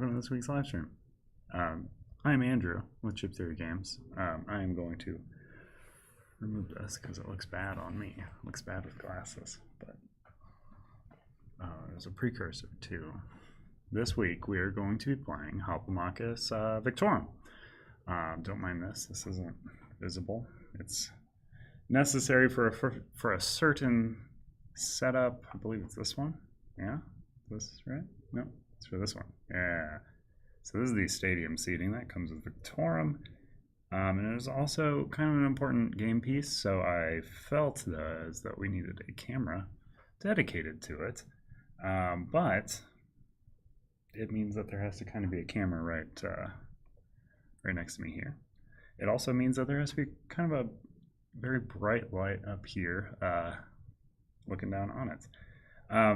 welcome to this week's live stream. I'm Andrew with Chip Theory Games. I am going to remove this because it looks bad on me. It looks bad with glasses, but there's a precursor to. This week we are going to be playing Hoplomachus Victorum. Don't mind this. This isn't visible. It's necessary for a certain setup. I believe it's this one. Yeah, this is right. No, it's for this one. Yeah. So this is the stadium seating that comes with Victorum, and it is also kind of an important game piece. So I felt that we needed a camera dedicated to it, but it means that there has to kind of be a camera right next to me here. It also means that there has to be kind of a very bright light up here looking down on it.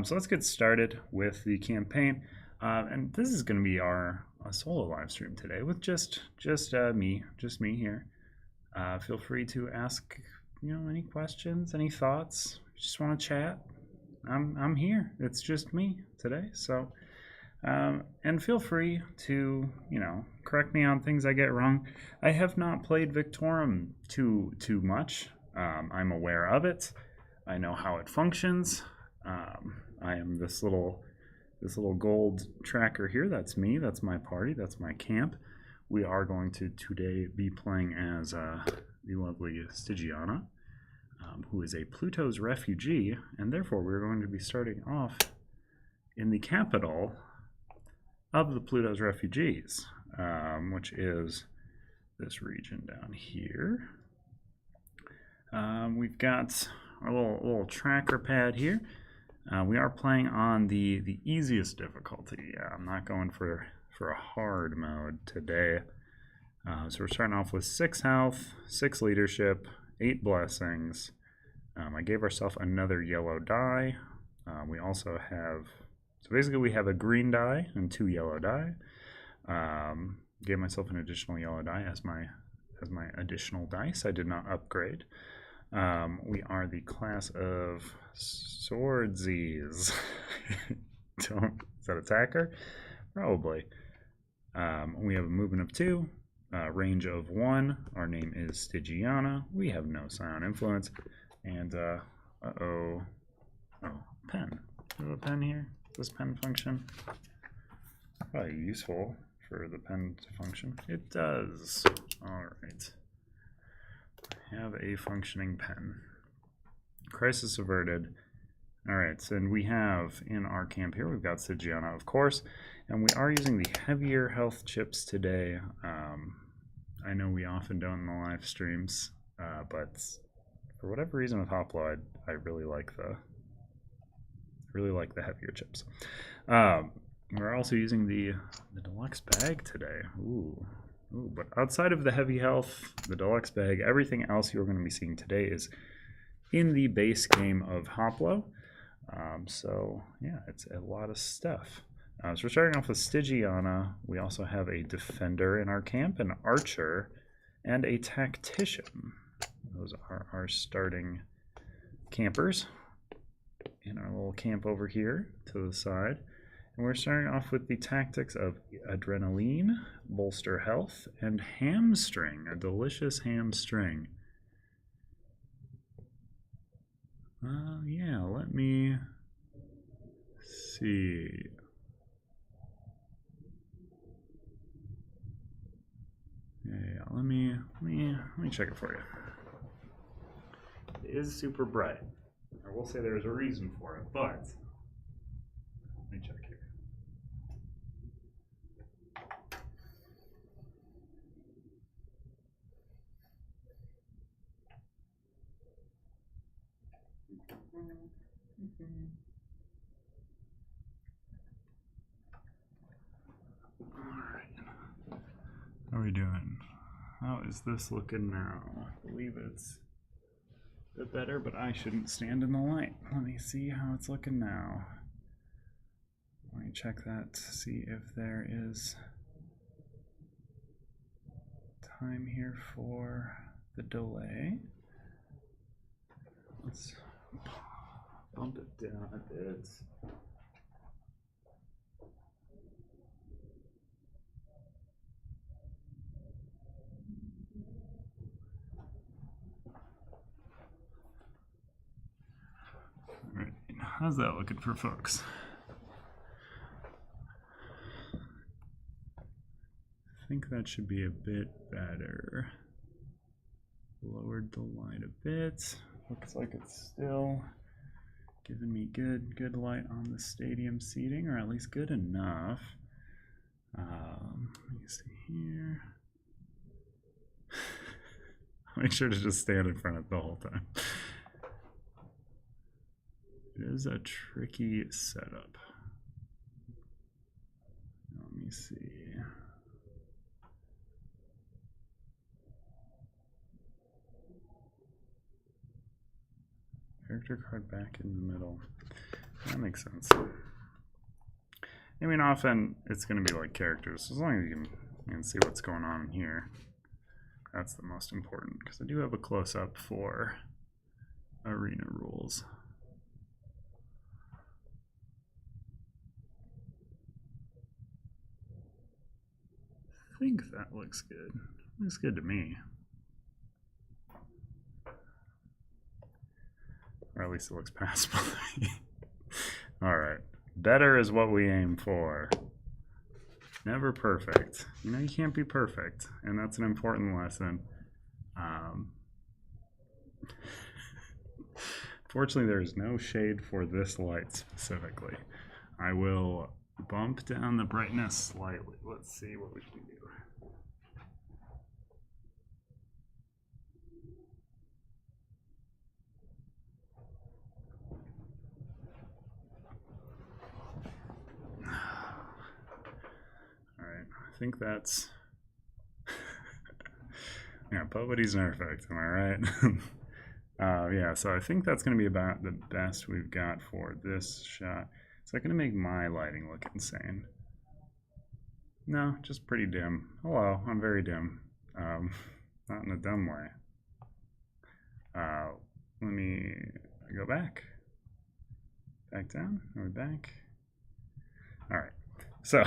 So let's get started with the campaign. And this is going to be a solo live stream today with just me here. Feel free to ask any questions, any thoughts. If you just want to chat, I'm here. It's just me today. So and feel free to correct me on things I get wrong. I have not played Victorum too much. I'm aware of it. I know how it functions. I am this little gold tracker here. That's me. That's my party. That's my camp. We are going to today be playing as the lovely Stygiana, who is a Pluto's refugee, and therefore we're going to be starting off in the capital of the Pluto's refugees, which is this region down here. We've got our little tracker pad here. We are playing on the easiest difficulty. I'm not going for a hard mode today. So we're starting off with 6 health, 6 leadership, 8 blessings. I gave ourselves another yellow die. We also have, so basically we have a green die and 2 yellow die. Gave myself an additional yellow die as my additional dice. I did not upgrade. We are the class of swordsies. Is that attacker? Probably. We have a movement of 2, range of 1. Our name is Stygiana. We have no scion influence. And, pen. Do we have a pen here? Does pen function? Probably useful for the pen to function. It does. Alright. Have a functioning pen. Crisis averted. Alright, so we have in our camp here, we've got Stygiana, of course, and we are using the heavier health chips today. I know we often don't in the live streams, but for whatever reason with Hoplo, I really like the heavier chips. We're also using the deluxe bag today. Ooh, but outside of the heavy health, the deluxe bag, everything else you're going to be seeing today is in the base game of Hoplo. So yeah, it's a lot of stuff. So we're starting off with Stygiana. We also have a defender in our camp, an archer, and a tactician. Those are our starting campers in our little camp over here to the side. And we're starting off with the tactics of adrenaline, bolster health, and hamstring, a delicious hamstring. Yeah, let me see. Yeah, let me check it for you. It is super bright. I will say there's a reason for it, but let me check here. Alright. How are we doing? How is this looking now? I believe it's a bit better, but I shouldn't stand in the light. Let me see how it's looking now. Let me check that to see if there is time here for the delay. Let's bump it down a bit. how's that looking for folks? I think that should be a bit better. Lowered the light a bit. Looks like it's still giving me good light on the stadium seating, or at least good enough. Let me see here. Make sure to just stand in front of it the whole time. It is a tricky setup. Let me see. Character card back in the middle. That makes sense. I mean, often it's going to be like characters. As long as you can see what's going on here. That's the most important, because I do have a close-up for arena rules. I think that looks good. Looks good to me. Or at least it looks passable. All right. Better is what we aim for. Never perfect. You know, you can't be perfect, and that's an important lesson. Fortunately, there is no shade for this light specifically. I will bump down the brightness slightly. Let's see what we can do. I think that's yeah, Poverty's perfect, am I right? Yeah, so I think that's going to be about the best we've got for this shot. Is that going to make my lighting look insane? No, just pretty dim. Hello, I'm very dim. Not in a dumb way. Let me go back. Back down. Are we back? All right. So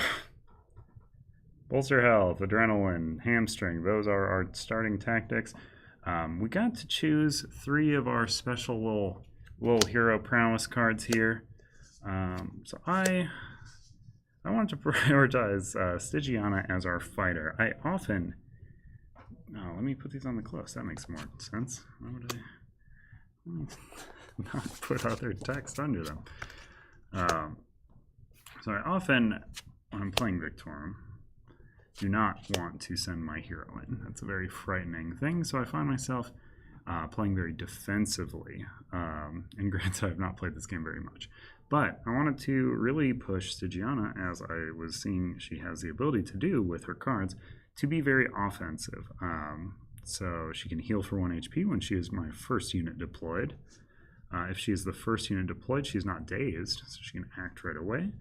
bolster health, adrenaline, hamstring, those are our starting tactics. We got to choose 3 of our special little hero prowess cards here. So I wanted to prioritize Stygiana as our fighter. I often... Oh, let me put these on the close. That makes more sense. Why would I not put other text under them? So I often, when I'm playing Victorum, do not want to send my hero in. That's a very frightening thing, so I find myself playing very defensively. And granted, I have not played this game very much. But I wanted to really push Stygiana, as I was seeing she has the ability to do with her cards, to be very offensive. So she can heal for 1 HP when she is my first unit deployed. If she is the first unit deployed, she's not dazed, so she can act right away.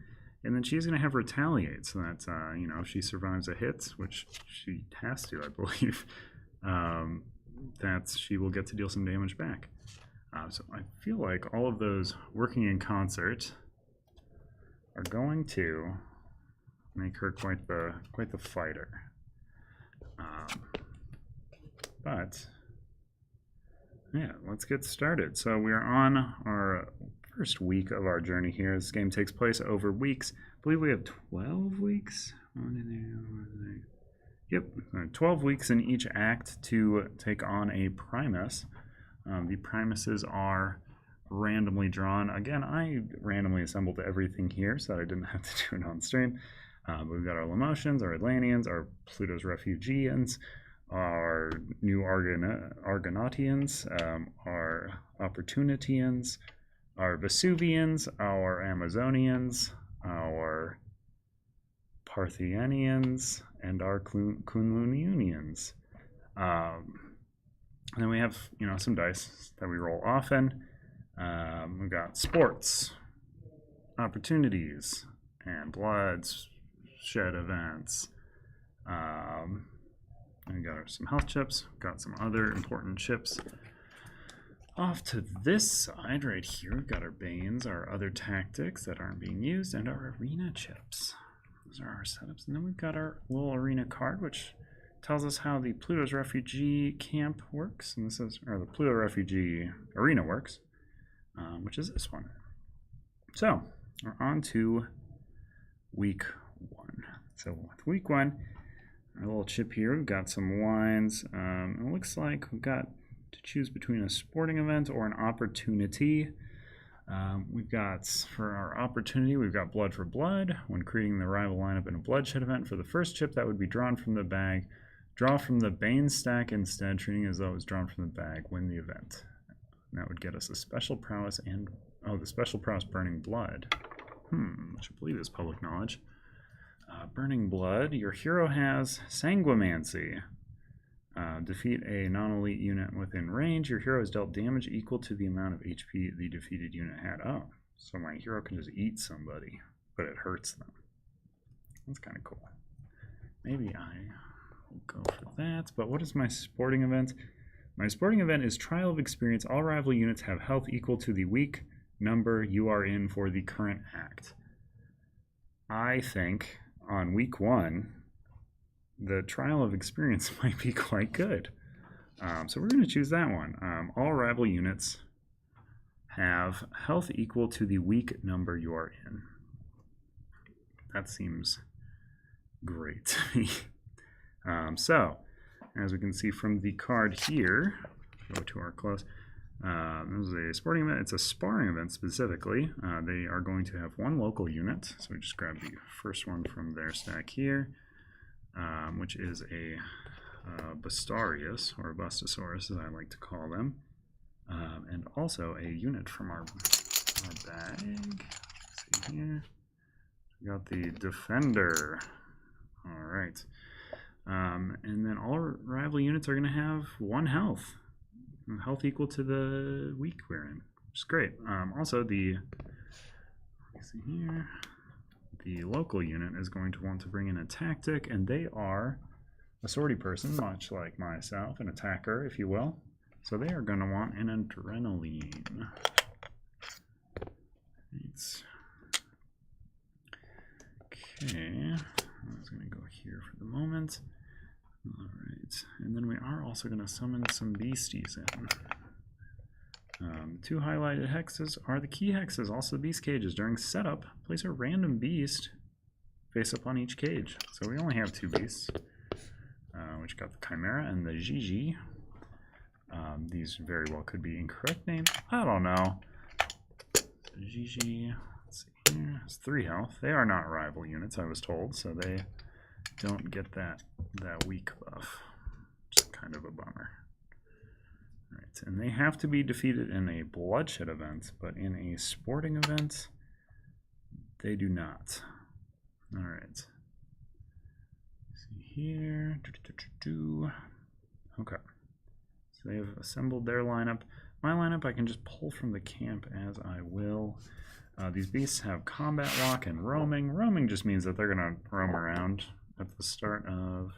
And then she's going to have retaliate, so that, you know, if she survives a hit, which she has to, I believe, that she will get to deal some damage back. So I feel like all of those working in concert are going to make her quite the fighter. But yeah, let's get started. So we are on our first week of our journey here. This game takes place over weeks. I believe we have 12 weeks. Yep, 12 weeks in each act to take on a Primus. The Primuses are randomly drawn. Again, I randomly assembled everything here so that I didn't have to do it on stream. We've got our Lamotians, our Atlanteans, our Pluto's Refugeans, our new Argonautians, our Opportunitians, our Vesuvians, our Amazonians, our Parthianians, and our Kunlunians. And then we have, you know, some dice that we roll often. We've got sports, opportunities, and Bloodshed events. We got some health chips, got some other important chips. Off to this side right here, we've got our Banes, our other tactics that aren't being used, and our arena chips. Those are our setups. And then we've got our little arena card, which tells us how the Pluto's Refugee camp works. And this is, or the Pluto Refugee arena works, which is this one. So we're on to week 1. So with week 1, our little chip here, we've got some wines. It looks like we've got to choose between a sporting event or an opportunity. We've got, for our opportunity, we've got Blood for Blood. When creating the rival lineup in a Bloodshed event, for the first chip that would be drawn from the bag, draw from the Bane stack instead, treating it as though it was drawn from the bag, win the event. And that would get us a special prowess and, oh, the special prowess Burning Blood. Which I believe is public knowledge. Burning Blood, your hero has Sanguimancy. Defeat a non-elite unit within range. Your hero is dealt damage equal to the amount of HP the defeated unit had. Oh, so my hero can just eat somebody, but it hurts them. That's kind of cool. Maybe I will go for that. But what is my sporting event? My sporting event is Trial of Experience. All rival units have health equal to the weak number you are in for the current act. I think on week 1, the Trial of Experience might be quite good. So we're going to choose that one. All rival units have health equal to the weak number you are in. That seems great to me. So, as we can see from the card here, go to our close. This is a sporting event. It's a sparring event specifically. They are going to have 1 local unit. So we just grab the first one from their stack here, which is a Bastarius, or Bustasaurus as I like to call them. And also a unit from our bag. Let's see here. We got the Defender. All right. And then all rival units are going to have 1 health. Health equal to the week we're in, which is great. Also, let me see here, the local unit is going to want to bring in a tactic, and they are a swordy person, much like myself, an attacker, if you will. So they are going to want an adrenaline. Okay, I was going to go here for the moment. Alright, and then we are also going to summon some beasties in. 2 highlighted hexes are the key hexes, also the beast cages. During setup, place a random beast face up on each cage. So we only have 2 beasts, which got the Chimera and the Gigi. These very well could be incorrect names. I don't know. Gigi, let's see here, has 3 health. They are not rival units, I was told, so they don't get that weak buff, which is kind of a bummer. All right, and they have to be defeated in a Bloodshed event, but in a sporting event, they do not. All right. See here. Okay. So they have assembled their lineup. My lineup I can just pull from the camp as I will. These beasts have combat lock and roaming. Roaming just means that they're going to roam around at the start of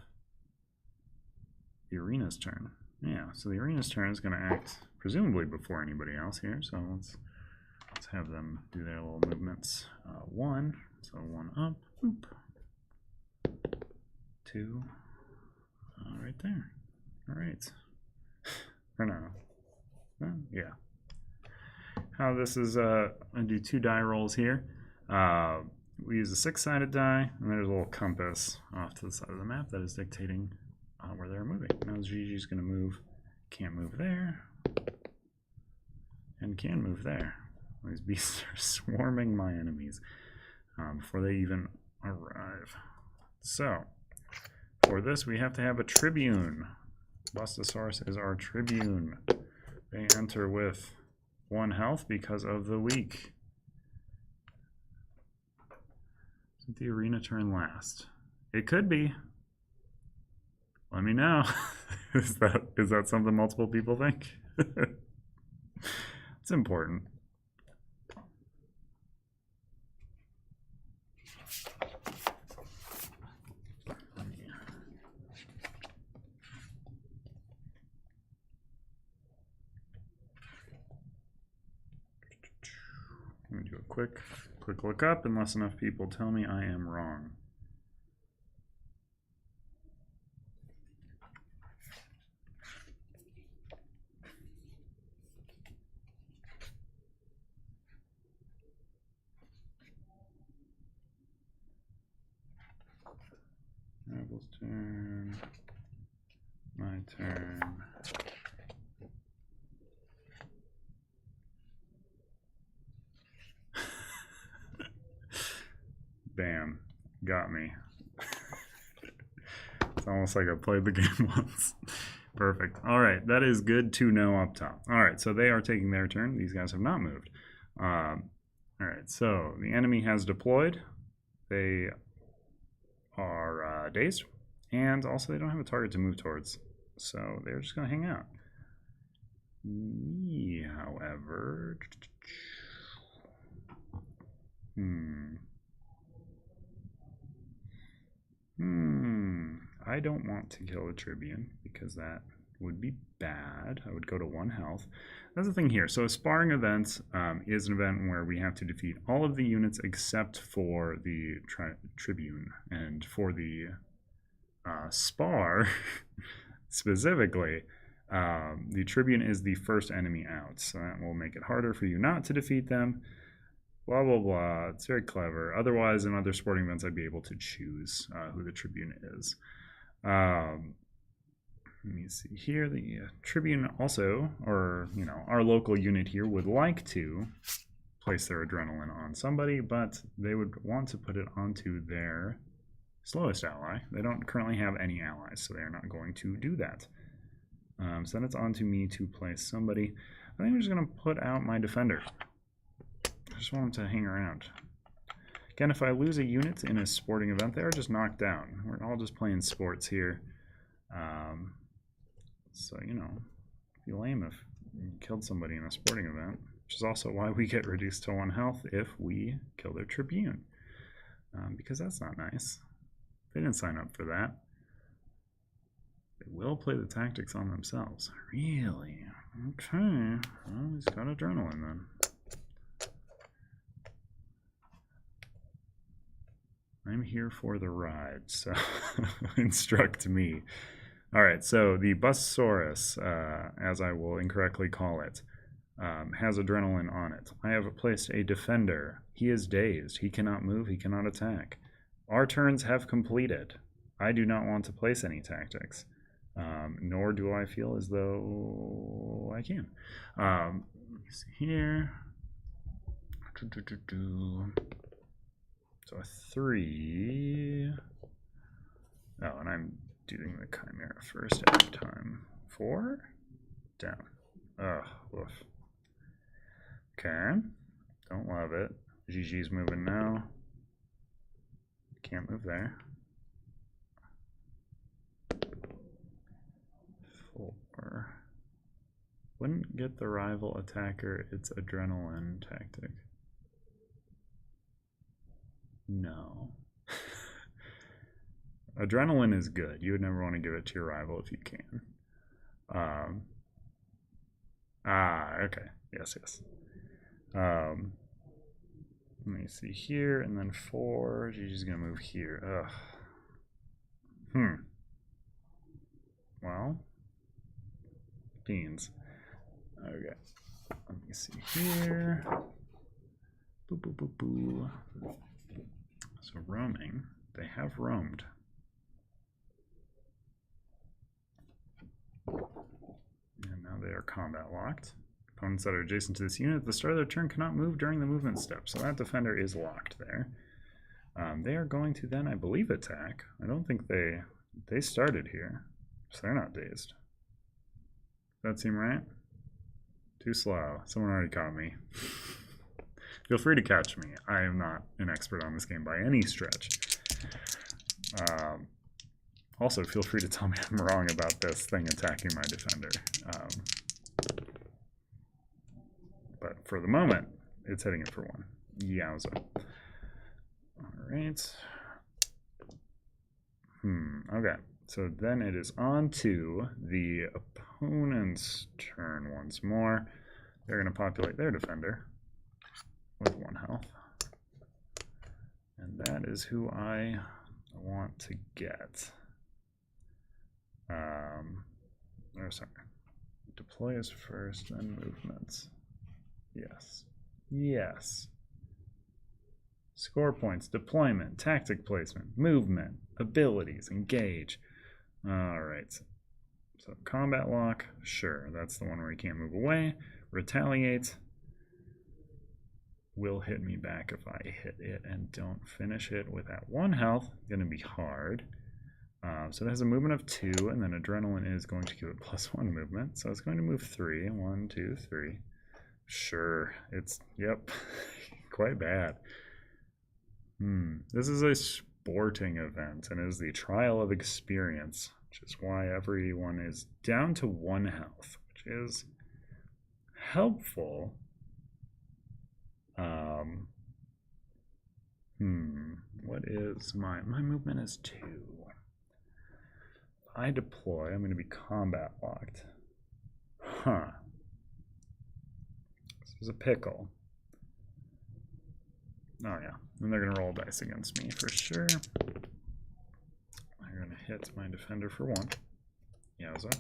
the arena's turn. Yeah, so the arena's turn is going to act presumably before anybody else here. So let's have them do their little movements. 1, so 1 up, boop. 2, right there. All right. Or no. Yeah. How this is, I do 2 die rolls here. We use a 6-sided die, and there's a little compass off to the side of the map that is dictating where they're moving. Now Gigi's going to move, can't move there, and can move there. These beasts are swarming my enemies before they even arrive. So, for this we have to have a Tribune. Bustasaurus is our Tribune. They enter with 1 health because of the weak. Isn't the arena turn last? It could be. Let me know. Is that something multiple people think? It's important. I'm going to do a quick look up unless enough people tell me I am wrong. Rival's turn. My turn. Bam. Got me. It's almost like I played the game once. Perfect. All right. That is good to know up top. All right. So they are taking their turn. These guys have not moved. All right. So the enemy has deployed. They are dazed. And also they don't have a target to move towards. So they're just going to hang out. We, however... I don't want to kill a Tribune because that would be bad. I would go to 1 health. That's the thing here. So sparring events is an event where we have to defeat all of the units except for the Tribune. And for the spar, specifically, the Tribune is the first enemy out. So that will make it harder for you not to defeat them. Blah, blah, blah. It's very clever. Otherwise, in other sporting events, I'd be able to choose who the Tribune is. Let me see here. The Tribune also, or, you know, our local unit here would like to place their adrenaline on somebody, but they would want to put it onto their slowest ally. They don't currently have any allies, so they're not going to do that. So then it's on to me to place somebody. I think I'm just going to put out my defender. I just want them to hang around. Again, if I lose a unit in a sporting event, they are just knocked down. We're all just playing sports here. So, you know, it'd be lame if you killed somebody in a sporting event, which is also why we get reduced to 1 health if we kill their Tribune. Because that's not nice. They didn't sign up for that. They will play the tactics on themselves. Really? Okay. Well, he's got adrenaline then. I'm here for the ride, so instruct me. All right, so the Bustosaurus, as I will incorrectly call it, has adrenaline on it. I have placed a defender. He is dazed. He cannot move. He cannot attack. Our turns have completed. I do not want to place any tactics, nor do I feel as though I can. Let me see here. So a 3. Oh, and I'm doing the Chimera first every time. 4? Down. Ugh, woof. Okay. Don't love it. GG's moving now. Can't move there. 4. Wouldn't get the rival attacker its adrenaline tactic. No. Adrenaline is good. You would never want to give it to your rival if you can. Okay. Yes. Let me see here, and then 4. Gigi's gonna move here. Ugh. Well, beans. Okay. Let me see here. Boo, boo, boo, boo. So roaming, they have roamed. And now they are combat locked. Opponents that are adjacent to this unit at the start of their turn cannot move during the movement step. So that defender is locked there. They are going to then, I believe, attack. I don't think they started here. So they're not dazed. Does that seem right? Too slow. Someone already caught me. Feel free to catch me. I am not an expert on this game by any stretch. Also, feel free to tell me I'm wrong about this thing attacking my defender. But for the moment, it's hitting it for 1. Yowza. All right. Okay. So then it is on to the opponent's turn once more. They're going to populate their defender with 1 health. And that is who I want to get. Sorry. Deploy is first, then movements. Yes. Score points, deployment, tactic placement, movement, abilities, engage. Alright, so combat lock, sure, that's the one where you can't move away. Retaliate will hit me back if I hit it and don't finish it with that 1 health. Gonna be hard. So it has a movement of 2, and then adrenaline is going to give it +1 movement. So it's going to move 3. 1, 2, 3. Sure, it's, yep, quite bad. This is a sporting event, and it is the trial of experience, which is why everyone is down to 1 health, which is helpful. What is my movement is 2. If I deploy, I'm going to be combat locked. Huh. This is a pickle. Oh yeah, and they're going to roll dice against me for sure. They're going to hit my defender for 1. Yowza.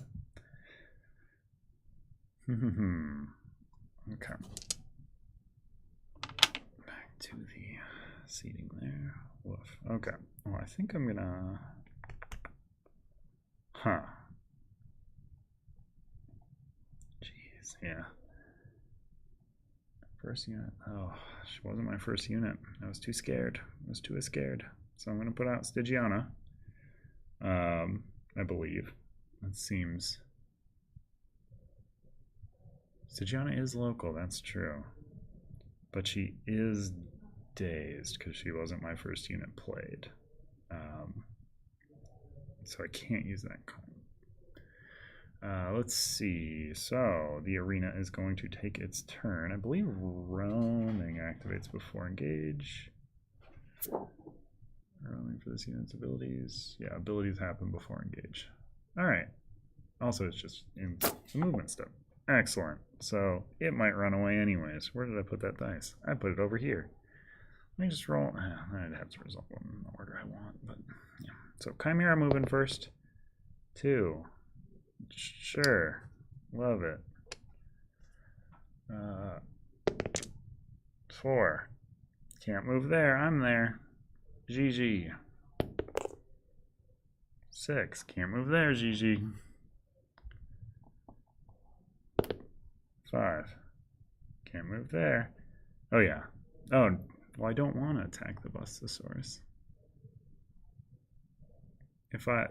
Okay. Back to the seating there. Woof. Okay. Well, I think I'm gonna. Huh. Jeez. Yeah. First unit. Oh, she wasn't my first unit. I was too scared. I was too scared. So I'm gonna put out Stygiana. I believe. That seems. Stygiana is local. That's true. But she is dazed because she wasn't my first unit played. So I can't use that card. Let's see. So the arena is going to take its turn. I believe roaming activates before engage. Roaming for this unit's abilities. Yeah, abilities happen before engage. All right. Also, it's just in the movement step. Excellent. So it might run away anyways. Where did I put that dice? I put it over here. Let me just roll. I'd have to resolve them in the order I want, but yeah. So Chimera moving first. 2. Sure. Love it. 4. Can't move there. I'm there. GG. 6. Can't move there. GG. 5. Can't move there. Oh yeah. Oh, well, I don't want to attack the Bustosaurus.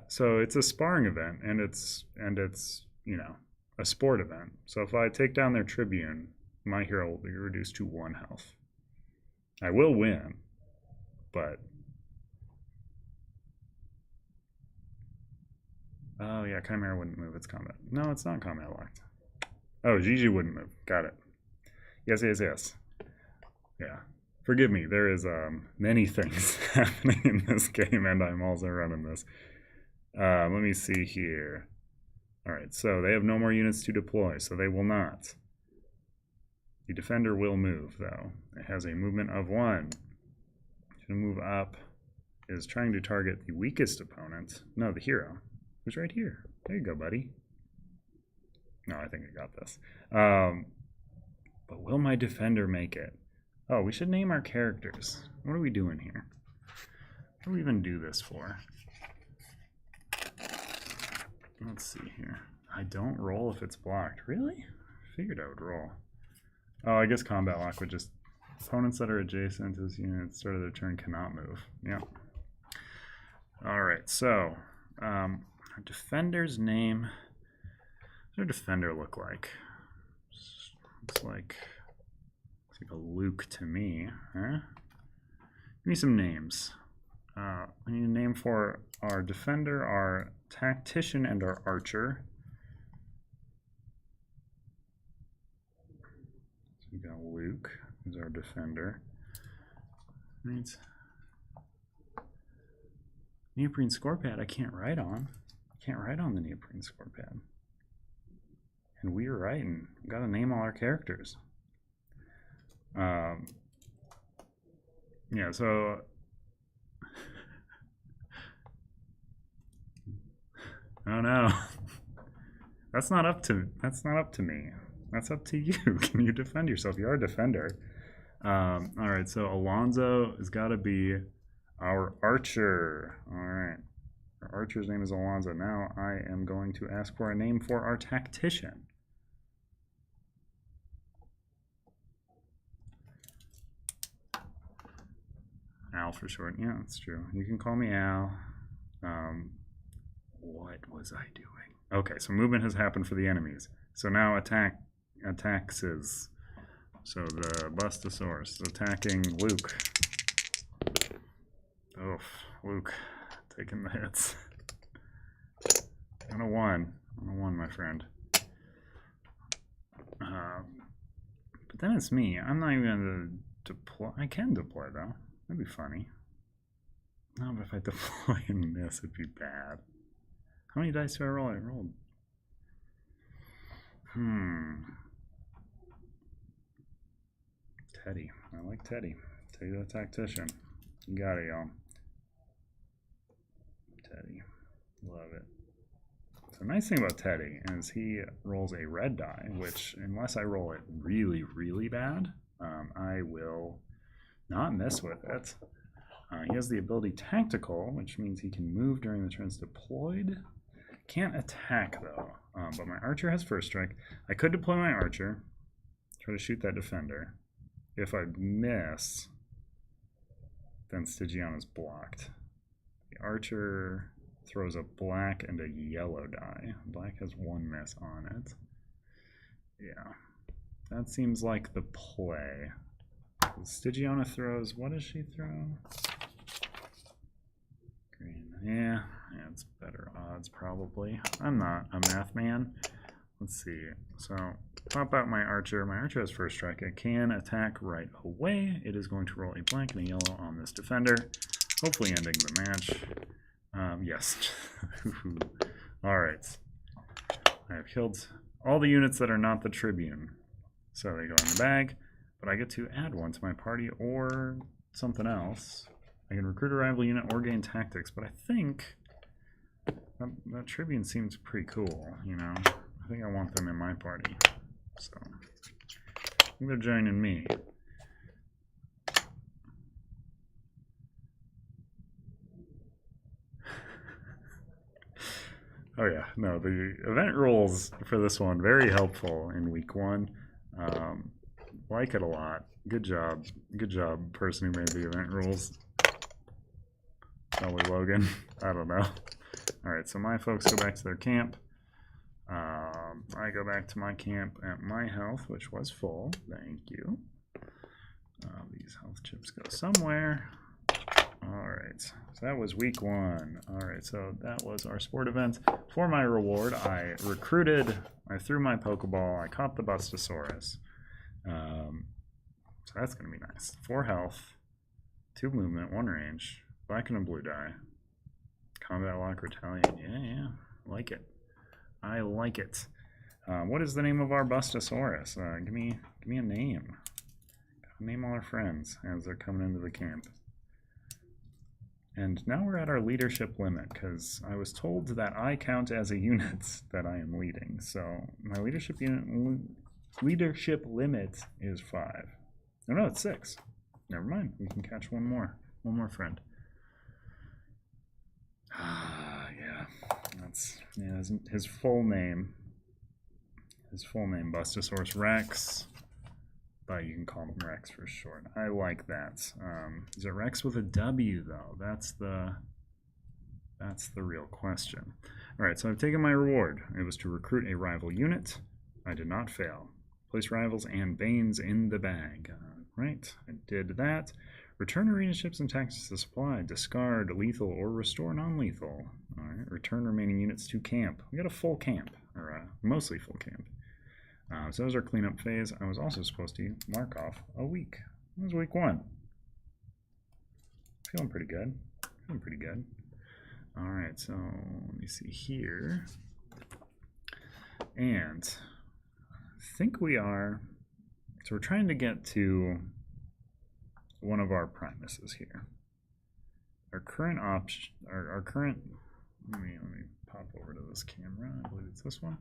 So it's a sparring event, and it's you know, a sport event. So if I take down their Tribune, my hero will be reduced to 1 health. I will win, but oh yeah, Chimera wouldn't move. It's combat. No, it's not combat locked. Oh, Gigi wouldn't move. Got it. Yes. Yeah. Forgive me. There is many things happening in this game, and I'm also running this. Let me see here. All right, so they have no more units to deploy, so they will not. The defender will move, though. It has a movement of 1. To move up is trying to target the weakest opponent. No, the hero, who's right here. There you go, buddy. No, I think I got this. But will my defender make it? Oh, we should name our characters. What are we doing here? What do we even do this for? Let's see here. I don't roll if it's blocked. Really? I figured I would roll. Oh, I guess combat lock would just... Opponents that are adjacent to this unit at the start of their turn cannot move. Yep. Alright, so... our defender's name... What does our defender look like? It's like a Luke to me. Huh? Give me some names. We need a name for our defender, our tactician, and our archer. So we got Luke, who's our defender. Right. Neoprene score pad I can't write on. Can't write on the neoprene score pad. And we're writing. We've got to name all our characters. Yeah, so oh no. That's not up to me. That's up to you. Can you defend yourself? You are a defender. All right, so Alonzo has got to be our archer. All right. Our archer's name is Alonzo. Now I am going to ask for a name for our tactician. Al for short. Yeah, that's true. You can call me Al. What was I doing? Okay, so movement has happened for the enemies. So now attacks is. So the Bustosaurus is attacking Luke. Oh, Luke taking the hits. On a one, my friend. But then it's me. I'm not even going to deploy. I can deploy though. That'd be funny. No, but if I deploy and miss, it'd be bad. How many dice do I roll? I rolled. Teddy. I like Teddy. Teddy the tactician. You got it, y'all. Teddy. Love it. The nice thing about Teddy is he rolls a red die, which, unless I roll it really, really bad, I will not mess with it. He has the ability Tactical, which means he can move during the turns deployed. Can't attack, though. But my archer has first strike. I could deploy my archer, try to shoot that defender. If I miss, then Stygiana's blocked. The archer throws a black and a yellow die. Black has one miss on it. Yeah, that seems like the play. Stygiana throws, what does she throw? Green. Yeah, it's better odds probably. I'm not a math man. Let's see. So pop out my archer. My archer has first strike. I can attack right away. It is going to roll a black and a yellow on this defender, hopefully ending the match. Yes. All right. I have killed all the units that are not the Tribune. So they go in the bag, but I get to add one to my party or something else. I can recruit a rival unit or gain tactics, but I think that Tribune seems pretty cool, you know? I think I want them in my party. So I think they're joining me. Oh yeah, no, the event rules for this one, very helpful in week one. Like it a lot. Good job, person who made the event rules. Probably Logan, I don't know. All right, so my folks go back to their camp. I go back to my camp at my health, which was full, thank you. These health chips go somewhere. All right, so that was week one. All right, so that was our sport event. For my reward, I recruited, I threw my Pokeball, I caught the Bustosaurus. So that's gonna be nice. 4 health, 2 movement, 1 range, black and a blue die. Combat lock retaliate, yeah, like it. I like it. What is the name of our Bustosaurus? Give me a name. Name all our friends as they're coming into the camp. And now we're at our leadership limit, because I was told that I count as a unit that I am leading. So my leadership limit is 5. No, it's 6. Never mind. We can catch one more friend. Yeah. That's his full name. Bustosaurus Rex. But you can call him Rex for short. I like that. Is it Rex with a W though? That's the real question. All right, so I've taken my reward. It was to recruit a rival unit. I did not fail. Place rivals and Banes in the bag. Right, I did that. Return arena ships and tactics to supply. Discard lethal or restore non-lethal. All right, return remaining units to camp. We got a full camp, or mostly full camp. So that was our cleanup phase. I was also supposed to mark off a week. That was week 1. Feeling pretty good. All right, so let me see here. And I think we are, so we're trying to get to one of our Primuses here. Our current option, our current, let me pop over to this camera. I believe it's this one.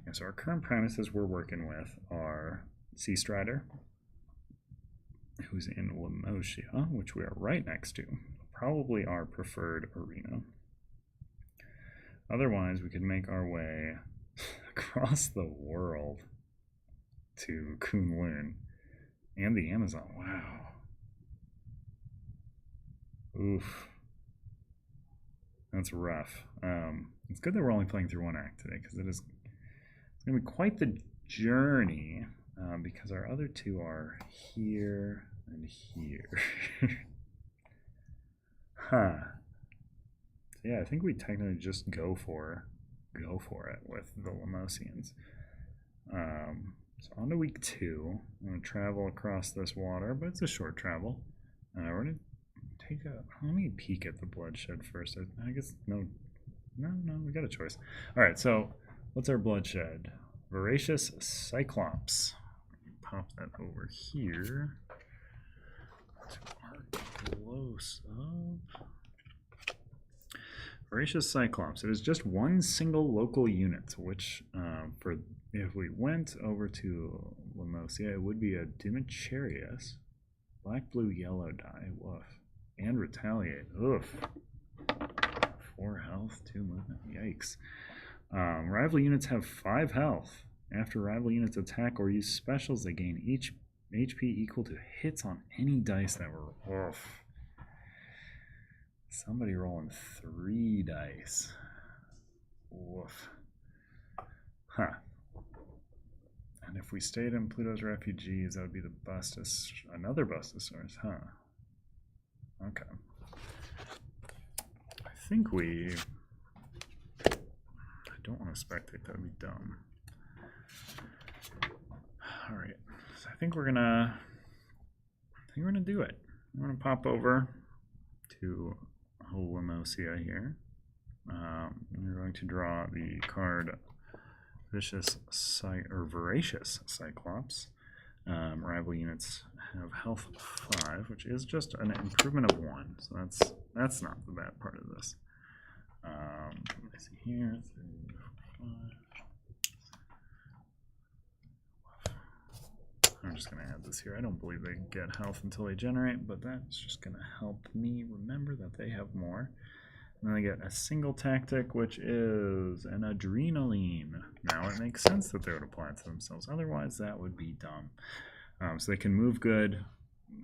Yeah, so our current Primuses we're working with are Sea Strider, who's in Lamotia, which we are right next to. Probably our preferred arena. Otherwise, we could make our way across the world to Kunlun and the Amazon. Wow. Oof. That's rough. It's good that we're only playing through one act today, because it's going to be quite the journey, because our other two are here and here. Huh. So yeah, I think we technically just go for it with the Lamosians. So on to week 2. I'm going to travel across this water, but it's a short travel. We're going to take a... Let me peek at the Bloodshed first. I guess no, we got a choice. All right, so what's our Bloodshed? Voracious Cyclops. Pop that over here to our close-up. Voracious Cyclops. It is just one single local unit, which if we went over to Lamosia, it would be a Dimacharius, black, blue, yellow die, woof, and retaliate. Oof. 4 health, 2 movement. Yikes. Rival units have 5 health. After rival units attack or use specials, they gain each HP equal to hits on any dice that were off. Somebody rolling 3 dice. Woof. Huh. And if we stayed in Pluto's refugees, that would be the Bustus, another Bustosaurus, huh? Okay. I think we... I don't want to spectate, that would be dumb. Alright, so I think we're gonna do it. I'm gonna pop over to Hoplomachus here. We're going to draw the card Voracious Cyclops. Rival units have health 5, which is just an improvement of 1. So that's not the bad part of this. Let me see here. 3, 4, 5. I'm just going to add this here. I don't believe they get health until they generate, but that's just going to help me remember that they have more. And then they get a single tactic, which is an adrenaline. Now it makes sense that they would apply it to themselves. Otherwise, that would be dumb. So they can move good,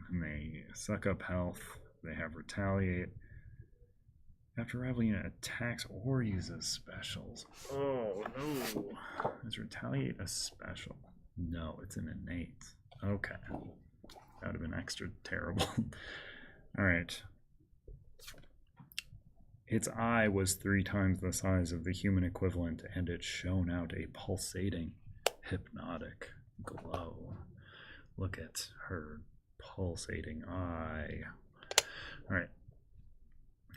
and they suck up health. They have retaliate. After rival unit attacks or uses specials. Oh, no. Is retaliate a special? No, it's an innate. Okay. That would have been extra terrible. All right. Its eye was 3 times the size of the human equivalent, and it shone out a pulsating, hypnotic glow. Look at her pulsating eye. All right.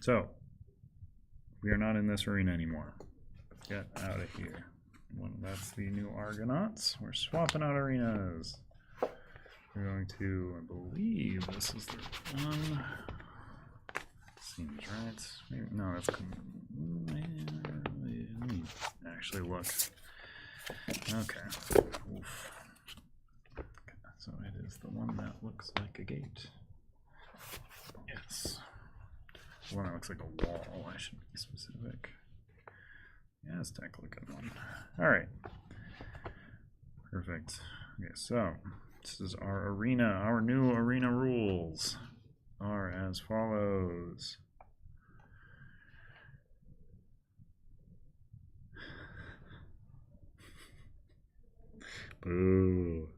So, we are not in this arena anymore. Get out of here. That's the new Argonauts. We're swapping out arenas. We're going to, I believe this is the one. Seems right. Maybe, no, that's cool. Let me actually look. Okay. Oof. Okay. So it is the one that looks like a gate. Yes. The one that looks like a wall. I should be specific. Yeah, it's technically a good one. All right. Perfect. Okay, so this is our arena. Our new arena rules are as follows. Boo.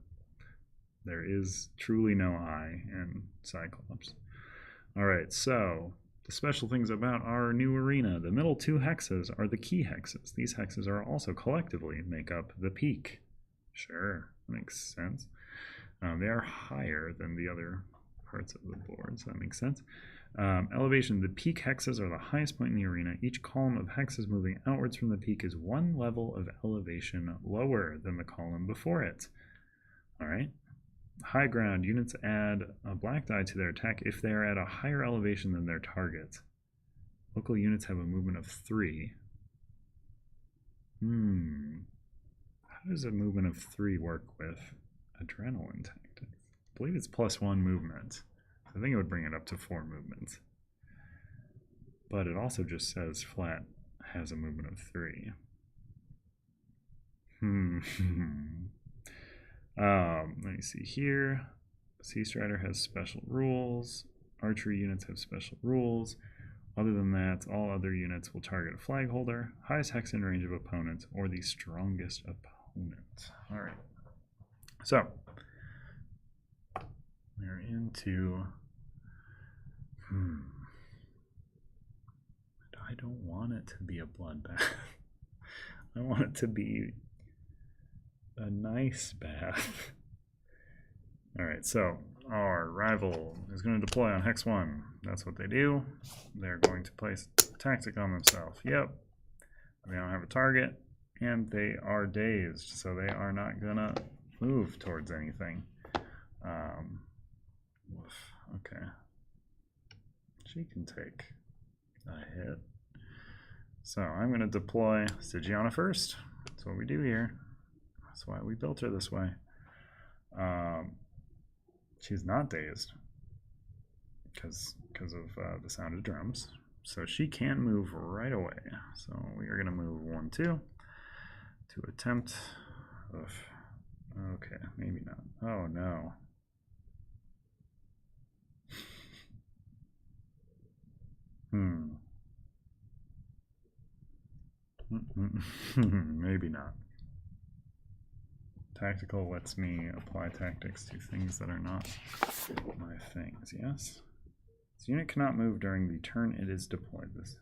There is truly no eye in Cyclops. All right, so the special things about our new arena. The middle 2 hexes are the key hexes. These hexes are also collectively make up the peak. Sure, makes sense. They are higher than the other parts of the board, so that makes sense. Elevation. The peak hexes are the highest point in the arena. Each column of hexes moving outwards from the peak is 1 level of elevation lower than the column before it. All right. High ground. Units add a black die to their attack if they are at a higher elevation than their target. Local units have a movement of 3. How does a movement of 3 work with adrenaline tactics? believe it's +1 movement. I think it would bring it up to 4 movements. But it also just says flat has a movement of 3. Let me see here. Sea Strider has special rules. Archery units have special rules. Other than that, all other units will target a flag holder, highest hex in range of opponent, or the strongest opponent. All right. So we're into. I don't want it to be a bloodbath. I want it to be a nice bath. All right, so our rival is going to deploy on Hex 1. That's what they do. They're going to place a tactic on themselves. Yep. They don't have a target, and they are dazed, so they are not going to move towards anything. Okay. She can take a hit. So I'm going to deploy Stygiana first. That's what we do here. That's why we built her this way. She's not dazed because of the sound of drums. So she can move right away. So we are going to move 1, 2 to attempt. Okay, maybe not. Oh no. Maybe not. Tactical lets me apply tactics to things that are not my things, yes? This unit cannot move during the turn it is deployed. This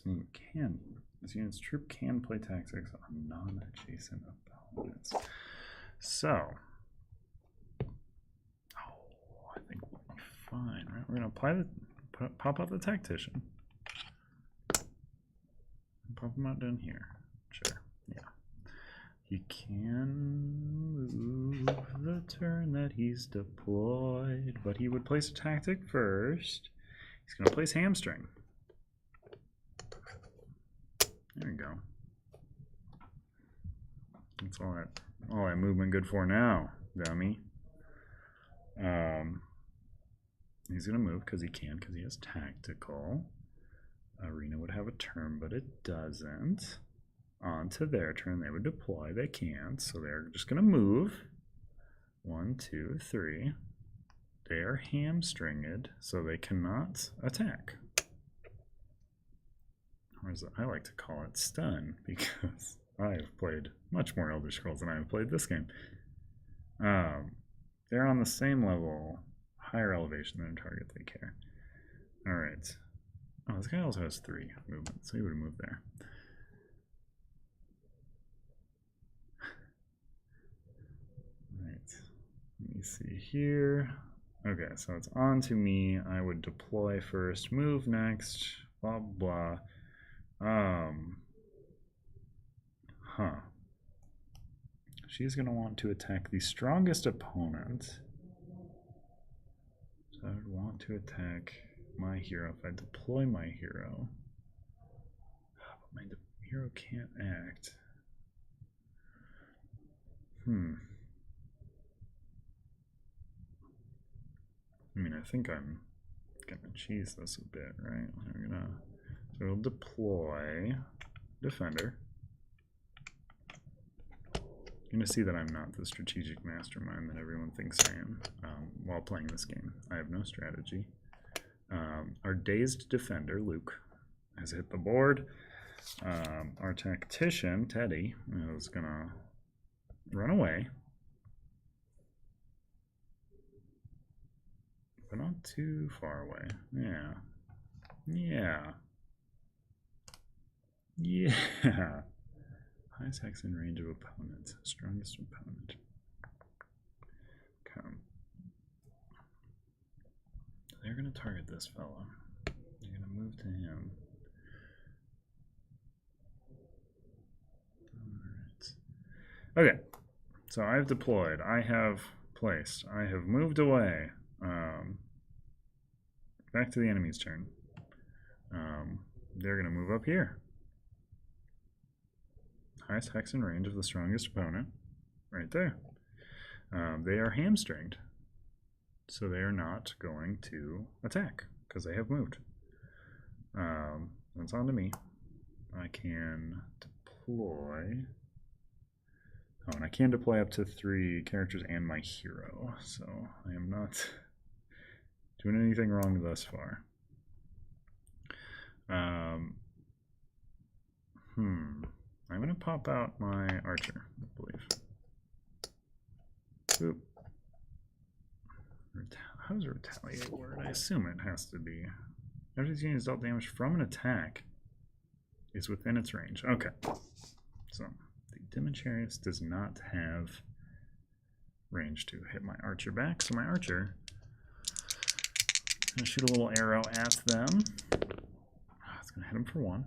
unit can. This unit's troop can play tactics on non-adjacent opponents. So, I think we'll be fine, right? We're gonna apply pop out the tactician. Pop him out down here. Sure, yeah. He can move the turn that he's deployed, but he would place a tactic first. He's going to place hamstring. There we go. That's all that movement good for now, dummy. He's going to move because he can, because he has tactical. Arena would have a turn, but it doesn't. On to their turn, they would deploy. They can't, so they're just going to move. 1, 2, 3. They are hamstringed, so they cannot attack. Or as I like to call it, stun, because I have played much more Elder Scrolls than I have played this game. They're on the same level, higher elevation than a target they care. All right. Oh, this guy also has 3 movements, so he would have moved there. Let me see here. Okay, so it's on to me. I would deploy first, move next, blah, blah. She's going to want to attack the strongest opponent. So I would want to attack my hero if I deploy my hero. But my hero can't act. I mean, I think I'm gonna cheese this a bit, right? So we'll deploy Defender. You're gonna see that I'm not the strategic mastermind that everyone thinks I am while playing this game. I have no strategy. Our dazed defender, Luke, has hit the board. Our tactician, Teddy, is gonna run away. But not too far away. Yeah. Highest hex in range of opponent. Strongest opponent. Come. They're going to target this fellow. They're going to move to him. Alright. Okay. So I've deployed. I have placed. I have moved away. Back to the enemy's turn. They're going to move up here. Highest hex in range of the strongest opponent. Right there. They are hamstringed. so they are not going to attack because they have moved. That's on to me. I can deploy. Oh, and I can deploy up to 3 characters and my hero, so I am not doing anything wrong thus far. I'm going to pop out my archer, I believe. Oop. How does retaliate work? I assume it has to be. After this unit is dealt damage from an attack is within its range. Okay. So the Democharius does not have range to hit my archer back, so my archer is going to shoot a little arrow at them. It's going to hit them for 1.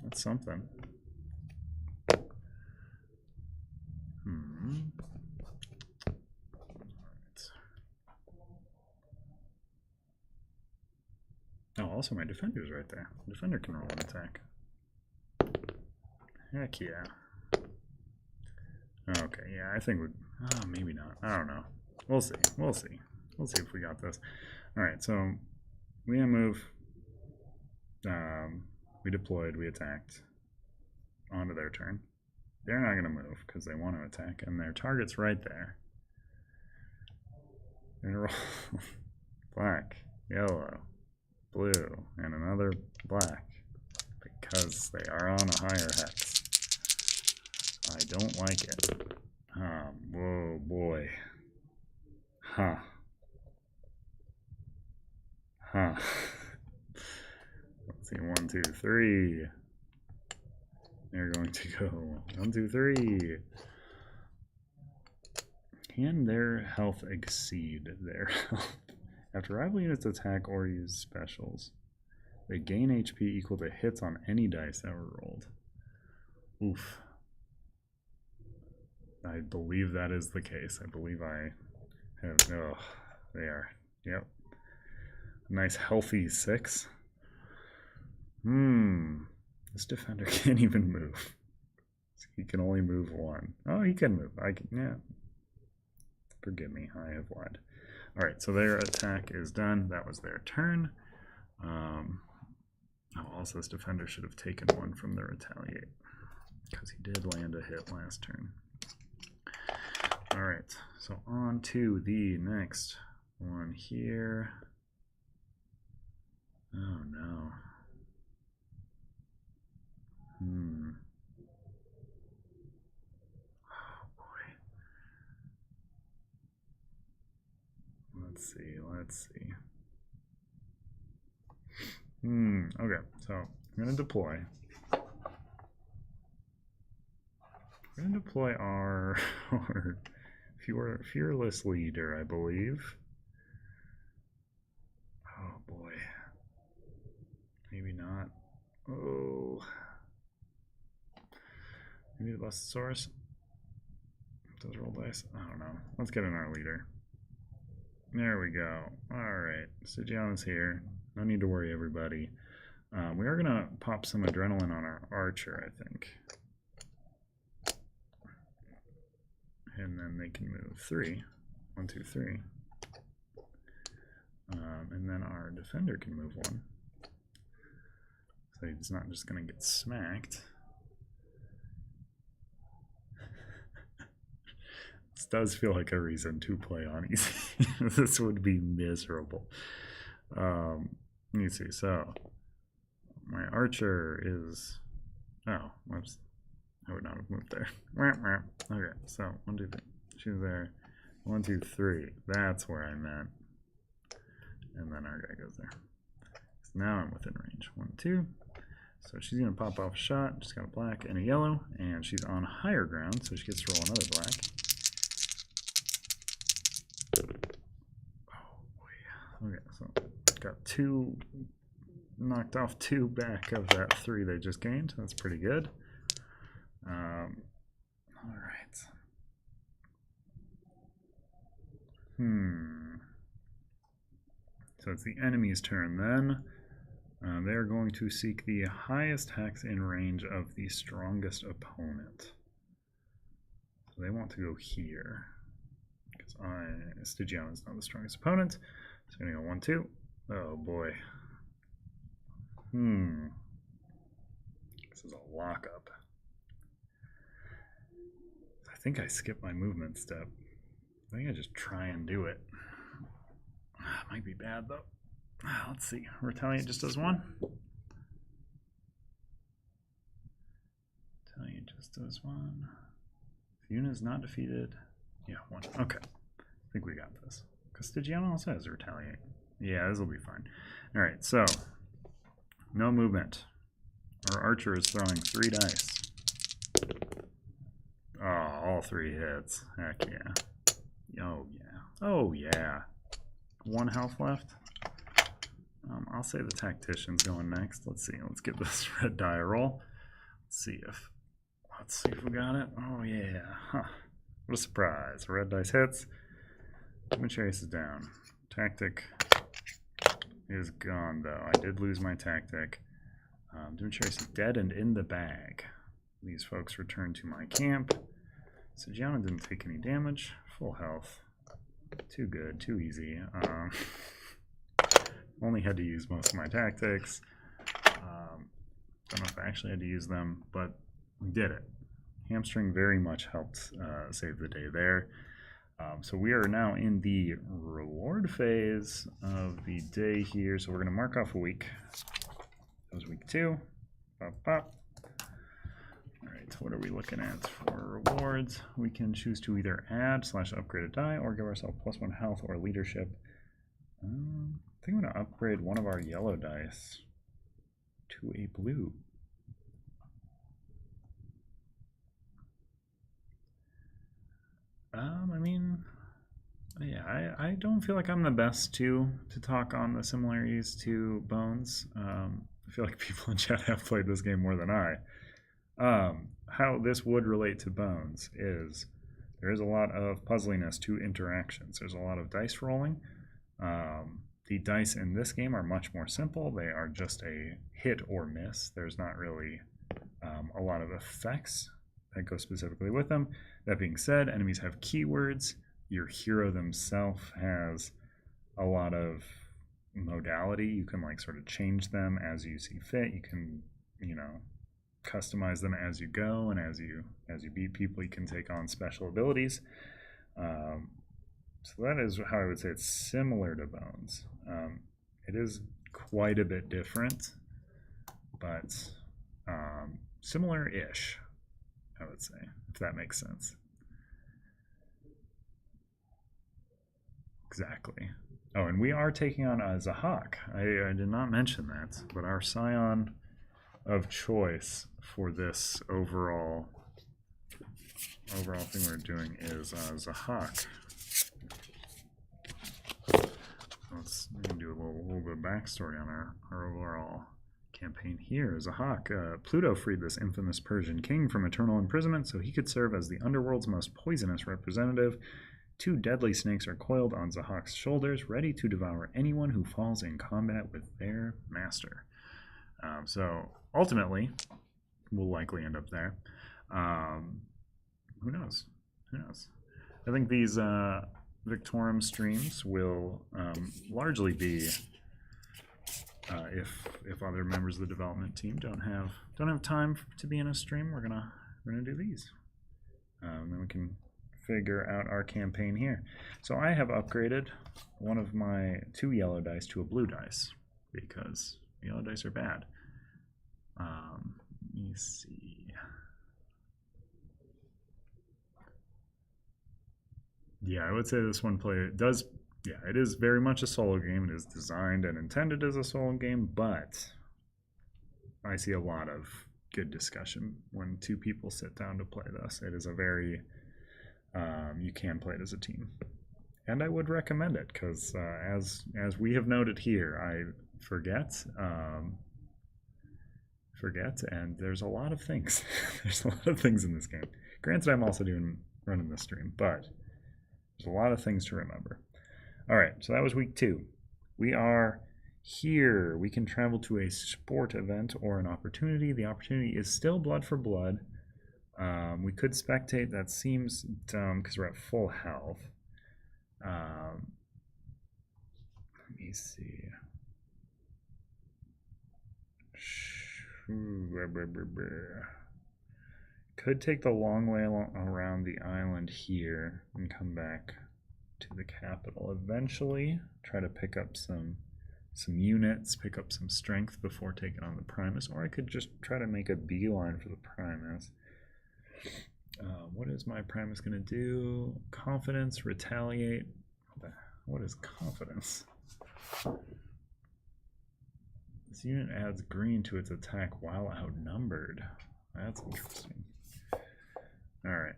That's something. Oh, also my defender's right there. The defender can roll an attack. Heck yeah. Okay, yeah, I think we... Oh, maybe not. I don't know. We'll see. We'll see. We'll see if we got this. Alright, so we move. We deployed, we attacked. Onto their turn. They're not going to move because they want to attack, and their target's right there. They're going to roll black, yellow, blue, and another black because they are on a higher hex. I don't like it. Whoa, boy. Huh. Let's see, 1, 2, 3. They're going to go 1, 2, 3. Can their health exceed their health? After rival units attack or use specials, they gain HP equal to hits on any dice that were rolled. Oof. I believe that is the case. I believe I have... Oh, they are. Yep. A nice healthy 6. This defender can't even move. He can only move 1. Oh, he can move. I can, yeah. Forgive me, I have lied. Alright, so their attack is done. That was their turn. Also, this defender should have taken 1 from the retaliate, because he did land a hit last turn. Alright, so on to the next one here. Oh no. Oh boy. Let's see. Okay, so I'm gonna deploy. We're gonna deploy our fearless leader, I believe. Oh boy. Maybe not. Oh. Maybe the Bloodshed does roll dice. I don't know. Let's get in our leader. There we go. Alright. Stygiana's here. No need to worry, everybody. We are going to pop some adrenaline on our archer, I think. And then they can move 3. 1, 2, 3. And then our defender can move 1. So he's not just going to get smacked. This does feel like a reason to play on easy. This would be miserable. Let me see. So my archer is... Oh, whoops. I would not have moved there. Okay, so 1, 2, 3. She's there. 1, 2, 3. That's where I meant. And then our guy goes there. So now I'm within range. 1, 2. So she's going to pop off a shot. She's got a black and a yellow. And she's on higher ground, so she gets to roll another black. Oh boy. Okay, so got 2, knocked off 2 back of that 3 they just gained. That's pretty good. All right. So it's the enemy's turn then. They're going to seek the highest hex in range of the strongest opponent. So they want to go here. Stygiano is not the strongest opponent. So I'm going to go 1-2. Oh boy. This is a lockup. I think I skipped my movement step. I think I just try and do it. Might be bad though. Let's see. Retaliate just does 1. Retaliate just does 1. If the unit is not defeated. Yeah, 1. Okay. I think we got this. Because Stygiano also has retaliate. Yeah, this will be fine. Alright, so no movement. Our archer is throwing 3 dice. Oh, all 3 hits. Heck yeah. Oh yeah. Oh yeah. 1 health left. I'll say the tactician's going next. Let's see. Let's give this red die a roll. Let's see if we got it. Oh yeah. Huh. What a surprise. Red dice hits. Chase is down. Tactic is gone though. I did lose my tactic. Chase is dead and in the bag. These folks return to my camp. Stygiano didn't take any damage. Full health. Too good. Too easy. Only had to use most of my tactics. Don't know if I actually had to use them, but we did it. Hamstring very much helped save the day there. So we are now in the reward phase of the day here. So we're going to mark off a week. That was week 2. Bop, bop. All right, what are we looking at for rewards? We can choose to either add/upgrade a die or give ourselves +1 health or leadership. I think I'm going to upgrade one of our yellow dice to a blue. I mean, yeah, I don't feel like I'm the best to talk on the similarities to Bones. I feel like people in chat have played this game more than I. How this would relate to Bones is there is a lot of puzzliness to interactions. There's a lot of dice rolling. The dice in this game are much more simple. They are just a hit or miss. There's not really a lot of effects that go specifically with them. That being said, enemies have keywords. Your hero themselves has a lot of modality. You can like sort of change them as you see fit. You can, you know, customize them as you go, and as you beat people, you can take on special abilities. So that is how I would say it's similar to Bones. It is quite a bit different, but similar-ish, I would say, if that makes sense. Exactly. Oh, and we are taking on Zahak. I did not mention that, but our scion of choice for this overall thing we're doing is Zahak. Let's do a little bit of backstory on our overall campaign here. Zahak, Pluto freed this infamous Persian king from eternal imprisonment so he could serve as the underworld's most poisonous representative. 2 deadly snakes are coiled on Zahak's shoulders, ready to devour anyone who falls in combat with their master. So ultimately, we'll likely end up there. Who knows? Who knows? I think these Victorum streams will largely be if other members of the development team don't have time to be in a stream, we're gonna do these. Then we can figure out our campaign here. So I have upgraded one of my 2 yellow dice to a blue dice because yellow dice are bad. Let me see. Yeah, I would say this one does. Yeah, it is very much a solo game. It is designed and intended as a solo game, but I see a lot of good discussion when 2 people sit down to play this. It is a very you can play it as a team, and I would recommend it because as we have noted here, I forget, and there's a lot of things. There's a lot of things in this game. Granted, I'm also running this stream, but there's a lot of things to remember. All right, so that was week 2. We are here. We can travel to a sport event or an opportunity. The opportunity is still blood for blood. We could spectate. That seems dumb because we're at full health. Let me see. Could take the long way around the island here and come back to the capital eventually. Try to pick up some units, pick up some strength before taking on the Primus, or I could just try to make a beeline for the Primus. What is my Primus going to do? Confidence, retaliate. What is confidence? This unit adds green to its attack while outnumbered. That's interesting. Alright.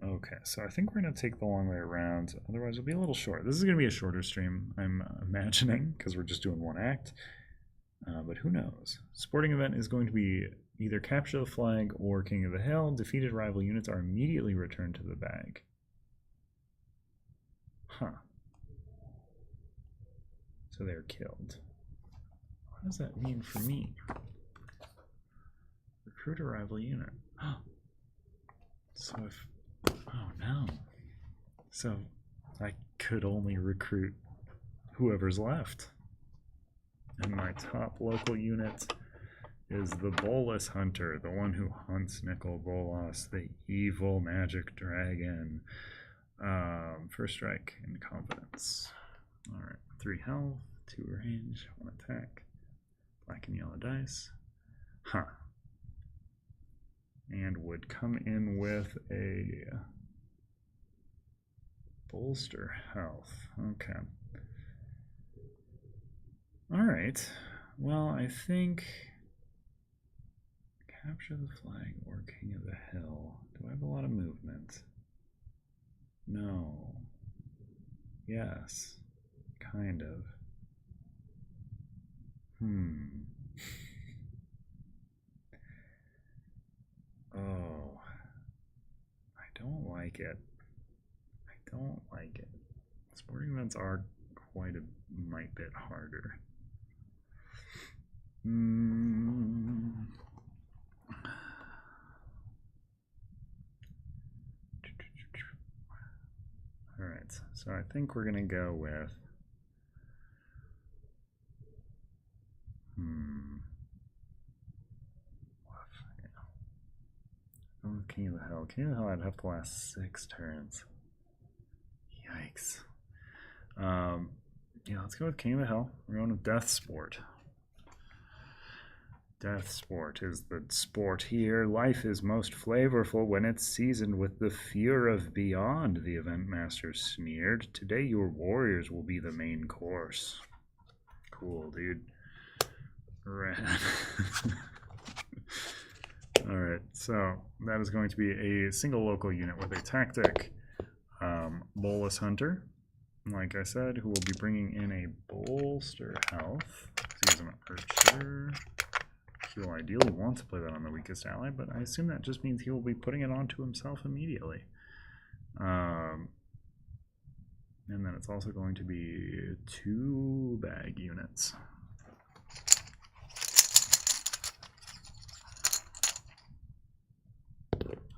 Okay, so I think we're going to take the long way around. Otherwise, it'll be a little short. This is going to be a shorter stream, I'm imagining, because we're just doing one act. But who knows? Sporting event is going to be either capture the flag or King of the Hill. Defeated rival units are immediately returned to the bag. Huh. So they're killed. What does that mean for me? Recruit a rival unit. So if... Oh no. So I could only recruit whoever's left. And my top local unit is the Bolus Hunter, the one who hunts Nicol Bolas, the evil magic dragon. First strike and confidence. Alright, 3 health, 2 range, 1 attack. Black and yellow dice. Huh. And would come in with a bolster health. Okay. Alright. Well, I think capture the flag or King of the Hill. Do I have a lot of movement? No. Yes. Kind of. Oh. I don't like it. I don't like it. Sporting events are quite a mite bit harder. Alright, so I think we're going to go with... Oh, King of the Hill. King of the Hill, I'd have to last 6 turns. Yikes. Yeah, let's go with King of the Hill. We're going with Death Sport. Death Sport is the sport here. Life is most flavorful when it's seasoned with the fear of beyond, the event master sneered. Today your warriors will be the main course. Cool, dude. Rad. Alright, so that is going to be a single local unit with a tactic. Bolus Hunter, like I said, who will be bringing in a bolster health. He's an archer. He will ideally want to play that on the weakest ally, but I assume that just means he will be putting it onto himself immediately. And then it's also going to be 2 bag units.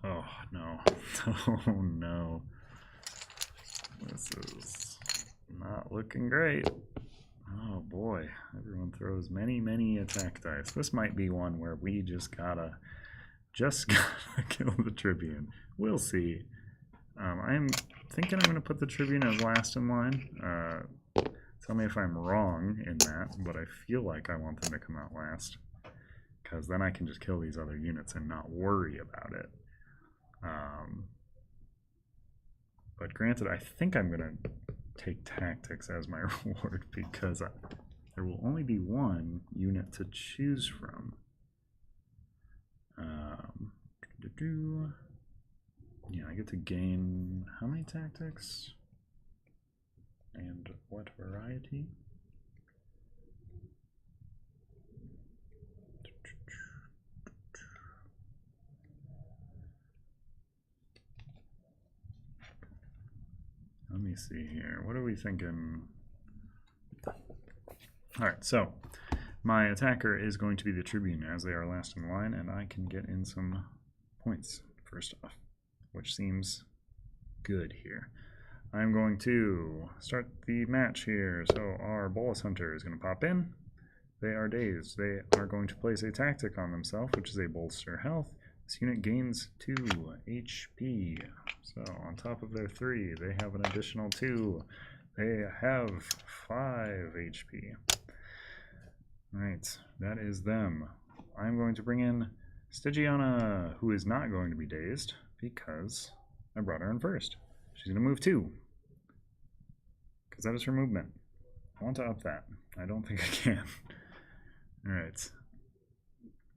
Oh no. Oh no. This is not looking great. Oh boy. Everyone throws many attack dice. This might be one where we just gotta kill the Tribune. We'll see. I'm thinking I'm gonna put the Tribune as last in line. Tell me if I'm wrong in that, but I feel like I want them to come out last. Because then I can just kill these other units and not worry about it. But granted, I think I'm going to take tactics as my reward because there will only be 1 unit to choose from. Yeah, I get to gain how many tactics? And what variety? Let me see here. What are we thinking? Alright, so my attacker is going to be the Tribune as they are last in line, and I can get in some points first off, which seems good here. I'm going to start the match here. So our Bolus Hunter is going to pop in. They are dazed. They are going to place a tactic on themselves, which is a bolster health. This unit gains 2 HP. So on top of their 3, they have an additional 2. They have 5 HP. Alright, that is them. I'm going to bring in Stygiana, who is not going to be dazed because I brought her in first. She's going to move 2. Because that is her movement. I want to up that. I don't think I can. Alright.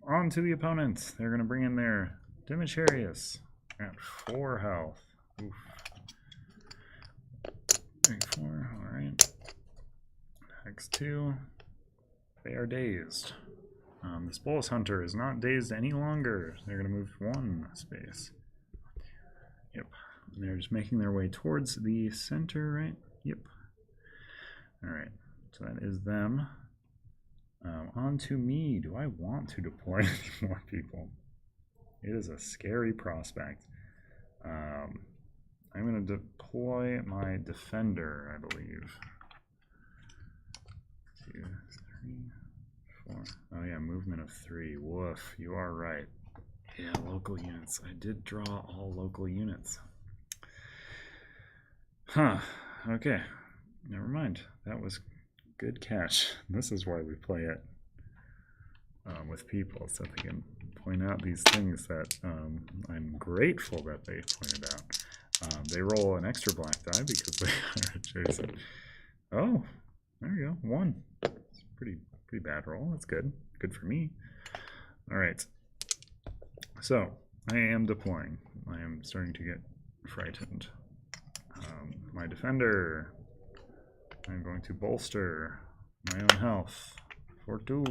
On to the opponent. They're going to bring in their Dimicharius at 4 health. Oof. 3, 4, alright. Hex 2. They are dazed. This Bolus Hunter is not dazed any longer. They're going to move 1 space. Yep. And they're just making their way towards the center, right? Yep. Alright. So that is them. On to me. Do I want to deploy any more people? It is a scary prospect. I'm going to deploy my defender, I believe. 2, 3, 4. Oh yeah, movement of 3. Woof, you are right. Yeah, local units. I did draw all local units. Huh. Okay. Never mind. That was good catch. This is why we play it with people, so they can point out these things that I'm grateful that they pointed out. They roll an extra black die because they are adjacent. Oh, there you go. 1. It's a pretty bad roll. That's good. Good for me. All right. So I am deploying. I am starting to get frightened. My defender. I'm going to bolster my own health for 2.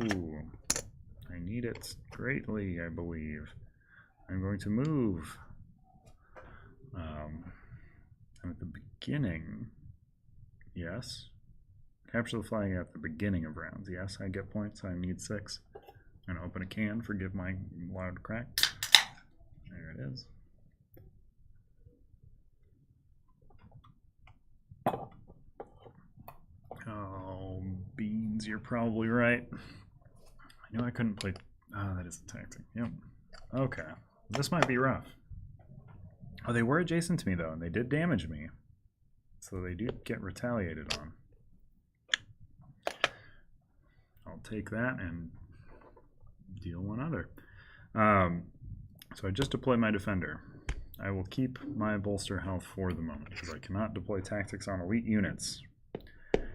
I need it greatly, I believe. I'm going to move. At the beginning, yes. Capture the flag at the beginning of rounds. Yes, I get points. I need 6. I'm going to open a can. Forgive my loud crack. There it is. Oh, beans, you're probably right. I knew I couldn't play. Oh, that is the tactic. Yep. Okay. This might be rough. Oh, they were adjacent to me, though, and they did damage me. So they do get retaliated on. I'll take that and deal 1 other. So I just deployed my defender. I will keep my bolster health for the moment, because I cannot deploy tactics on elite units.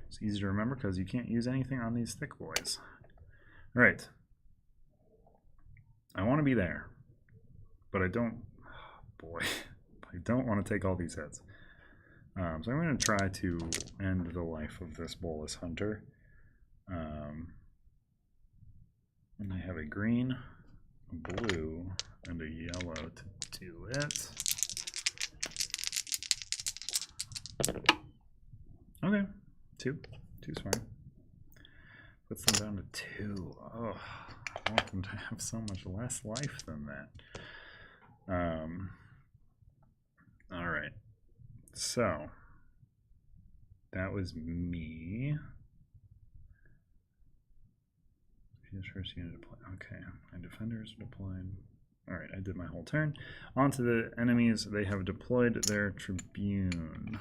It's easy to remember because you can't use anything on these thick boys. All right. I want to be there, but I don't. Oh boy, I don't want to take all these hits. So I'm going to try to end the life of this Bolus Hunter. And I have a green, a blue, and a yellow to do it. Okay. 2. 2's fine. Puts them down to 2. Oh, I want them to have so much less life than that. All right. So that was me. First unit deployed. Okay, my defenders are deployed. All right, I did my whole turn. On to the enemies. They have deployed their Tribune.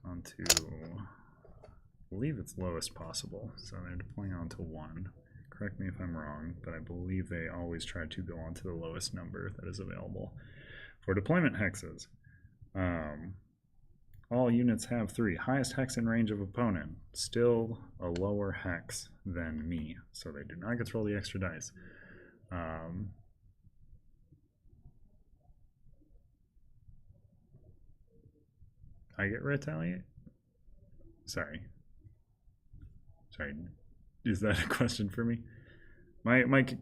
Onto, I believe it's lowest possible, so they're deploying onto 1. Correct me if I'm wrong, but I believe they always try to go onto the lowest number that is available for deployment hexes. All units have 3. Highest hex in range of opponent. Still a lower hex than me, so they do not get to roll the extra dice. I get retaliate? Sorry. Is that a question for me? My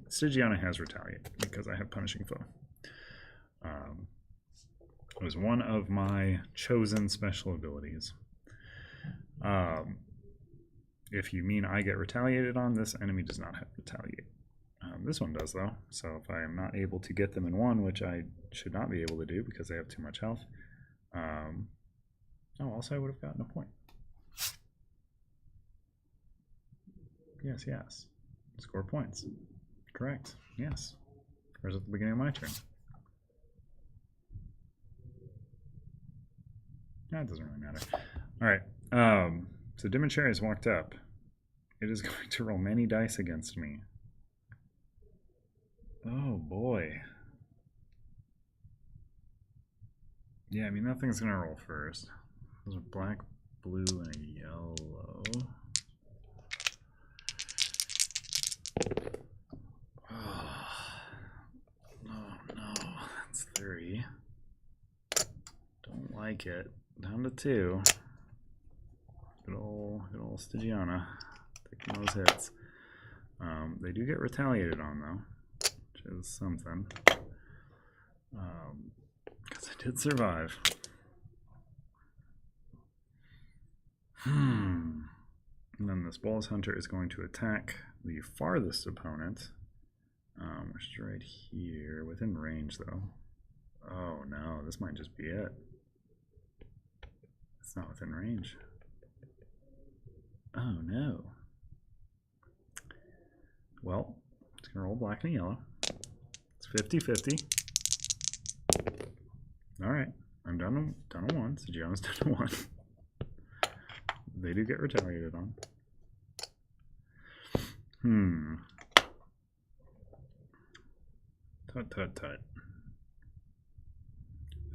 Stygiana has retaliate because I have punishing foe. It was one of my chosen special abilities. If you mean I get retaliated on, this enemy does not have retaliate. This one does, though. So if I am not able to get them in one, which I should not be able to do because they have too much health. Oh, also I would have gotten a point. Yes, yes. Score points. Correct. Yes. Where's at the beginning of my turn? That doesn't really matter. All right. So Dimitri has walked up. It is going to roll many dice against me. Oh boy. Yeah, I mean that thing's gonna roll first. Those are black, blue, and a yellow. No, that's 3. Don't like it. Down to 2. Good old Stygiana taking those hits. They do get retaliated on though, which is something. Because I did survive. And then this Bolas Hunter is going to attack the farthest opponent, which is right here, within range though. Oh no, this might just be it. It's not within range. Oh no. Well, it's gonna roll black and yellow. It's 50-50. Alright, I'm done on 1. Stygiana's done on 1. They do get retaliated on. Tut. I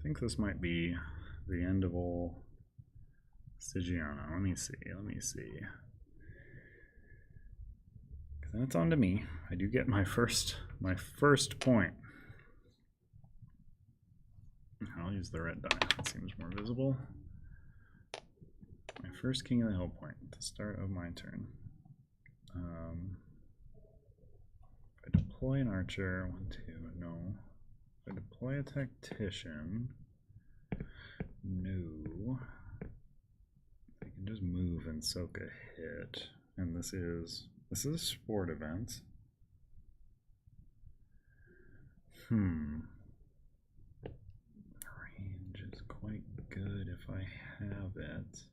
think this might be the end of old Stygiana. Let me see. Then it's on to me. I do get my first point. I'll use the red die. That seems more visible. My first King of the Hill point at the start of my turn. If I deploy an archer, 1, 2, no. If I deploy a tactician, no. I can just move and soak a hit. And this is a sport event. Range is quite good if I have it.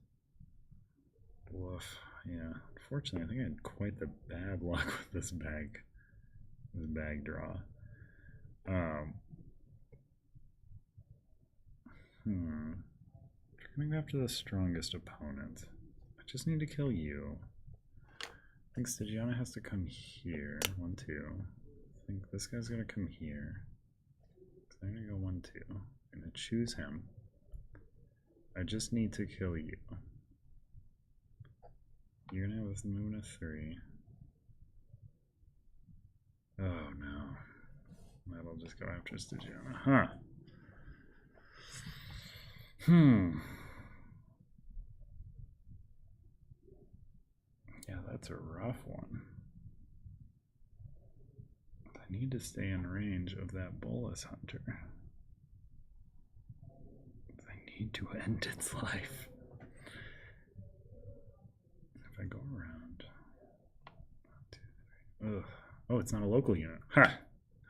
Woof. Yeah. Unfortunately, I think I had quite the bad luck with this bag draw. Coming after the strongest opponent. I just need to kill you. I think Stygiana has to come here. 1, 2. I think this guy's gonna come here. So I'm gonna go 1, 2. I'm gonna choose him. I just need to kill you. You're gonna have this movement of 3. Oh no. That'll just go after Stygiana. Huh. Yeah, that's a rough one. I need to stay in range of that Bolas Hunter. I need to end its life. If I go around. 1, 2, 3. Ugh. Oh, it's not a local unit. Ha!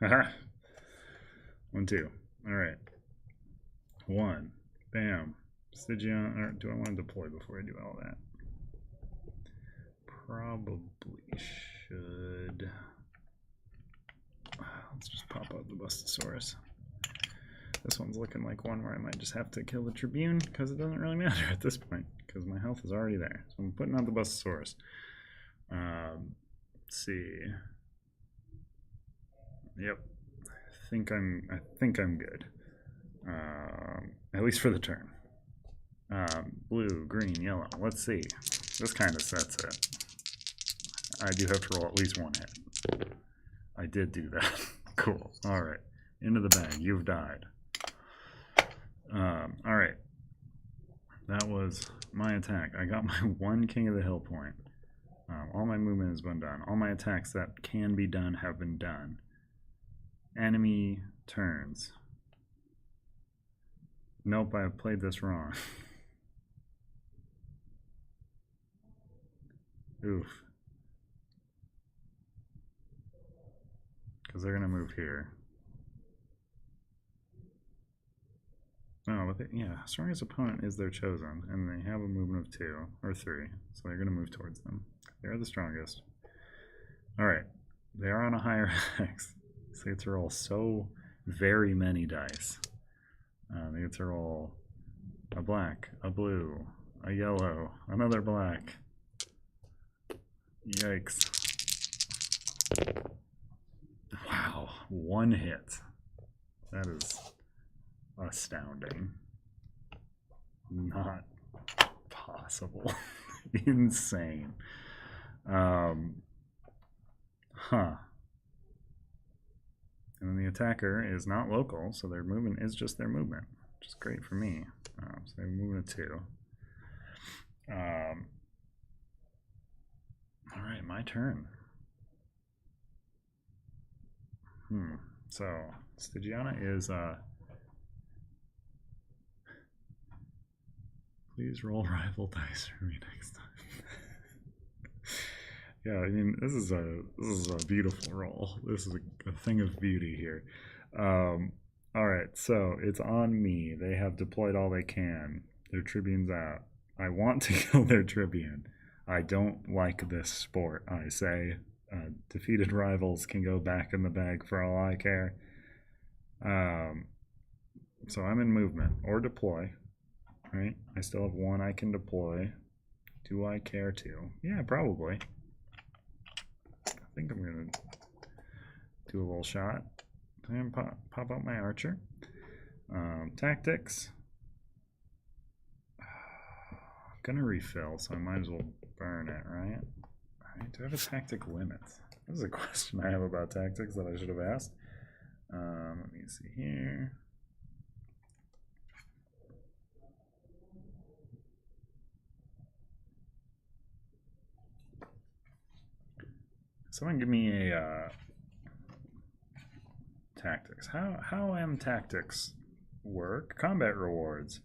Haha. 1, 2. Alright. 1. Bam. Stygiana. Or do I want to deploy before I do all that? Probably should. Let's just pop out the Bustosaurus. This one's looking like one where I might just have to kill the Tribune because it doesn't really matter at this point because my health is already there. So I'm putting out the Bustosaurus. Let's see. Yep. I think I'm good. At least for the turn. Blue, green, yellow. Let's see. This kind of sets it. I do have to roll at least 1 hit. I did do that. Cool. Alright. Into the bag. You've died. Alright. That was my attack. I got my 1 King of the Hill point. All my movement has been done. All my attacks that can be done have been done. Enemy turns. Nope, I played this wrong. Oof. because they're gonna move here. Oh, but yeah, strongest opponent is their chosen, and they have a movement of 2 or 3, so they're gonna move towards them. They're the strongest. All right, they are on a higher X. So they get to roll so very many dice. They get to roll a black, a blue, a yellow, another black. Yikes. Wow, 1 hit. That is astounding. Not possible. Insane. And then the attacker is not local, so their movement is just their movement, which is great for me. So they're moving a 2. All right, my turn. So Stygiana is please roll rival dice for me next time. Yeah, I mean this is a beautiful roll. This is a thing of beauty here. All right, so it's on me. They have deployed all they can. Their tribune's out. I want to kill their tribune. I don't like this sport. I say defeated rivals can go back in the bag for all I care. So I'm in movement or deploy. Right? I still have 1 I can deploy. Do I care to? Yeah, probably. I think I'm gonna do a little shot and pop out my archer. Tactics. I'm gonna refill, so I might as well burn it, right? Alright, do I have a tactic limit? This is a question I have about tactics that I should have asked. Let me see here. Someone give me a tactics. How tactics work? Combat rewards.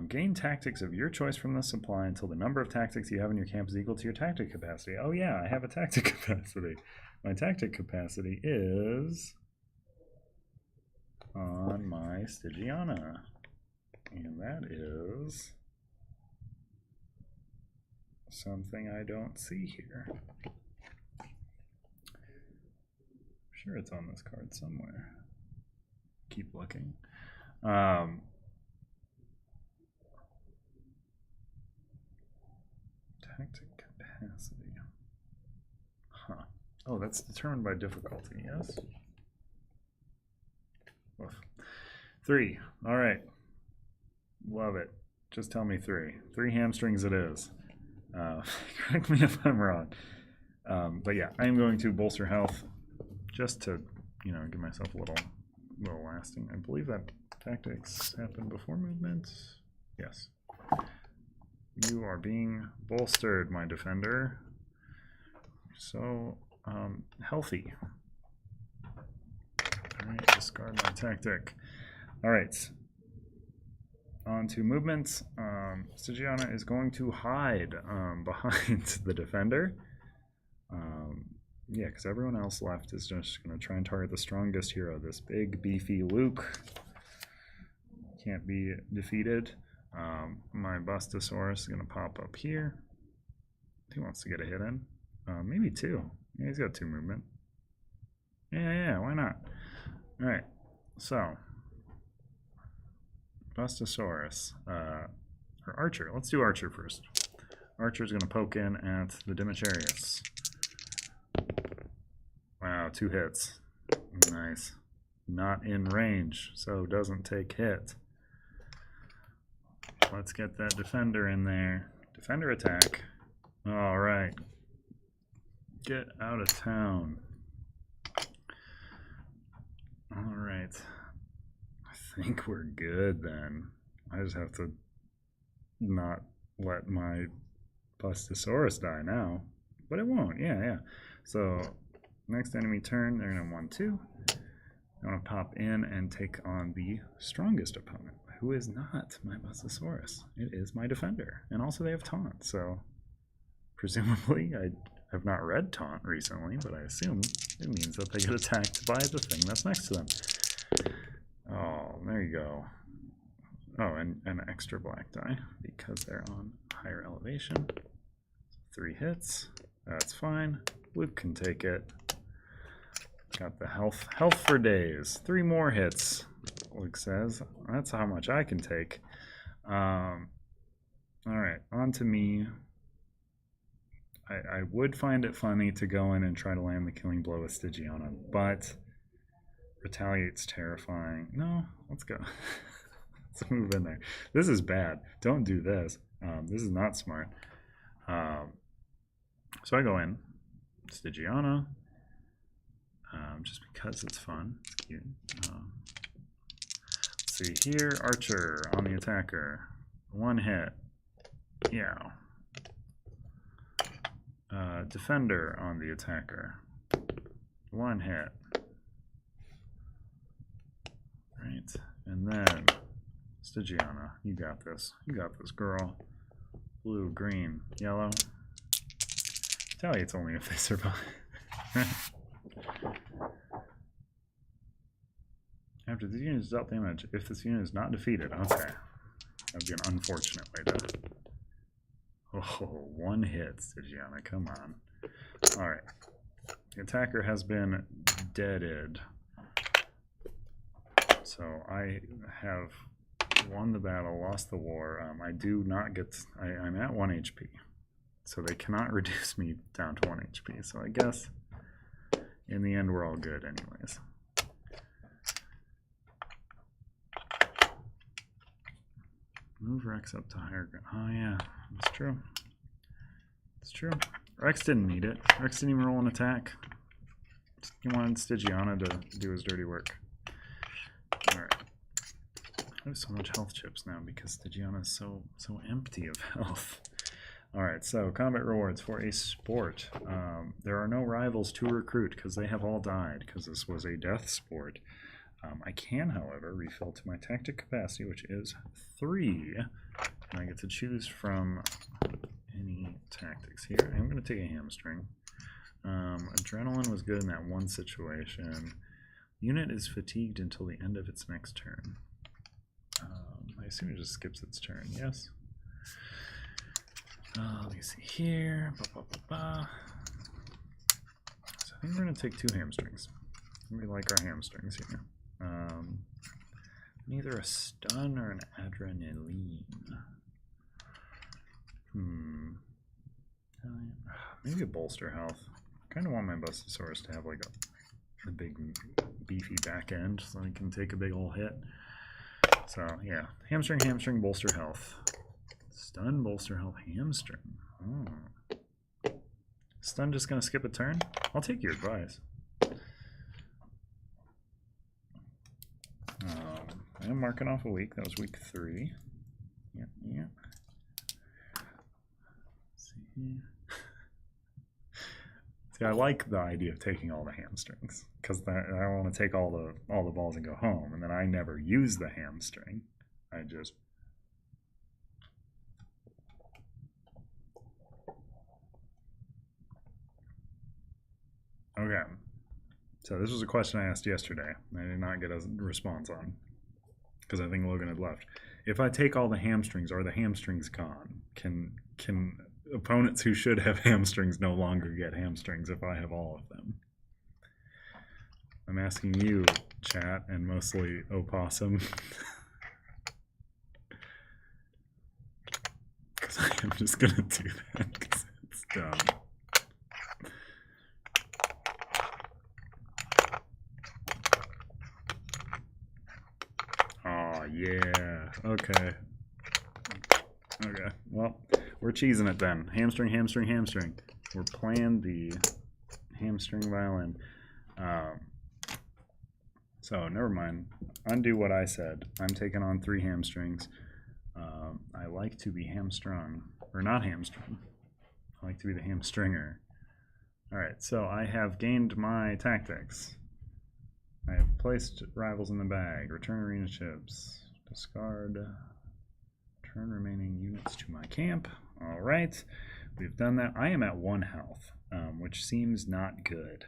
Gain tactics of your choice from the supply until the number of tactics you have in your camp is equal to your tactic capacity. Oh yeah, I have a tactic capacity. My tactic capacity is on my Stygiana. And that is something I don't see here. Sure, it's on this card somewhere. Keep looking. Tactic capacity. Huh. Oh, that's determined by difficulty, yes? Oof. 3. All right. Love it. Just tell me 3. 3 hamstrings it is. Correct me if I'm wrong. But yeah, I am going to bolster health just to, give myself a little lasting. I believe that tactics happen before movement. Yes. You are being bolstered, my defender. So, healthy. Alright, discard my tactic. Alright. On to movements. Stygiana is going to hide behind the defender. Yeah, because everyone else left is just going to try and target the strongest hero. This big, beefy Luke can't be defeated. My Bustosaurus is going to pop up here. He wants to get a hit in. Maybe 2. Yeah, he's got 2 movement. Yeah, why not? Alright, so Bustosaurus. Or Archer. Let's do Archer first. Archer's going to poke in at the Dimicharius. Wow, 2 hits. Nice. Not in range, so doesn't take hit. Let's get that defender in there. Defender attack. All right. Get out of town. All right. I think we're good then. I just have to not let my Bustosaurus die now. But it won't. Yeah. So next enemy turn, they're going to 1-2. I'm going to pop in and take on the strongest opponent, who is not my Bustosaurus. It is my defender. And also they have taunt, so presumably have not read Taunt recently, but I assume it means that they get attacked by the thing that's next to them. Oh, there you go. Oh, and an extra black die because they're on higher elevation. 3 hits. That's fine. Luke can take it. Got the health for days. 3 more hits, Luke says. That's how much I can take. Alright, on to me. I would find it funny to go in and try to land the killing blow with Stygiana, but Retaliate's terrifying. No, let's go. Let's move in there. This is bad. Don't do this. This is not smart. So I go in. Stygiana. Just because it's fun. It's cute. Let's see here. Archer on the attacker. 1 hit. Yeah. Defender on the attacker. 1 hit. Right. And then Stygiana. You got this. You got this, girl. Blue, green, yellow. Retaliate's only if they survive. After this unit is dealt damage, if this unit is not defeated, okay. That'd be an unfortunate way to... Oh, 1 hit, Stygiana, come on. Alright. The attacker has been deaded. So I have won the battle, lost the war. I do not get... I'm at 1 HP. So they cannot reduce me down to 1 HP. So I guess in the end we're all good anyways. Move Rex up to higher ground. Oh yeah, that's true. It's true. Rex didn't need it. Rex didn't even roll an attack. He wanted Stygiana to do his dirty work. Alright. I have so much health chips now because Stygiana is so empty of health. Alright, so combat rewards for a sport. There are no rivals to recruit because they have all died because this was a death sport. I can, however, refill to my tactic capacity, which is 3. And I get to choose from any tactics here. I'm going to take a hamstring. Adrenaline was good in that one situation. Unit is fatigued until the end of its next turn. I assume it just skips its turn, yes? Let me see here. So I think we're going to take 2 hamstrings. We like our hamstrings here. Neither a stun or an adrenaline. Maybe a bolster health. I kind of want my Bustosaurus to have like a big beefy back end so I can take a big ol' hit. So yeah, hamstring, bolster health. Stun, bolster health, hamstring. Oh. Stun just gonna skip a turn? I'll take your advice. I am marking off a week. That was week 3. Yeah. Let's see. See, I like the idea of taking all the hamstrings because I want to take all the balls and go home, and then I never use the hamstring. I just okay. So this was a question I asked yesterday. I did not get a response on because I think Logan had left. If I take all the hamstrings, are the hamstrings gone? Can opponents who should have hamstrings no longer get hamstrings if I have all of them? I'm asking you, chat, and mostly Opossum. Because I am just going to do that because it's dumb. Yeah, okay. Okay, well, we're cheesing it then. Hamstring. We're playing the hamstring violin. So, never mind. Undo what I said. I'm taking on 3 hamstrings. I like to be hamstrung. Or not hamstrung. I like to be the hamstringer. Alright, so I have gained my tactics. I have placed rivals in the bag. Return arena chips. Discard. Turn remaining units to my camp. Alright. We've done that. I am at 1 health. which seems not good.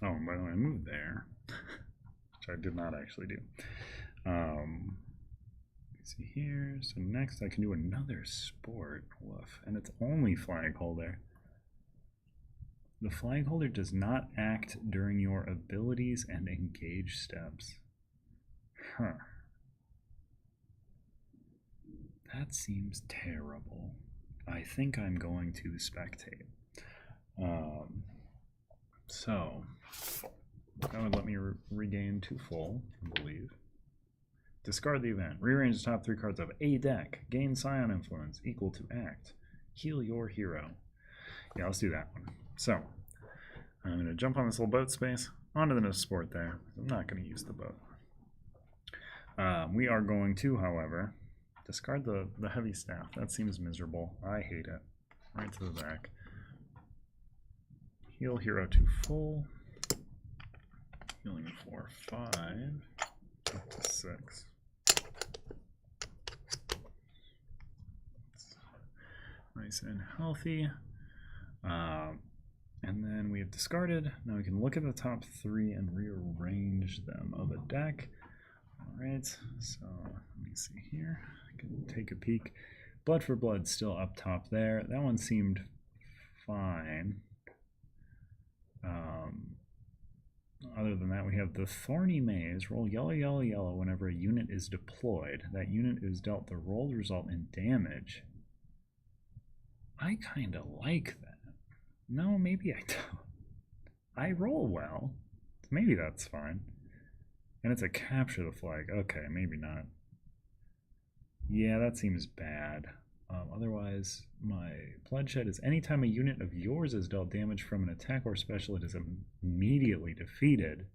Oh, and by the way, I moved there, which I did not actually do. Let's see here. So next I can do another sport. Woof. And it's only flag holder. The flag holder does not act during your abilities and engage steps. Huh. That seems terrible. I think I'm going to spectate. So that would let me regain 2 full, I believe. Discard the event. Rearrange the top 3 cards of a deck. Gain Scion influence equal to act. Heal your hero. Yeah, let's do that one. So I'm going to jump on this little boat space onto the no sport there. I'm not going to use the boat. We are going to, however, discard the heavy staff. That seems miserable. I hate it. Right to the back. Heal hero to full. Healing for 5. Up to 6. Nice and healthy. And then we have discarded. Now we can look at the top 3 and rearrange them of a deck. Alright, so let me see here. I can take a peek. Blood for Blood still up top there. That one seemed fine. Other than that, we have the Thorny Maze. Roll yellow, yellow, yellow whenever a unit is deployed. That unit is dealt the rolled result in damage. I kind of like that. No, maybe I don't. I roll well. Maybe that's fine. And it's a capture the flag. Okay, maybe not. Yeah, that seems bad. Otherwise, my Bloodshed is anytime a unit of yours is dealt damage from an attack or special, it is immediately defeated.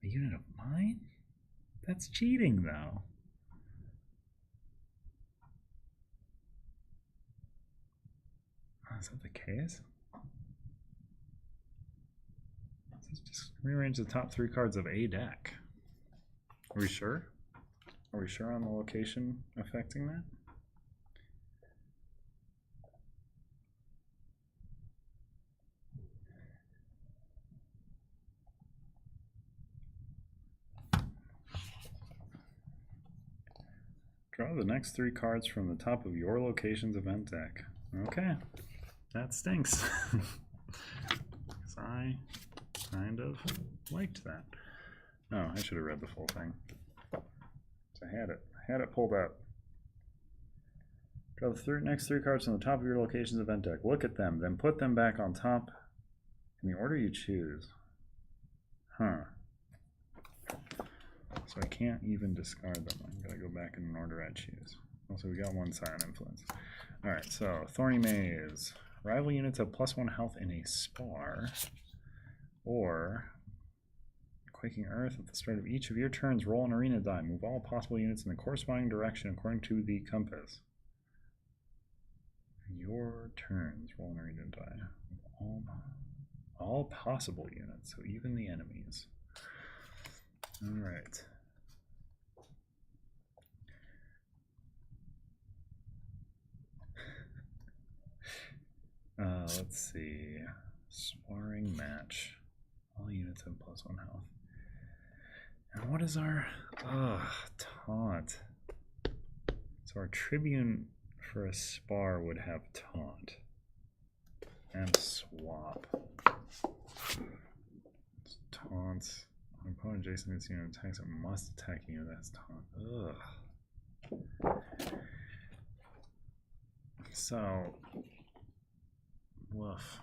A unit of mine? That's cheating, though. Oh, is that the case? Let's just rearrange the top 3 cards of a deck. Are we sure? Are we sure on the location affecting that? Draw the next 3 cards from the top of your location's event deck. Okay, that stinks. Because I kind of liked that. Oh, I should have read the full thing. I had it pulled up. Draw the next 3 cards from the top of your location's event deck. Look at them, then put them back on top in the order you choose. Huh. So I can't even discard them. I'm gonna go back in an order I choose. Also, we got 1 Scion influence. Alright, so Thorny Maze. Rival units have +1 health in a spar. Or Quaking Earth, at the start of each of your turns, roll an arena die. Move all possible units in the corresponding direction according to the compass. Your turns, roll an arena die. All possible units, so even the enemies. Alright. Let's see. Sparring match. All units have +1 health. And what is our taunt? So our Tribune for a spar would have taunt. And swap. Taunts. When an opponent adjacent to this unit attacks, it must attack a unit that's taunt. Ugh. So woof.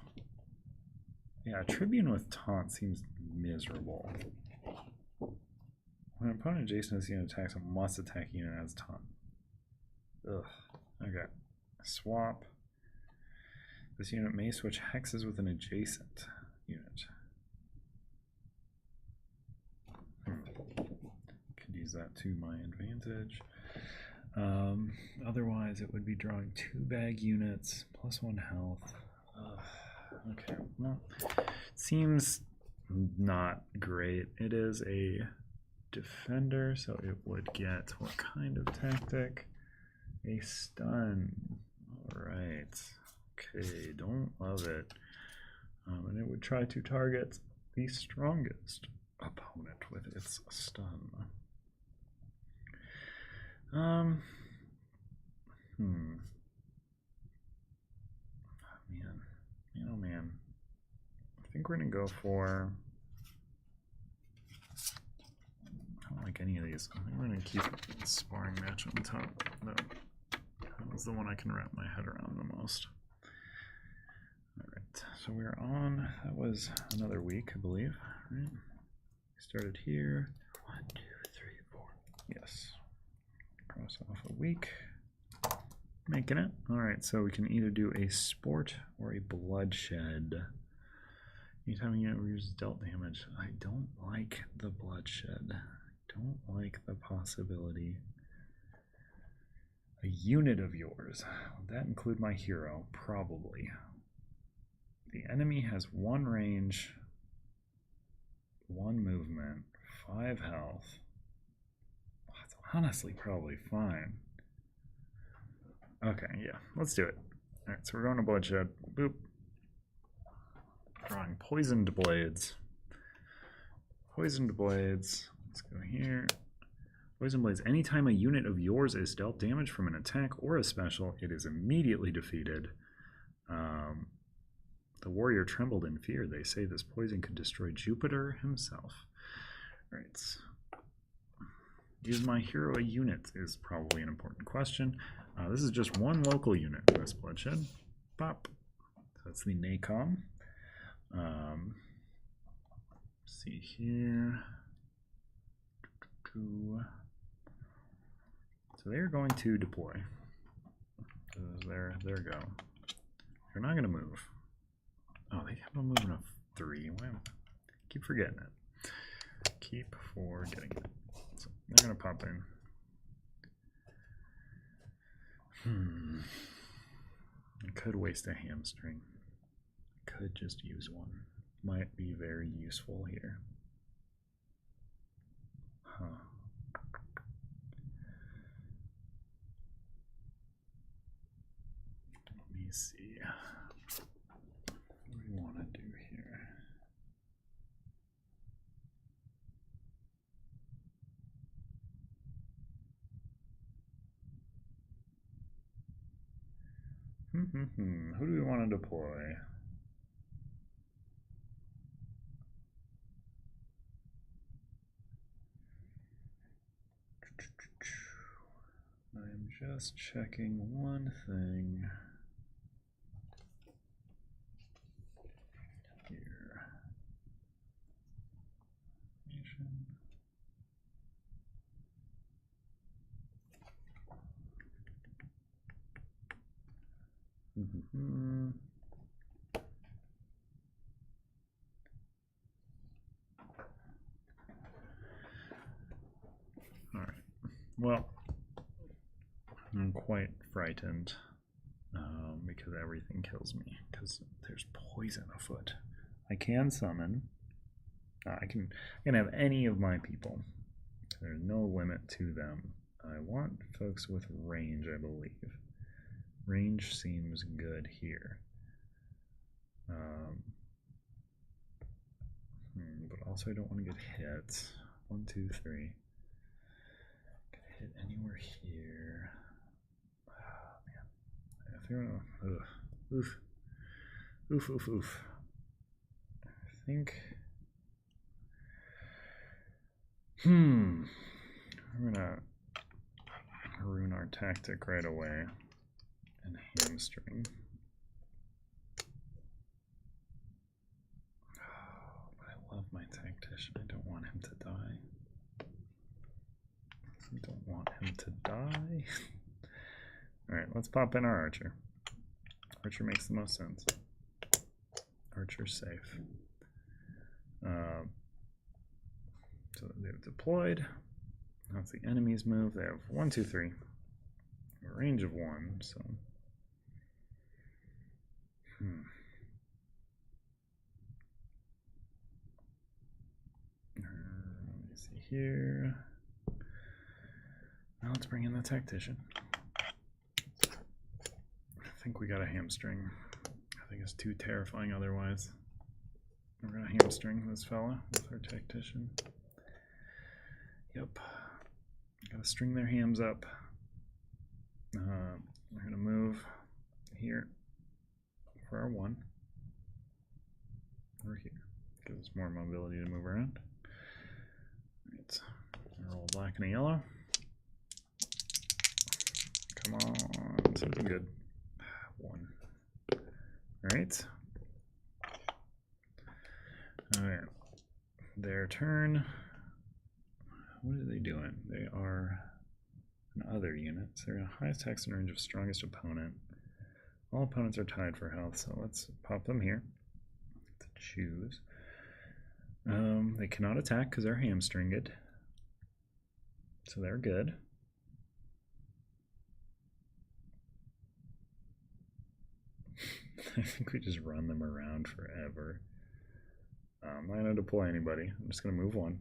Yeah, Tribune with taunt seems miserable. When an opponent adjacent to this unit attacks, it must attack a unit as taunt. Ugh. Okay. Swap. This unit may switch hexes with an adjacent unit. Could use that to my advantage. Otherwise, it would be drawing 2 bag units, +1 health. Okay, well, seems not great. It is a defender, so it would get what kind of tactic? A stun. Alright. Okay, don't love it. And it would try to target the strongest opponent with its stun. Man. Oh man. I think we're gonna go for, I don't like any of these. I think we're gonna keep the sparring match on top. No. That was the one I can wrap my head around the most. Alright, so we're on, that was another week, I believe, right? We started here. 1, 2, 3, 4. Yes. Cross off a week. Making it. Alright, so we can either do a sport or a bloodshed. Anytime you use dealt damage. I don't like the bloodshed. I don't like the possibility. A unit of yours. Would that include my hero? Probably. The enemy has 1 range, 1 movement, 5 health. That's honestly probably fine. Okay, yeah, let's do it. Alright, so we're going to bloodshed. Boop. Drawing poisoned blades. Poisoned blades. Let's go here. Poison blades. Anytime a unit of yours is dealt damage from an attack or a special, it is immediately defeated. The warrior trembled in fear. They say this poison could destroy Jupiter himself. Right. Is my hero a unit is probably an important question. This is just 1 local unit, this bloodshed. Pop. That's the NACOM. See here. So they're going to deploy. There go. They're not going to move. Oh, they have a movement of 3. Wow. Keep forgetting it. Keep forgetting it. So they're going to pop in. I could waste a hamstring. Could just use one. Might be very useful here. Huh. Let me see. What do we want to do here? Who do we want to deploy? I'm just checking one thing here. All right. Well, I'm quite frightened because everything kills me because there's poison afoot. I can summon. I can have any of my people. There's no limit to them. I want folks with range, I believe. Range seems good here. But also I don't want to get hit. 1, 2, 3. Get hit anywhere here. Oh, man. I think oof. I think we're gonna ruin our tactic right away and hamstring. Oh, but I love my tactician. I don't want him to die. I don't want him to die. Alright, let's pop in our archer. Archer makes the most sense. Archer's safe. So they've deployed. That's the enemy's move. They have 1, 2, 3. A range of 1, so. Let me see here. Now let's bring in the tactician. I think we got a hamstring. think it's too terrifying otherwise. We're gonna hamstring this fella with our tactician. Yep. Gotta string their hams up. We're gonna move here for our 1. Or here. Gives us more mobility to move around. Alright. Roll a black and a yellow. Come on. Something good. 1. Alright. Alright. Their turn. What are they doing? They are an other unit. So they're in highest tax and range of strongest opponent. All opponents are tied for health, so let's pop them here to choose. They cannot attack because they're hamstringed. So they're good. I think we just run them around forever. I'm not going to deploy anybody. I'm just going to move 1.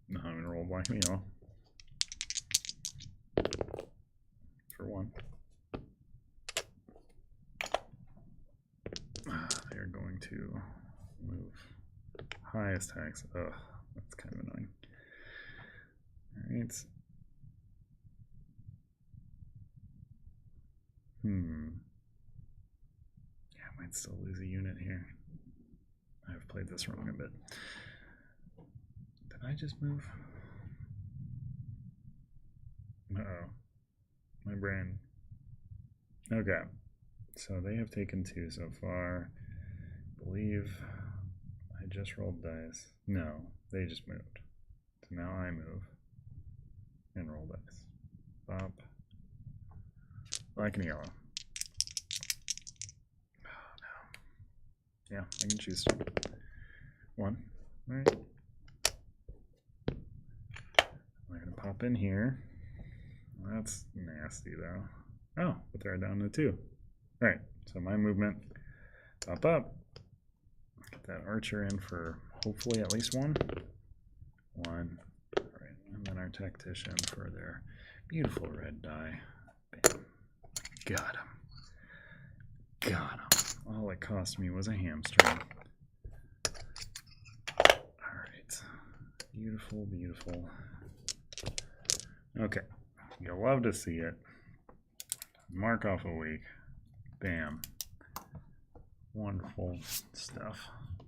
No, I'm going to roll black and yellow. For 1. They're going to move highest tax. Ugh, that's kind of annoying. Alright. Yeah, I might still lose a unit here. I've played this wrong a bit. Did I just move? Uh-oh. My brain. Okay. So they have taken 2 so far. I believe I just rolled dice. No, they just moved. So now I move. And roll dice. Bop. Black and yellow. Oh no. Yeah, I can choose 1. Alright. I'm gonna pop in here. That's nasty though. Oh, but they're down to 2. Alright, so my movement. Pop up. Get that archer in for hopefully at least 1. 1. Alright, and then our tactician for their beautiful red die. Bam. Got him. Got him. All it cost me was a hamstring. Alright. Beautiful, beautiful. Okay. You'll love to see it. Mark off a week. Bam. Wonderful stuff.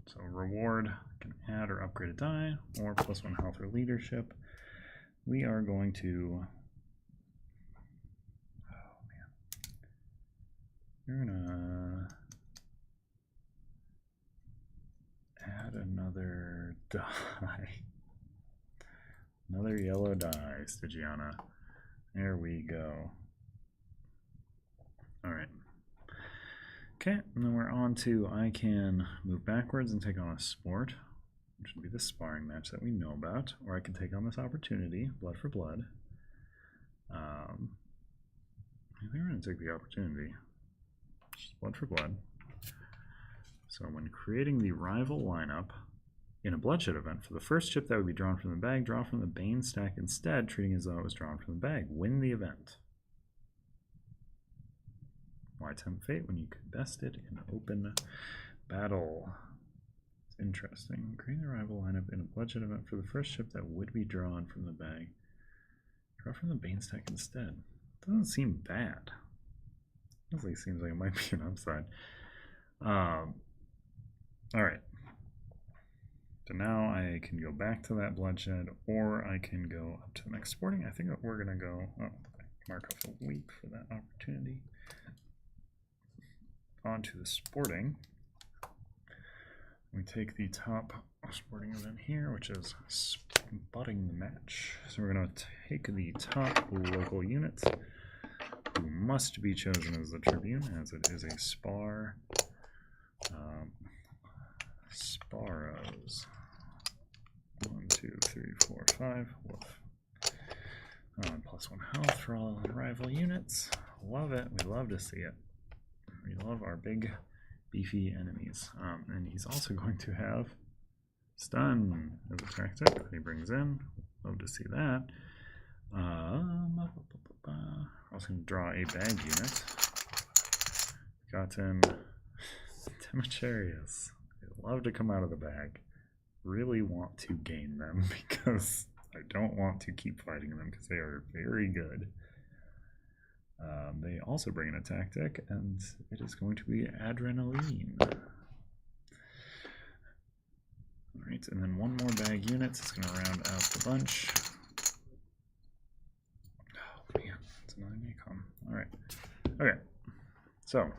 So reward, can add or upgrade a die, or +1 health or leadership. We are going to, oh man, we're gonna add another die. Another yellow die, Stygiana. There we go. Alright. Okay, and then we're on to I can move backwards and take on a sport, which would be the sparring match that we know about, or I can take on this opportunity, blood for blood. I think we're going to take the opportunity. Just blood for blood. So when creating the rival lineup in a bloodshed event, for the first chip that would be drawn from the bag, draw from the Bane stack instead, treating as though it was drawn from the bag. Win the event. Why tempt fate when you could best it in open battle? It's interesting. Create a rival lineup in a bloodshed event for the first chip that would be drawn from the bag. Draw from the Bane stack instead. Doesn't seem bad. Honestly, seems like it might be an upside. Alright. So now I can go back to that bloodshed, or I can go up to the next sporting. I think we're going to go, mark off a week for that opportunity. On to the sporting. We take the top sporting event here, which is spotting the match. So we're going to take the top local unit, who must be chosen as the Tribune, as it is a spar. Sparrows. 1, 2, 3, 4, 5. Woof. +1 health for all rival units. Love it. We love to see it. We love our big, beefy enemies. And he's also going to have stun as a tactic that he brings in. Love to see that. Also going to draw a bag unit. Gotten Demetarius. They love to come out of the bag. Really want to gain them because I don't want to keep fighting them because they are very good. They also bring in a tactic, and it is going to be adrenaline. Alright, and then one more bag units is going to round out the bunch. Oh man, it's another Nacom. Alright. Okay. So, I'm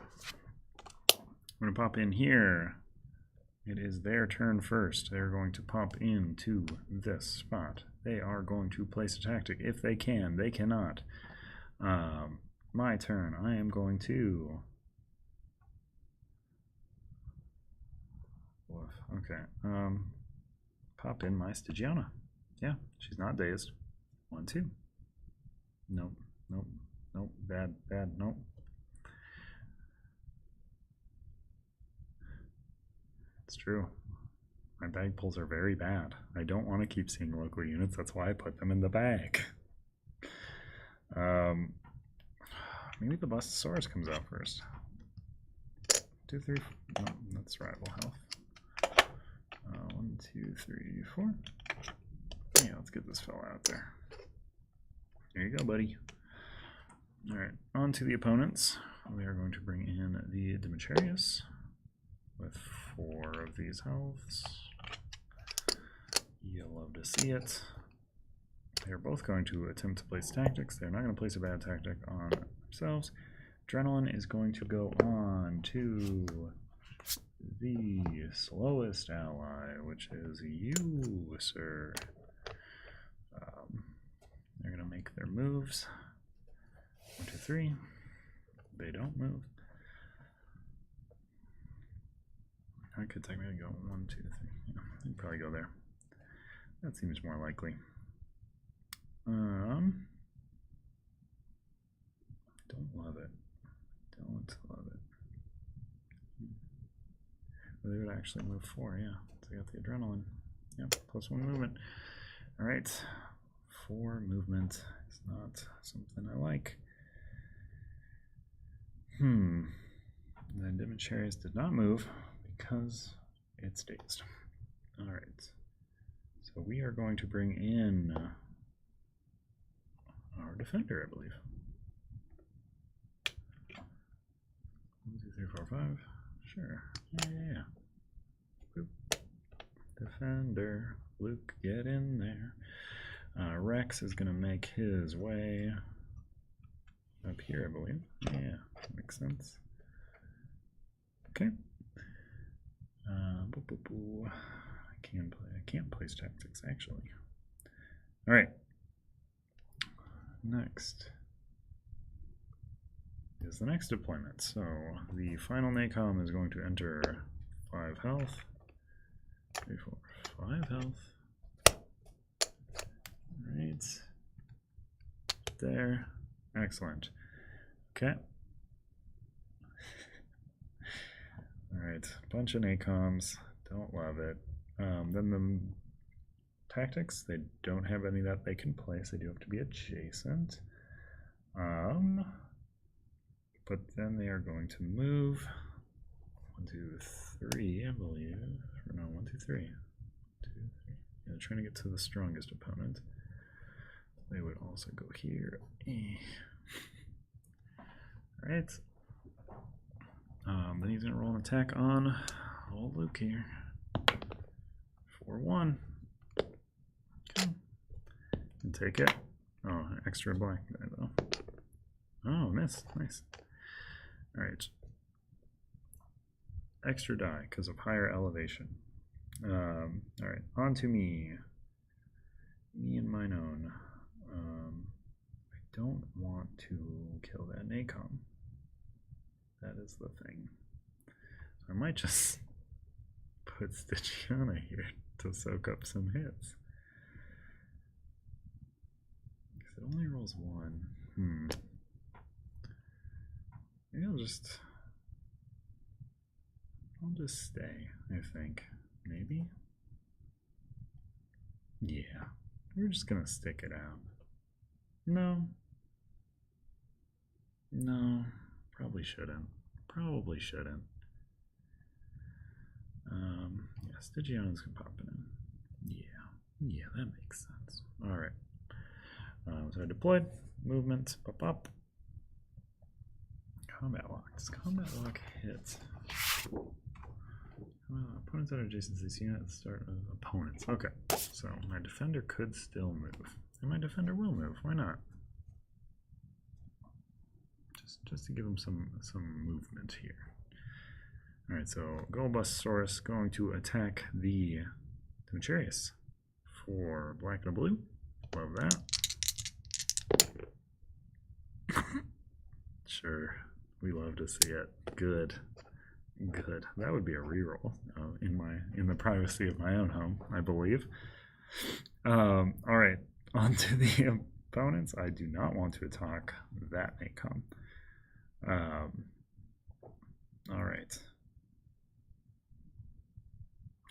going to pop in here. It is their turn first. They're going to pop into this spot. They are going to place a tactic if they can. They cannot. My turn. I am going to... Woof. Okay. Pop in my Stygiana. Yeah, she's not dazed. 1, 2. Nope. Nope. Nope. Bad. Bad. Nope. It's true. My bag pulls are very bad. I don't want to keep seeing local units. That's why I put them in the bag. Maybe the Bustosaurus comes out first. 2, 3. No, that's rival health. 1, 2, 3, 4. Yeah, let's get this fella out there. There you go, buddy. Alright, on to the opponents. We are going to bring in the Demetarius with 4 of these healths. You'll love to see it. They're both going to attempt to place tactics. They're not going to place a bad tactic on themselves. Adrenaline is going to go on to the slowest ally, which is you, sir. They're going to make their moves. 1, 2, 3. They don't move. I could technically go 1, 2, 3. Yeah, I'd probably go there. That seems more likely. Don't love it. Don't love it. Well, they would actually move 4, yeah. So they got the adrenaline. Yep, +1 movement. Alright. 4 movement is not something I like. The Demetarius did not move because it's dazed. Alright. So we are going to bring in our defender, I believe. 1, 2, 3, 4, 5. Sure. Yeah. Boop. Defender. Luke, get in there. Rex is going to make his way up here, I believe. Yeah, makes sense. Okay. I can't place tactics, actually. All right. Next is the next deployment. So the final Nacom is going to enter 5 health. 3, 4, 5 health. Right. There. Excellent. Okay. Alright, bunch of Nacoms. Don't love it. Then the tactics, they don't have any that they can place. They do have to be adjacent. But then they are going to move 1, 2, 3, I believe. Or no, 1, 2, 3. 2, 3. Yeah, trying to get to the strongest opponent. They would also go here. Alright. Then he's going to roll an attack on old Luke here. 4-1. Okay. And take it. Oh, extra black there, though. Oh, miss. Nice. Alright. Extra die because of higher elevation. Alright, on to me. Me and mine own. I don't want to kill that Nacom. That is the thing. So I might just put Stygiana here to soak up some hits. Because it only rolls 1. Maybe I'll just stay, I think. Maybe? Yeah. We're just gonna stick it out. No. No. Probably shouldn't. Probably shouldn't. Yeah, Stygiana's can pop in. Yeah, that makes sense. All right. So I deployed, movement, pop up. Combat lock. Does combat lock hit? Opponents that are adjacent to this unit start of opponents. Okay, so my defender could still move. And my defender will move. Why not? Just to give him some movement here. Alright, so Goldbustosaurus going to attack the Demetrius for black and a blue. Love that. Sure, we love to see it. Good. That would be a reroll in the privacy of my own home, I believe. All right, on to the opponents. I do not want to attack. That may come. All right.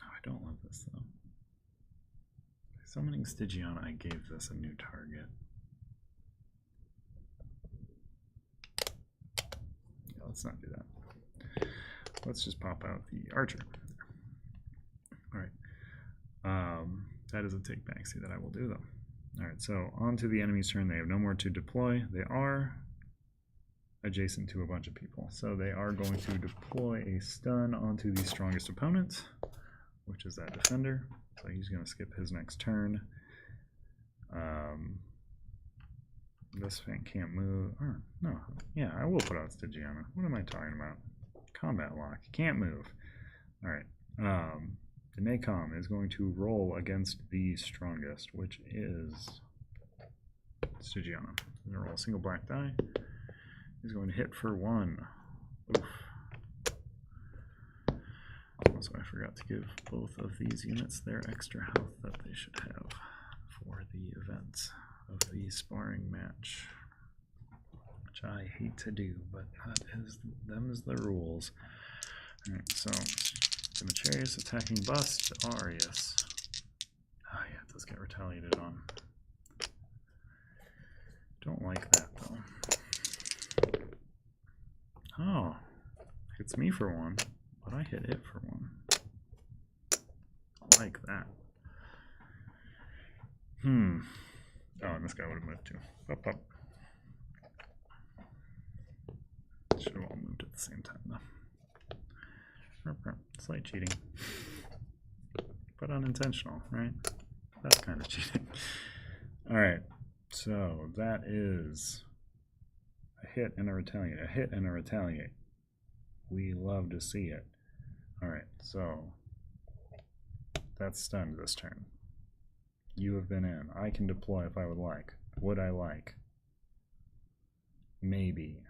Oh, I don't love this though. Summoning Stygiana, I gave this a new target. Yeah, let's not do that. Let's just pop out the archer. All right. That is a take back. See that I will do them. All right. So on to the enemy's turn. They have no more to deploy. They are adjacent to a bunch of people, so they are going to deploy a stun onto the strongest opponent, which is that defender. So he's going to skip his next turn. This thing can't move. Oh, no. Yeah, I will put out Stygiana. What am I talking about? Combat lock. Can't move. All right. The Nacom is going to roll against the strongest, which is Stygiana. He's going to roll a single black die. He's going to hit for 1. Oof. Also, I forgot to give both of these units their extra health that they should have for the event of the sparring match, which I hate to do, but them's the rules. Alright, so Demetrius attacking Bust, Arius. Ah, yeah, it does get retaliated on. Don't like that though. Oh, hits me for 1, but I hit it for 1. I like that. Oh, and this guy would have moved too. Up. Should have all moved at the same time though. Slight cheating. But unintentional, right? That's kind of cheating. Alright, so that is a hit and a retaliate. A hit and a retaliate. We love to see it. Alright, so that's stunned this turn. You have been in. I can deploy if I would like. Would I like? Maybe.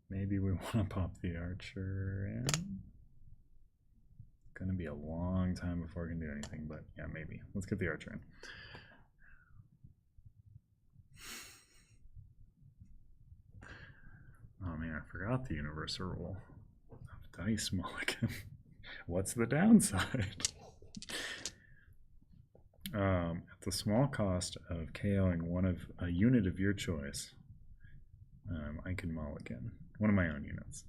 Maybe we want to pop the archer in. It's going to be a long time before we can do anything, but yeah, maybe. Let's get the archer in. Oh man, I forgot the universal rule of dice mulligan. What's the downside? At the small cost of KOing a unit of your choice, I can mulligan one of my own units.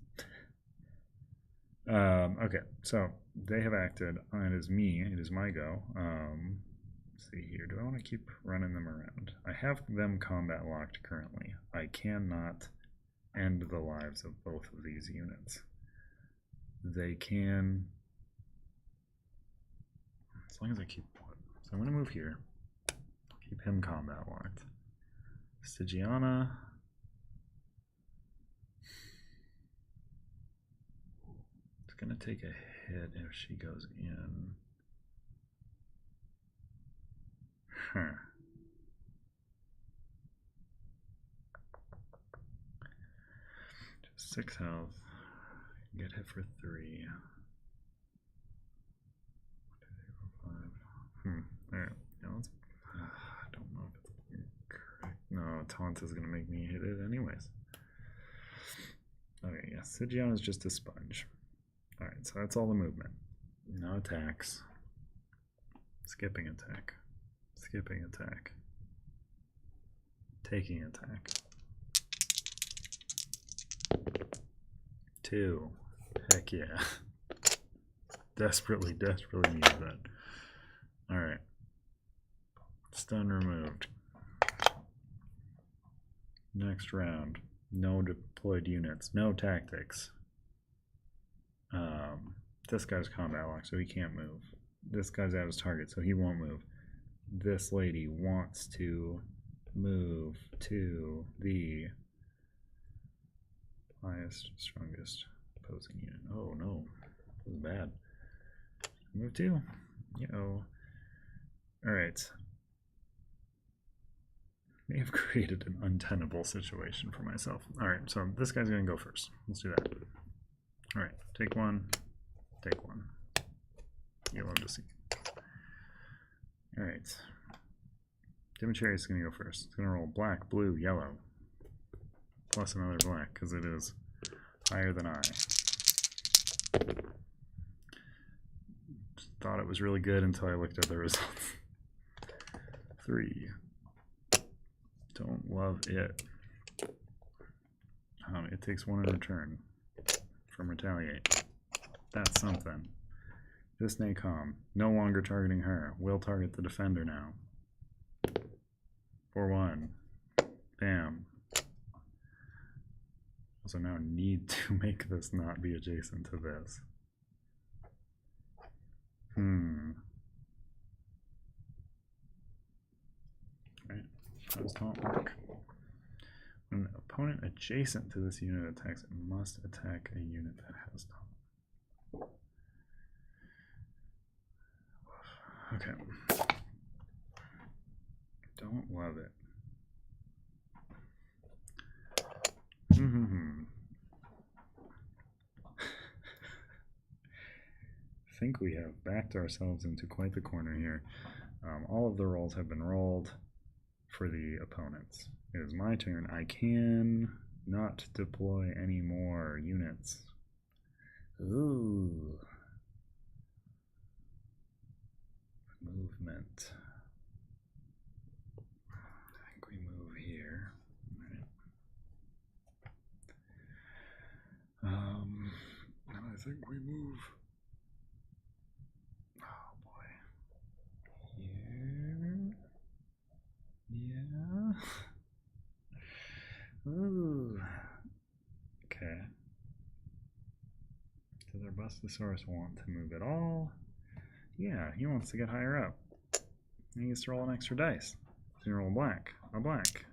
Okay, so they have acted. It is me. It is my go. Let's see here. Do I want to keep running them around? I have them combat locked currently. I cannot end the lives of both of these units. They can, as long as I keep one. So I'm going to move here. Keep him combat locked. Stygiana. It's going to take a hit if she goes in. Just 6 health. Get hit for 3. 1, 2, 3, 4, 5. Alright. Yeah, let's. I don't know if it's correct. No, taunt is going to make me hit it anyways. Okay, yeah. Stygiana is just a sponge. Alright, so that's all the movement. No attacks. Skipping attack. Skipping attack. Taking attack. 2. Heck yeah. Desperately, desperately need that. Alright. Stun removed. Next round. No deployed units. No tactics. This guy's combat locked, so he can't move. This guy's out of his target, so he won't move. This lady wants to move to the highest, strongest opposing unit. Oh no, this is bad. Move 2. Yo. Alright. May have created an untenable situation for myself. Alright, so this guy's gonna go first. Let's do that. Alright, take 1. Take 1. You'll love to see. Alright. Dimichari is going to go first. It's going to roll black, blue, yellow. Plus another black, because it is higher than I. Just thought it was really good until I looked at the results. 3. Don't love it. It takes 1 in return from retaliate. That's something. This Nacom, no longer targeting her. Will target the defender now. 4-1. Bam. Also now need to make this not be adjacent to this. Right. How does taunt work? When an opponent adjacent to this unit attacks, it must attack a unit that has taunt. Okay. Don't love it. I think we have backed ourselves into quite the corner here. All of the rolls have been rolled for the opponents. It is my turn. I can not deploy any more units. Ooh. Movement. I think we move here. Right. I think we move. Oh boy. Here. Yeah. Ooh. Okay. Does our Bustosaurus want to move at all? Yeah, he wants to get higher up. He gets to roll an extra dice. He's gonna roll a black,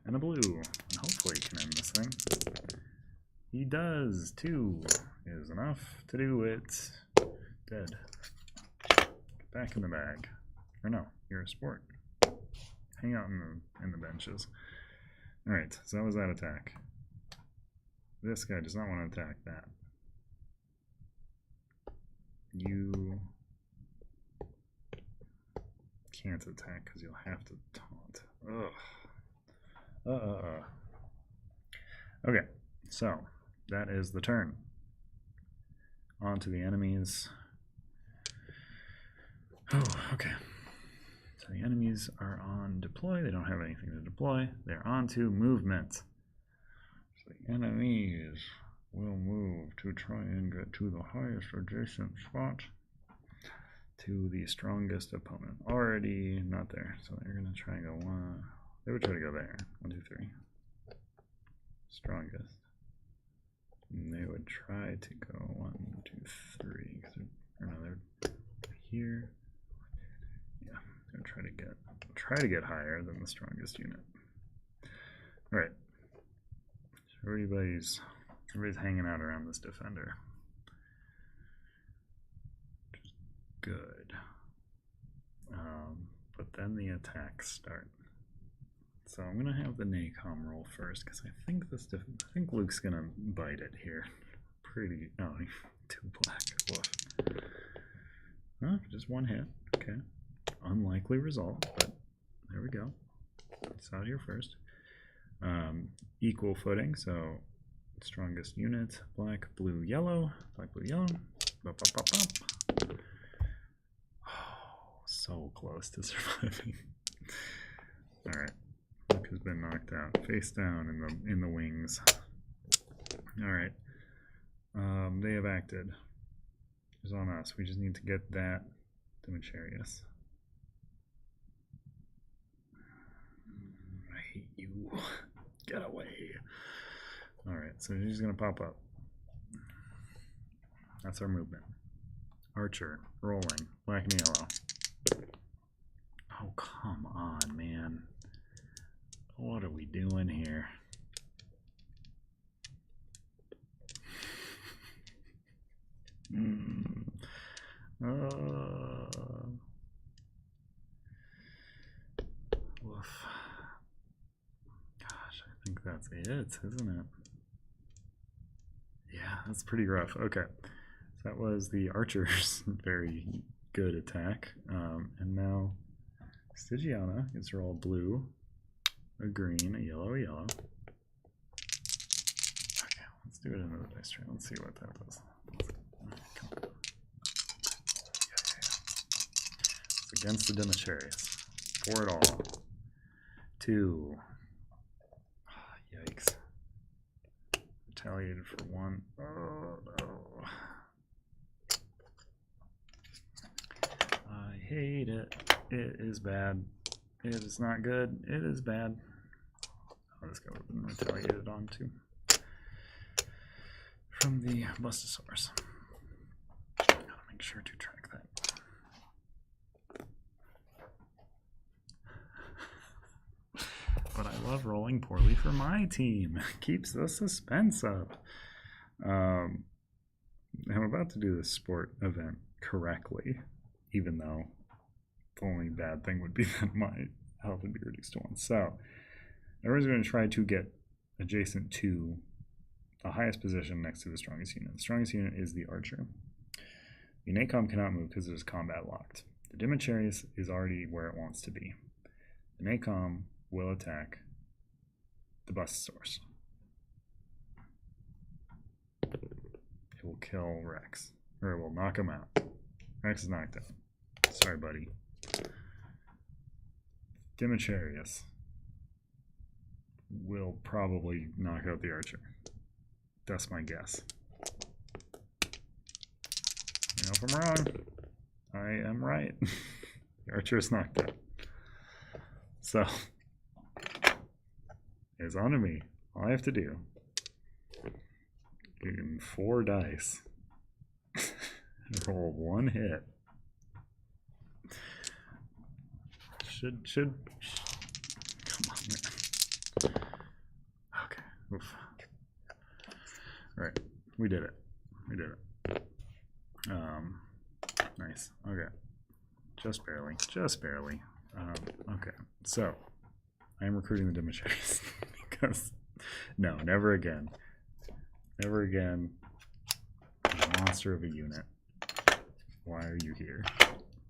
and a blue. And hopefully he can end this thing. He does. 2 is enough to do it. Dead. Get back in the bag. Or no, you're a sport. Hang out in the benches. Alright, so that was that attack. This guy does not want to attack that. You can't attack because you'll have to taunt. Ugh. Okay, so that is the turn. On to the enemies. Oh, okay. So the enemies are on deploy. They don't have anything to deploy. They're on to movement. So the enemies will move to try and get to the highest adjacent spot to the strongest opponent. Already not there. So they're going to try and go 1. They would try to go there. 1, 2, 3. Strongest. And they would try to go 1, 2, 3. Or no, they're here. Yeah, they're gonna try to get higher than the strongest unit. All right. So everybody's hanging out around this defender. Which is good. But then the attacks start. So I'm gonna have the Nacom roll first because I think Luke's gonna bite it here. Pretty. Oh, 2 black. Woof. Huh? Just 1 hit. Okay. Unlikely result, but there we go. It's out here first. Equal footing. So strongest unit. Black, blue, yellow. Black, blue, yellow. Bop, bop, bop, bop. Oh, so close to surviving. All right. Has been knocked out face down in the wings. All right, They have acted. It's on us. We just need to get that Demetrius. I hate you. Get away. Alright, so she's going to pop up. That's our movement. Archer, rolling, black and yellow. Oh, come on, man. What are we doing here? Woof. Gosh, I think that's it, isn't it? Yeah, that's pretty rough. Okay, so that was the Archer's very good attack. And now Stygiana gets to roll a blue, a green, a yellow, a yellow. Okay, let's do it into the dice tray. Let's see what that does. Come on. It's against the Demetrius. For it all. 2. Oh, yikes. Retaliated for 1. Oh, no. I hate it. It is bad. It is not good. It is bad. Oh, this guy would have been retaliated on too. From the Bustosaurus. Gotta make sure to track that. But I love rolling poorly for my team. Keeps the suspense up. I'm about to do this sport event correctly, even though the only bad thing would be that my health would be reduced to 1. So everyone's going to try to get adjacent to the highest position next to the strongest unit. The strongest unit is the Archer. The Nacom cannot move because it is combat locked. The Demetrius is already where it wants to be. The Nacom will attack the Bustosaurus. It will kill Rex. Or it will knock him out. Rex is knocked out. Sorry, buddy. Demetrius will probably knock out the Archer. That's my guess. You know if I'm wrong. I am right. The Archer is knocked out. So, it's on to me. All I have to do, in 4 dice, roll 1 hit. Should come on, man. Okay. Oof. All right, we did it. We did it. Nice. Okay. Just barely. Just barely. Okay. So, I am recruiting the Demetrius because no, never again. Never again. A monster of a unit. Why are you here?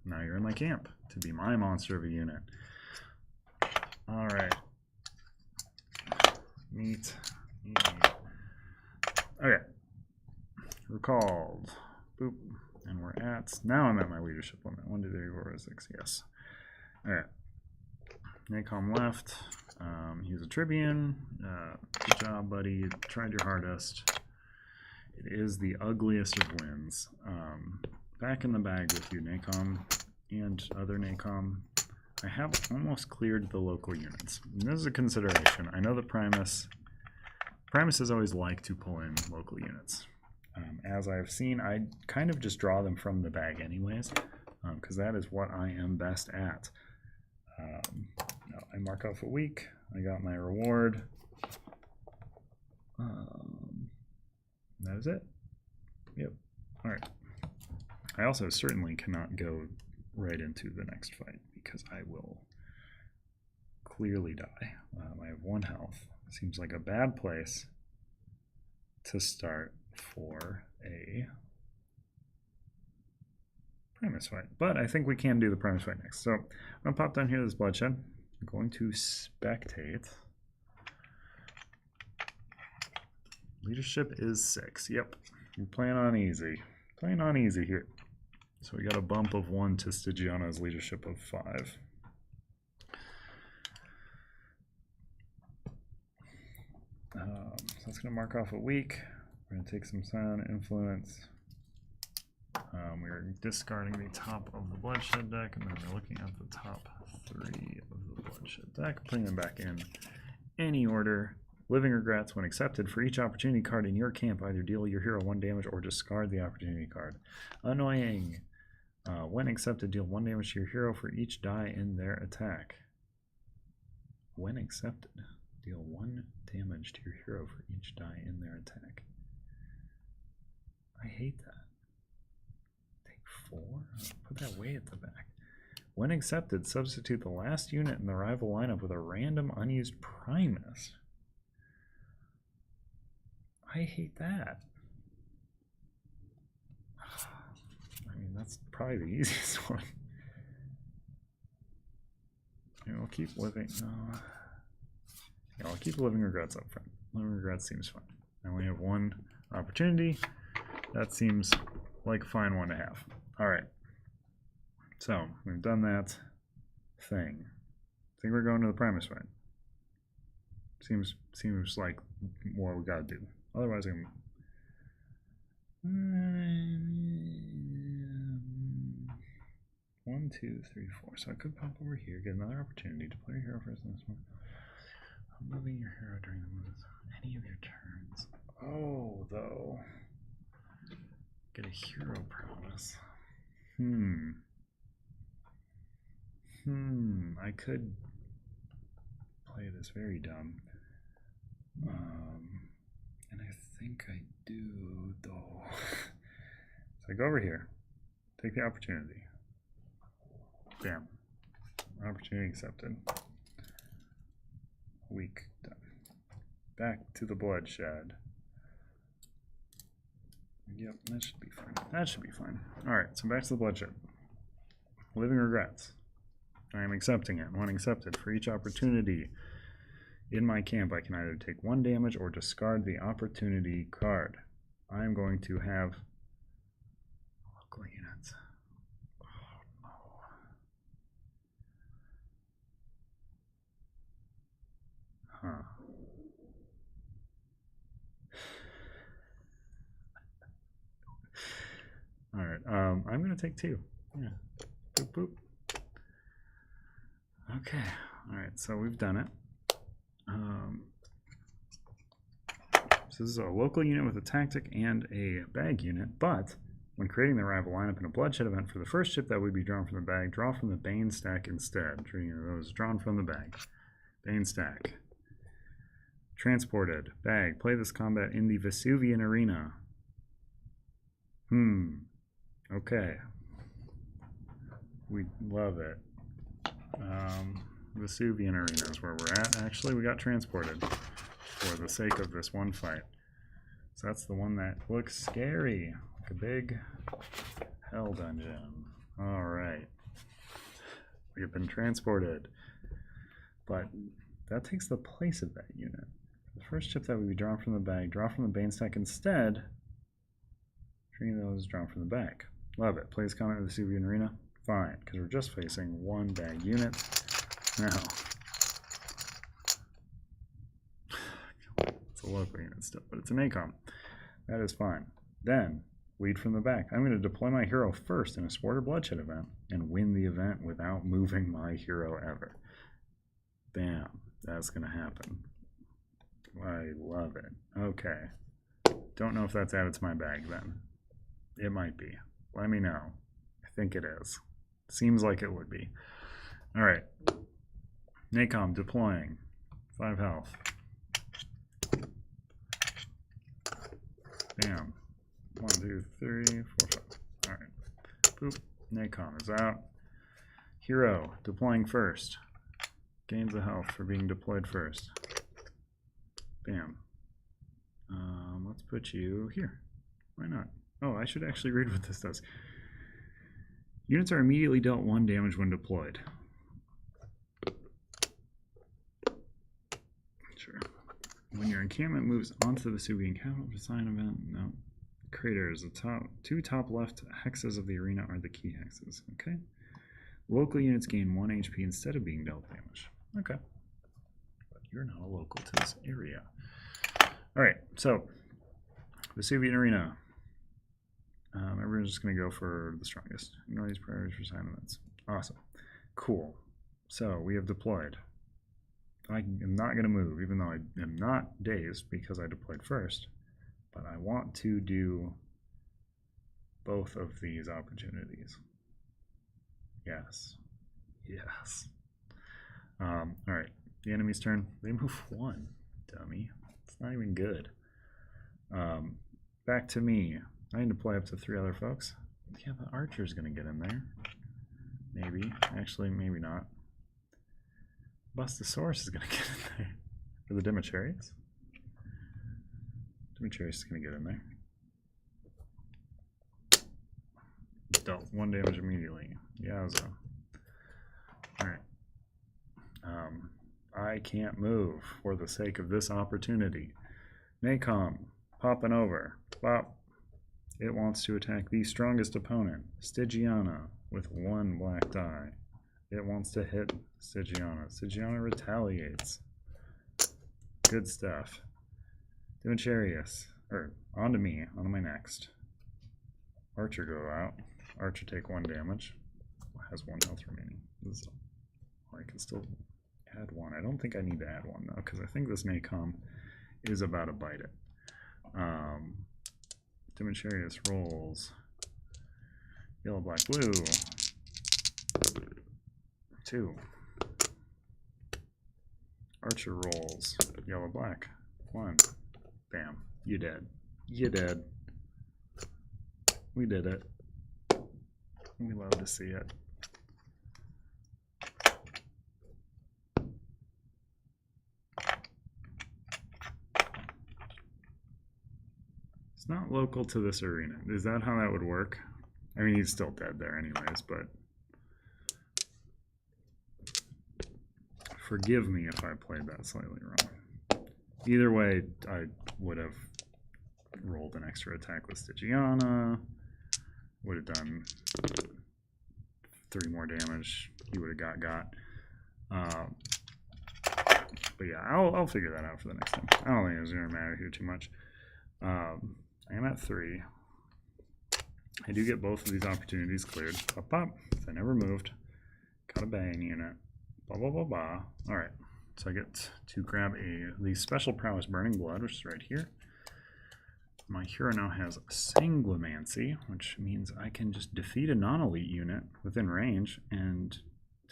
Now you're in my camp to be my monster of a unit. All right. Neat. Okay. Recalled. Boop. And we're at, now I'm at my leadership limit. 1, 2, 3, 4, 5, 6, yes. All right. Nacom left. He was a Tribune. Good job, buddy. You tried your hardest. It is the ugliest of wins. Back in the bag with you, Nacom, and other Nacom. I have almost cleared the local units. And this is a consideration. I know that Primus has always liked to pull in local units. As I've seen, I kind of just draw them from the bag anyways, because that is what I am best at. I mark off a week. I got my reward. That is it. Yep. All right. I also certainly cannot go right into the next fight because I will clearly die. I have 1 health. Seems like a bad place to start for a Primus fight. But I think we can do the Primus fight next. So I'm going to pop down here to this Bloodshed. I'm going to spectate. Leadership is 6. Yep. We're playing on easy. Playing on easy here. So we got a bump of 1 to Stygiana's leadership of 5. So that's going to mark off a week. We're going to take some silent influence. We're discarding the top of the Bloodshed deck, and then we're looking at the top 3 of the Bloodshed deck, putting them back in any order. Living Regrets, when accepted, for each opportunity card in your camp, either deal your hero 1 damage or discard the opportunity card. Annoying. When accepted, deal 1 damage to your hero for each die in their attack. When accepted, deal 1 damage to your hero for each die in their attack. I hate that. Take 4? Put that way at the back. When accepted, substitute the last unit in the rival lineup with a random unused Primus. I hate that. I mean, that's probably the easiest one. And we'll keep living. Yeah, I'll keep Living Regrets up front. Living Regrets seems fine. Now we have 1 opportunity. That seems like a fine one to have. All right. So we've done that thing. I think we're going to the Primus fight. Seems like what we gotta do. Otherwise, I'm 1, 2, 3, 4. So I could pop over here, get another opportunity to play your hero first in this one. I'm moving your hero during the movements of any of your turns. Oh, though. Get a hero promise. I could play this very dumb. And I think I do, though. So I go over here, take the opportunity. Bam. Opportunity accepted. Weak. Done. Back to the Bloodshed. Yep, that should be fine. That should be fine. Alright, so back to the Bloodshed. Living Regrets. I am accepting it. When accepted, for each opportunity in my camp, I can either take 1 damage or discard the opportunity card. I am going to have local units. Oh no. Huh. Alright, I'm going to take 2. Yeah. Boop, boop. Okay, alright, so we've done it. So this is a local unit with a tactic and a bag unit, but when creating the rival lineup in a Bloodshed event, for the first chip that would be drawn from the bag, draw from the Bane stack instead. Treating those drawn from the bag. Bane stack. Transported. Bag. Play this combat in the Vesuvian Arena. Okay. We love it. Vesuvian Arena is where we're at. Actually, we got transported for the sake of this one fight. So that's the one that looks scary. Like a big hell dungeon. Alright. We have been transported. But that takes the place of that unit. The first chip that would be drawn from the bag, draw from the Bane stack instead. Treating those drawn from the bag. Love it. Plays comment in the Vesuvian Arena. Fine, because we're just facing 1 bag unit. Now, it's a local unit still, but it's an ACOM. That is fine. Then, lead from the back. I'm going to deploy my hero first in a Sport or Bloodshed event and win the event without moving my hero ever. Bam. That's going to happen. I love it. Okay. Don't know if that's added to my bag then. It might be. Let me know. I think it is. Seems like it would be. Alright. NACOM deploying. 5 health. Bam. 1, 2, 3, 4, 5. Alright. Boop. NACOM is out. Hero deploying first. Gains a health for being deployed first. Bam. Let's put you here. Why not? Oh, I should actually read what this does. Units are immediately dealt 1 damage when deployed. Sure. When your encampment moves onto the Vesuvian capital to sign event, no. Craters, the 2 top left hexes of the arena are the key hexes. Okay. Local units gain 1 HP instead of being dealt damage. Okay. But you're not a local to this area. Alright, so Vesuvian Arena. Everyone's just going to go for the strongest. Ignore these priorities for side events. Awesome. Cool. So we have deployed. I am not going to move, even though I am not dazed because I deployed first. But I want to do both of these opportunities. Yes. Yes. All right. The enemy's turn. They move 1. Dummy. It's not even good. Back to me. I need to play up to 3 other folks. Yeah, the archer's going to get in there. Maybe. Actually, maybe not. Bustosaurus is going to get in there. For the Democharius. Democharius is going to get in there. Dealt 1 damage immediately. Yowza. Alright. I can't move for the sake of this opportunity. Nacom. Popping over. Bop. It wants to attack the strongest opponent, Stygiana, with 1 black die. It wants to hit Stygiana. Stygiana retaliates. Good stuff. Democharius. On to me. On to my next. Archer go out. Archer take 1 damage. Has 1 health remaining. I can still add 1. I don't think I need to add 1 though, because I think this Nacom is about to bite it. Democharius rolls yellow, black, blue. 2. Archer rolls yellow, black. 1. Bam. You dead. You dead. We did it. We love to see it. It's not local to this arena. Is that how that would work? I mean, he's still dead there anyways, but forgive me if I played that slightly wrong. Either way, I would have rolled an extra attack with Stygiana. Would have done 3 more damage. He would have got. But yeah, I'll figure that out for the next time. I don't think it's going to matter here too much. I am at 3. I do get both of these opportunities cleared. Pop, pop. I never moved. Got a bang unit. Blah, blah, blah, blah. Alright. So I get to grab the special prowess Burning Blood, which is right here. My hero now has Sanguimancy, which means I can just defeat a non-elite unit within range and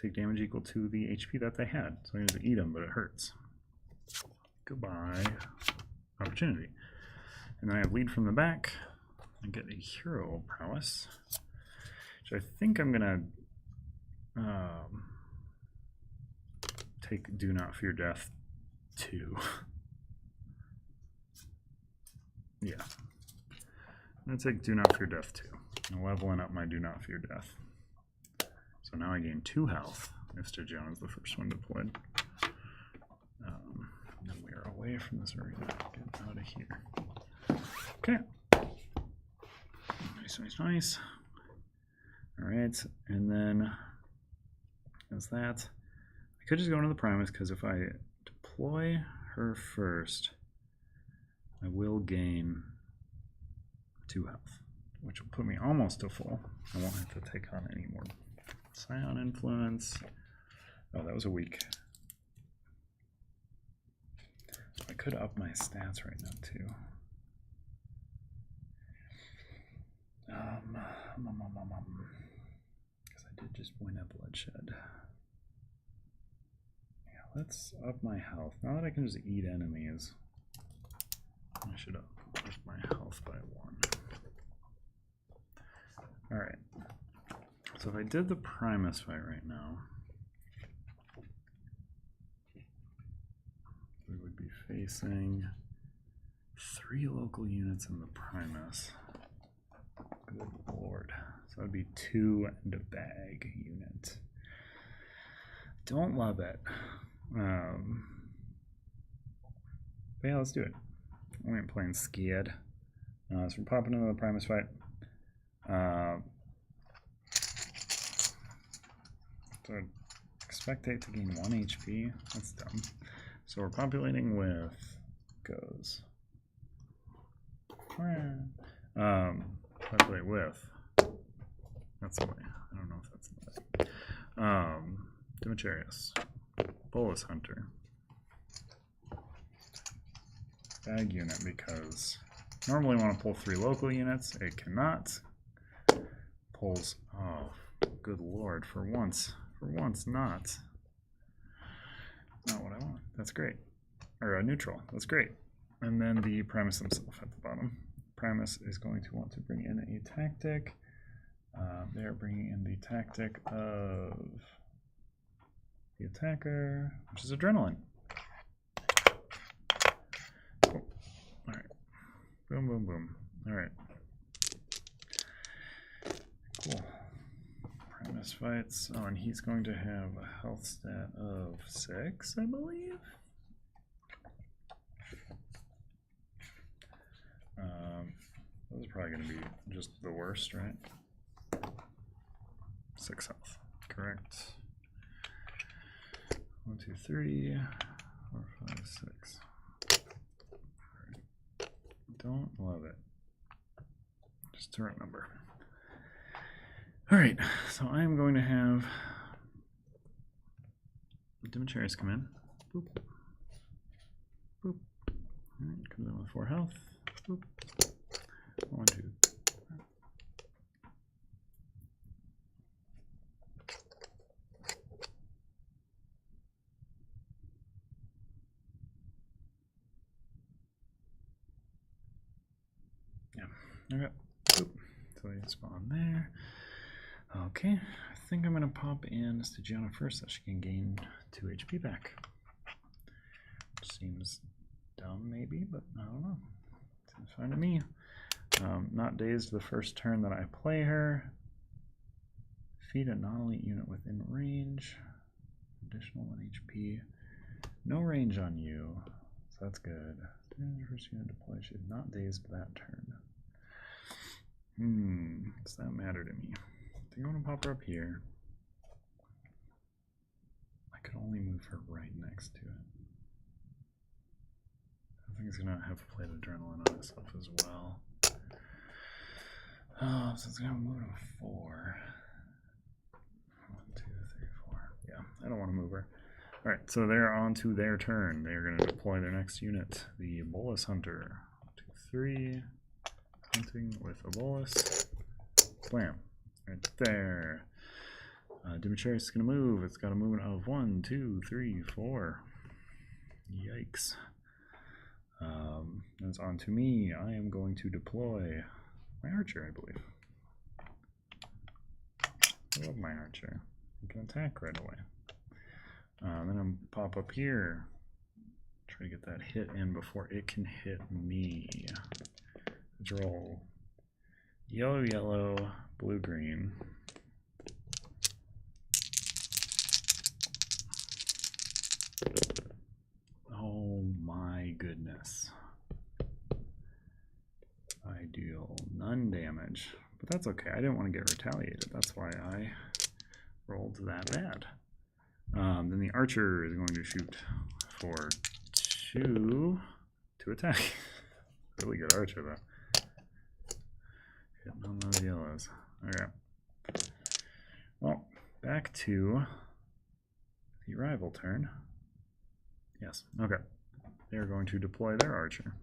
take damage equal to the HP that they had. So I need to eat them, but it hurts. Goodbye. Opportunity. And then I have lead from the back. I get a hero prowess, which I think I'm going to take Do Not Fear Death 2. Yeah. I'm going to take Do Not Fear Death 2. I'm leveling up my Do Not Fear Death. So now I gain 2 health if Stygiana is the first one deployed. And we are away from this arena. Get out of here. Okay. Nice, nice, nice. Alright, and then as that, I could just go into the Primus because if I deploy her first, I will gain 2 health, which will put me almost to full. I won't have to take on any more Scion Influence. Oh, that was a weak. I could up my stats right now too. Because I did just win a Bloodshed. Yeah, let's up my health. Now that I can just eat enemies, I should up my health by 1. Alright. So if I did the Primus fight right now, we would be facing 3 local units in the Primus. Good lord. So that would be 2 and a bag unit. Don't love it. But yeah, let's do it. We ain't playing scared. So we're popping into the Primus fight. So expectate to gain 1 HP. That's dumb. So we're populating with goes. Wow. I play with. That's the way. I don't know if that's the way. Demetrius. Bolus Hunter. Bag unit, because normally want to pull 3 local units. It cannot. Pulls, oh, good lord, for once not what I want. That's great. Or a neutral, that's great. And then the Primus himself at the bottom. Primus is going to want to bring in a tactic. They're bringing in the tactic of the attacker, which is Adrenaline. Cool. All right. Boom, boom, boom. All right. Cool. Primus fights. Oh, and he's going to have a health stat of 6, I believe. This is probably going to be just the worst, right? 6 health. Correct. 1, 2, 3, 4, 5, 6. Right. Don't love it. Just the right number. Alright, so I am going to have Demetrius come in. Boop. Boop. Alright, comes in with 4 health. Boop. 1, 2. Yeah. Okay. Boop. So you spawn there. Okay, I think I'm going to pop in Stygiana first so she can gain 2 HP back. Seems dumb maybe, but I don't know. Seems fine to me. Not dazed the first turn that I play her. Feed a non-elite unit within range. Additional 1 HP. No range on you, so that's good. First unit deploy. She's not dazed that turn. Does that matter to me? I think I want to pop her up here. I could only move her right next to it. I think it's going to have played Adrenaline on itself as well. Oh, so it's going to move to 4. 1, 2, 3, 4. Yeah, I don't want to move her. Alright, so they're on to their turn. They're going to deploy their next unit, the Bolus Hunter. 1, 2, 3. Hunting with a Bolus. Blam. Right there. Demetrius is going to move. It's got a movement of 1, 2, 3, 4. Yikes. It's on to me. I am going to deploy my archer, I believe. I love my archer. I can attack right away. Then I'm going to pop up here. Try to get that hit in before it can hit me. Let's roll. Yellow, yellow, blue, green. Oh my goodness. I deal none damage, but that's okay. I didn't want to get retaliated. That's why I rolled that bad. Then the archer is going to shoot for 2 to attack. Really good archer though. Hitting on those yellows. Okay. Well, back to the rival turn. Yes. Okay. They're going to deploy their archer.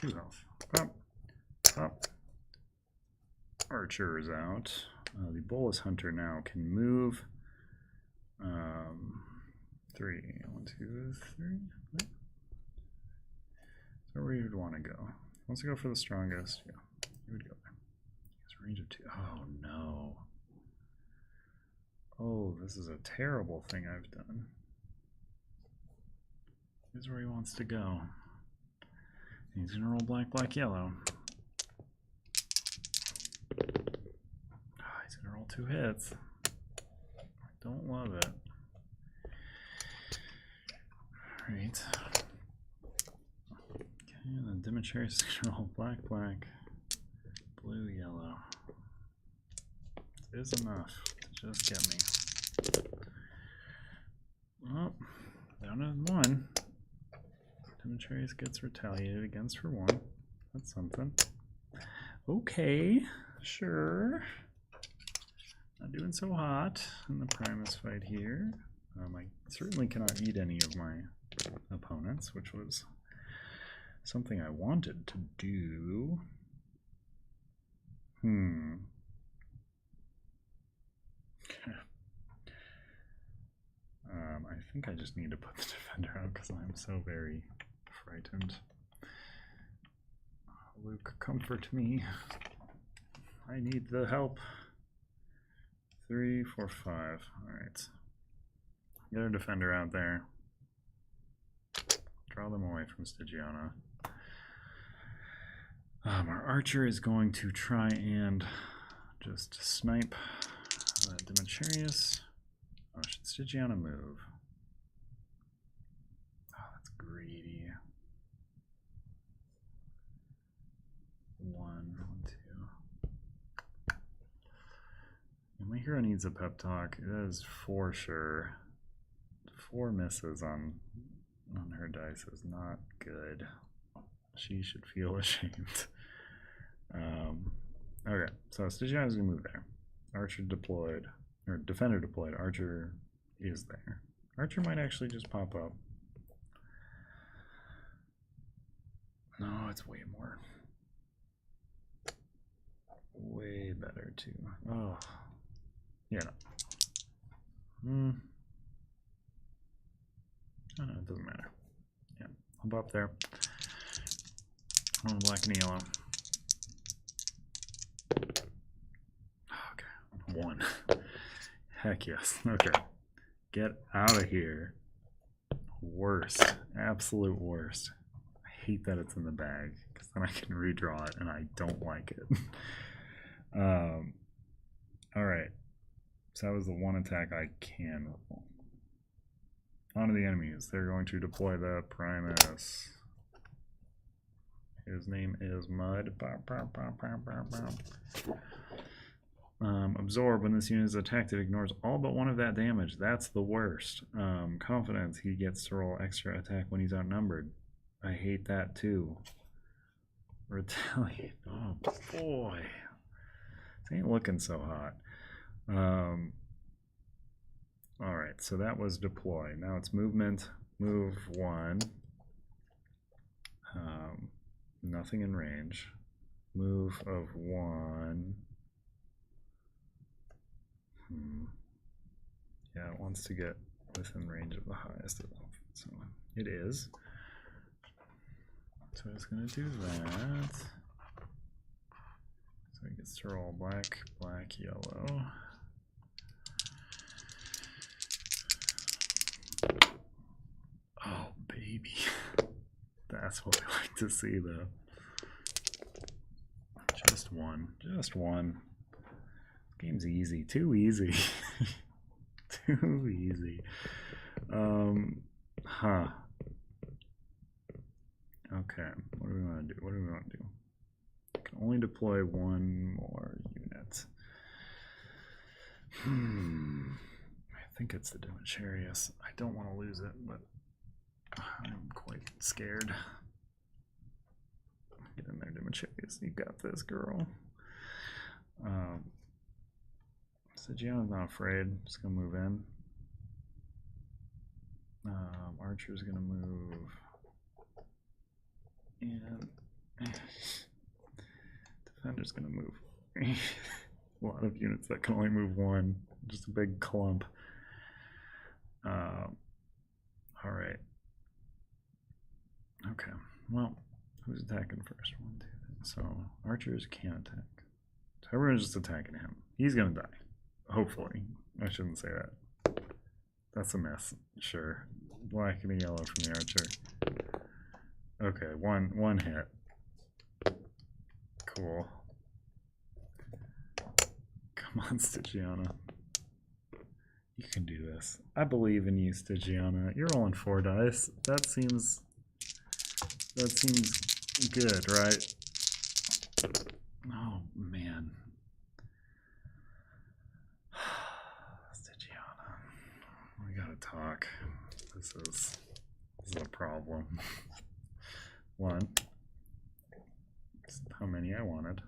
2 health. Pop. Pop. Archer is out. The Bolus Hunter now can move. 3. 1, 2, 3. So where you'd want to go? Wants to go for the strongest. Yeah, you would go there. It's range of 2. Oh no. Oh, this is a terrible thing I've done. Here's where he wants to go. He's gonna roll black, black, yellow. Oh, he's gonna roll 2 hits. I don't love it. Alright. Okay, and then Demetrius is gonna roll black, black, blue, yellow. It is enough to just get me. Oh, down to 1. Demetrius gets retaliated against for 1. That's something. Okay, sure. Not doing so hot in the Primus fight here. I certainly cannot eat any of my opponents, which was something I wanted to do. I think I just need to put the defender out because I'm so very frightened. Luke, comfort me. I need the help. 3, 4, 5. Alright. Get our defender out there. Draw them away from Stygiana. Our archer is going to try and just snipe Demetrius. Oh, should Stygiana move? Oh, that's greedy. 1, 2. And my hero needs a pep talk. It is for sure. 4 misses on her dice is not good. She should feel ashamed. Okay, so Stygiana's gonna move there. Archer deployed, or defender deployed. Archer is there. Archer might actually just pop up. No, it's way more. Way better too. Oh, yeah. No. Oh, no, it doesn't matter. Yeah, I'll go up there. Oh, black and yellow. Okay, 1. Heck yes. Okay, get out of here. Worst, absolute worst. I hate that it's in the bag because then I can redraw it, and I don't like it. All right. So that was the 1 attack I can roll. On to the enemies. They're going to deploy the Primus. His name is Mud. Absorb. When this unit is attacked, it ignores all but 1 of that damage. That's the worst. Confidence. He gets to roll extra attack when he's outnumbered. I hate that too. Retaliate. Oh boy. This ain't looking so hot. Alright, so that was deploy. Now it's movement. Move 1. Nothing in range. Move of 1. Yeah, it wants to get within range of the highest of them. So it is. So it's going to do that. So it gets to roll black, black, yellow. Oh, baby. That's what I like to see, though. Just 1. Just 1. This game's easy. Too easy. Too easy. Huh. Okay. What do we want to do? What do we want to do? Can only deploy 1 more unit. I think it's the Demetrius. I don't want to lose it, but I'm quite scared. Get in there, Demetrius. You got this, girl. Stygiana's not afraid. Just gonna move in. Archer's gonna move. And defender's gonna move. A lot of units that can only move 1. Just a big clump. Alright. Okay. Well, who's attacking first? 1, 2, 3. So archers can't attack. So everyone's just attacking him. He's gonna die. Hopefully. I shouldn't say that. That's a mess. Sure. Black and yellow from the archer. Okay, one hit. Cool. Come on, Stygiana. You can do this. I believe in you, Stygiana. You're rolling 4 dice. That seems good, right? Oh man. Stygiana. We gotta talk. This is a problem. 1. How many I wanted.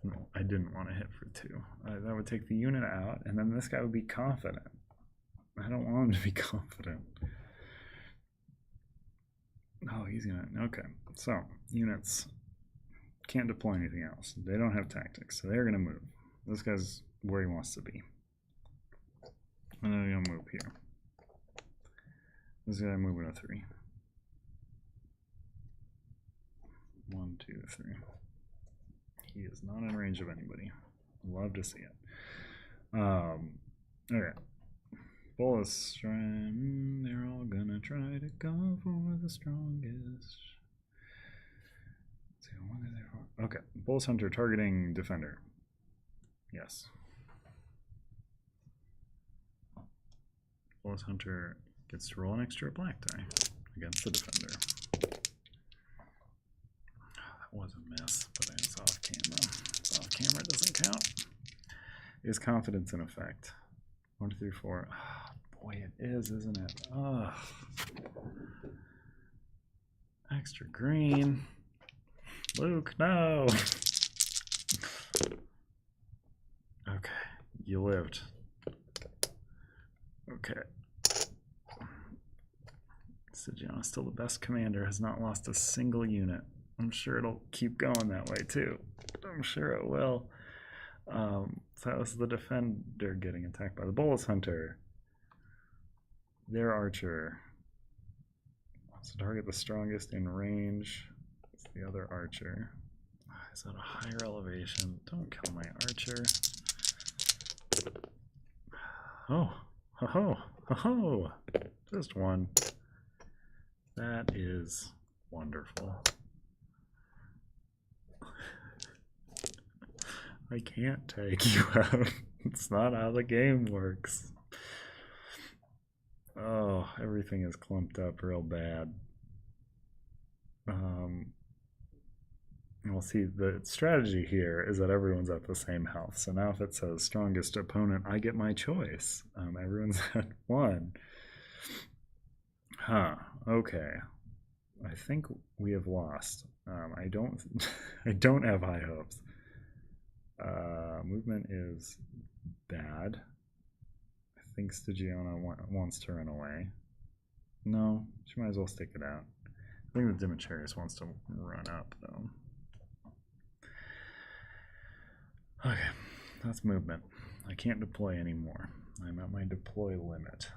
No, I didn't want to hit for 2. That would take the unit out, and then this guy would be confident. I don't want him to be confident. Oh, he's gonna, okay. So, units can't deploy anything else. They don't have tactics, so they're gonna move. This guy's where he wants to be. And then he'll move here. This guy moving a 3. 1, 2, 3. He is not in range of anybody. Love to see it. Okay. Bullets, they're all gonna try to go for the strongest. Let's see, 1, 2, 3, 4. Okay. Bullets Hunter targeting defender. Yes. Bullets Hunter gets to roll an extra black die against the defender. That was a miss, but it's off camera. It's off camera, it doesn't count. Is confidence in effect? 1, 2, 3, 4. Oh, boy, it is, isn't it? Oh. Extra green. Luke, no. Okay, you lived. Okay. Sigiana's still the best commander, has not lost a single unit. I'm sure it'll keep going that way too. I'm sure it will. So that was the defender getting attacked by the Bullets Hunter. Their archer wants to target the strongest in range. It's the other archer. Is at a higher elevation. Don't kill my archer. Oh, ho ho, ho ho. Just one. That is wonderful. I can't take you out. It's not how the game works. Oh, everything is clumped up real bad. We'll see, the strategy here is that everyone's at the same health. So now if it says strongest opponent, I get my choice. Everyone's at 1. Huh, okay. I think we have lost. I don't I don't have high hopes. Movement is bad. I think Stygiana wants to run away. No, she might as well stick it out. I think the Demetrius wants to run up though. Okay, that's movement. I can't deploy anymore. I'm at my deploy limit.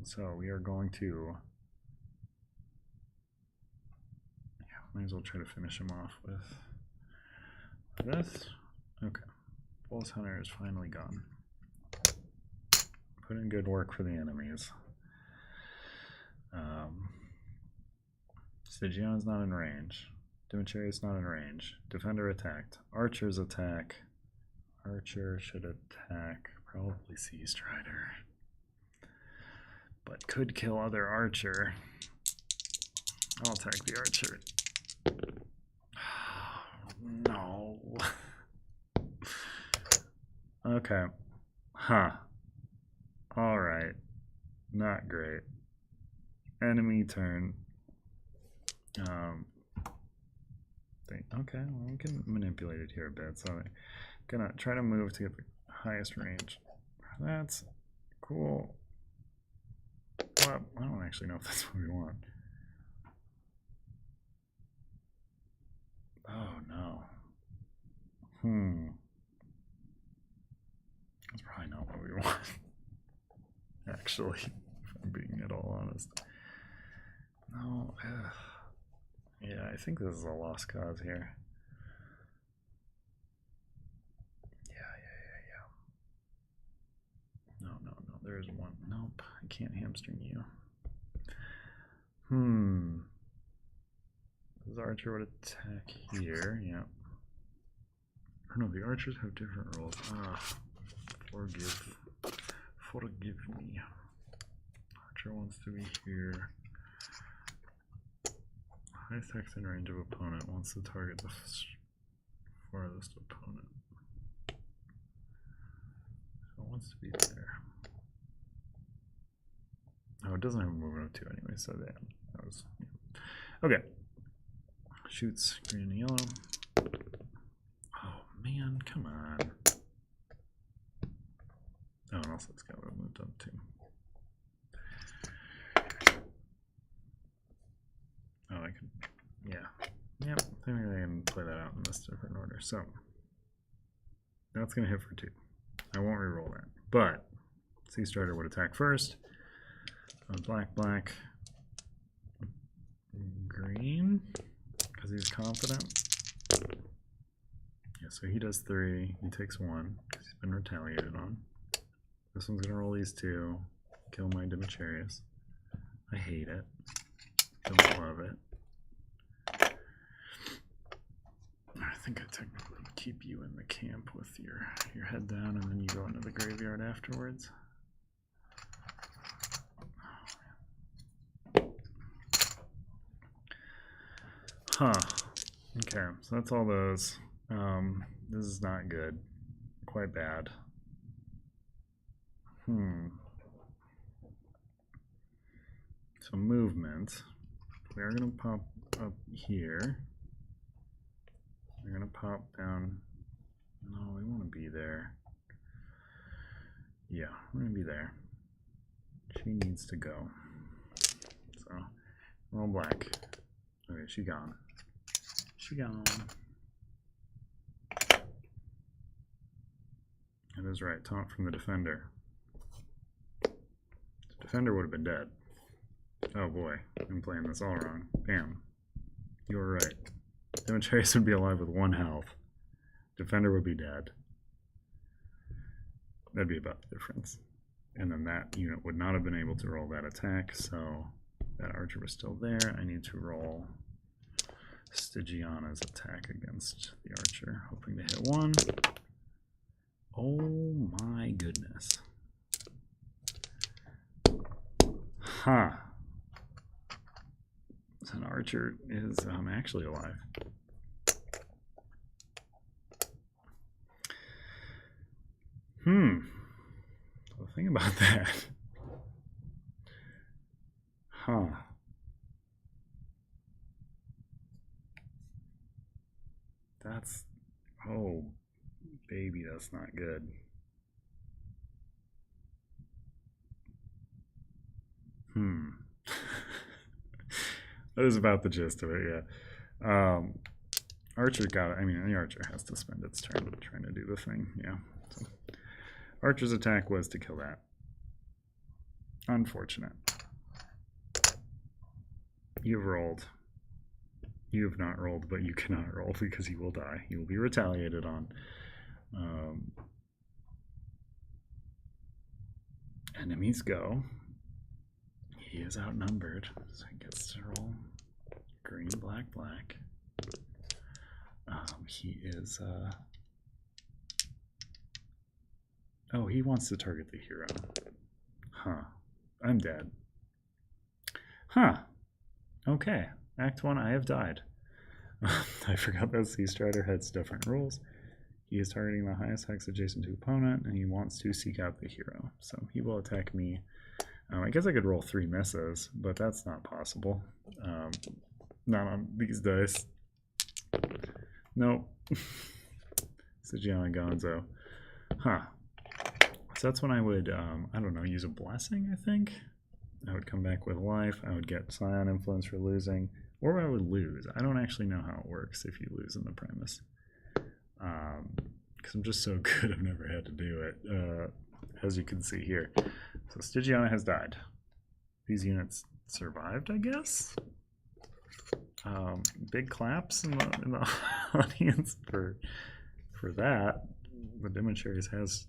So we are going to, might as well try to finish him off with this. Okay, Bullets Hunter is finally gone. Put in good work for the enemies. Stygiana's not in range. Demetrius not in range. Defender attacked. Archers attack. Archer should attack. Probably Sea Strider. But could kill other archer. I'll attack the archer. No. Okay. Huh. Alright. Not great. Enemy turn. Okay, well, we can manipulate it here a bit. So I'm gonna try to move to get the highest range. That's cool. Well, I don't actually know if that's what we want. Oh no. That's probably not what we want. Actually, if I'm being at all honest. No. Yeah, I think this is a lost cause here. Yeah. No, there's one. Nope, I can't hamstring you. This archer would attack here, yeah. Or no, the archers have different roles. Forgive me. Archer wants to be here. Highest text in range of opponent wants to target the farthest opponent. So it wants to be there. Oh, it doesn't have a movement of 2 anyway, so that was. Okay. shoots green and yellow. Oh man, come on. Oh, and also it's got moved up too. Oh, I could, yeah. Yep, I think I can play that out in this different order. So that's going to hit for 2. I won't reroll that. But Sea Strider would attack first. Black, black, green, because he's confident. Yeah, so he does 3. He takes 1 because he's been retaliated on. This one's going to roll these 2. Kill my Demetrius. I hate it. Don't love it. I think I technically keep you in the camp with your head down, and then you go into the graveyard afterwards. Huh. Okay, so that's all those. This is not good. Quite bad. So movement. We are going to pop up here. We're going to pop down. No, we want to be there. Yeah, we're going to be there. She needs to go. So, roll black. Okay, she gone. She gone. That is right. Taunt from the defender. The defender would have been dead. Oh boy, I'm playing this all wrong. Bam. You were right. Demetrius would be alive with 1 health. Defender would be dead. That'd be about the difference. And then that unit would not have been able to roll that attack, so that archer was still there. I need to roll Stygiana's attack against the archer, hoping to hit 1. Oh my goodness. Huh. An archer is actually alive. So think about that. Huh. That's, oh baby, that's not good. That is about the gist of it, yeah. Archer got it. I mean, the archer has to spend its turn trying to do the thing, yeah. So, archer's attack was to kill that. Unfortunate. You've rolled. You have not rolled, but you cannot roll because you will die. You will be retaliated on. Enemies go. He is outnumbered, so he gets to roll green, black, black. He is, oh, he wants to target the hero. Huh. I'm dead. Huh. Okay. Act 1, I have died. I forgot that Sea Strider has different rules. He is targeting the highest hex adjacent to opponent, and he wants to seek out the hero. So he will attack me. I guess I could roll 3 misses, but that's not possible. Not on these dice. Nope. Stygiana Gonzo. Huh. So that's when I would, I don't know, use a blessing, I think. I would come back with life. I would get Scion Influence for losing. Or I would lose. I don't actually know how it works if you lose in the Primus. Because I'm just so good, I've never had to do it. As you can see here. So Stygiana has died. These units survived, I guess? Big claps in the audience for that. The Demetrius has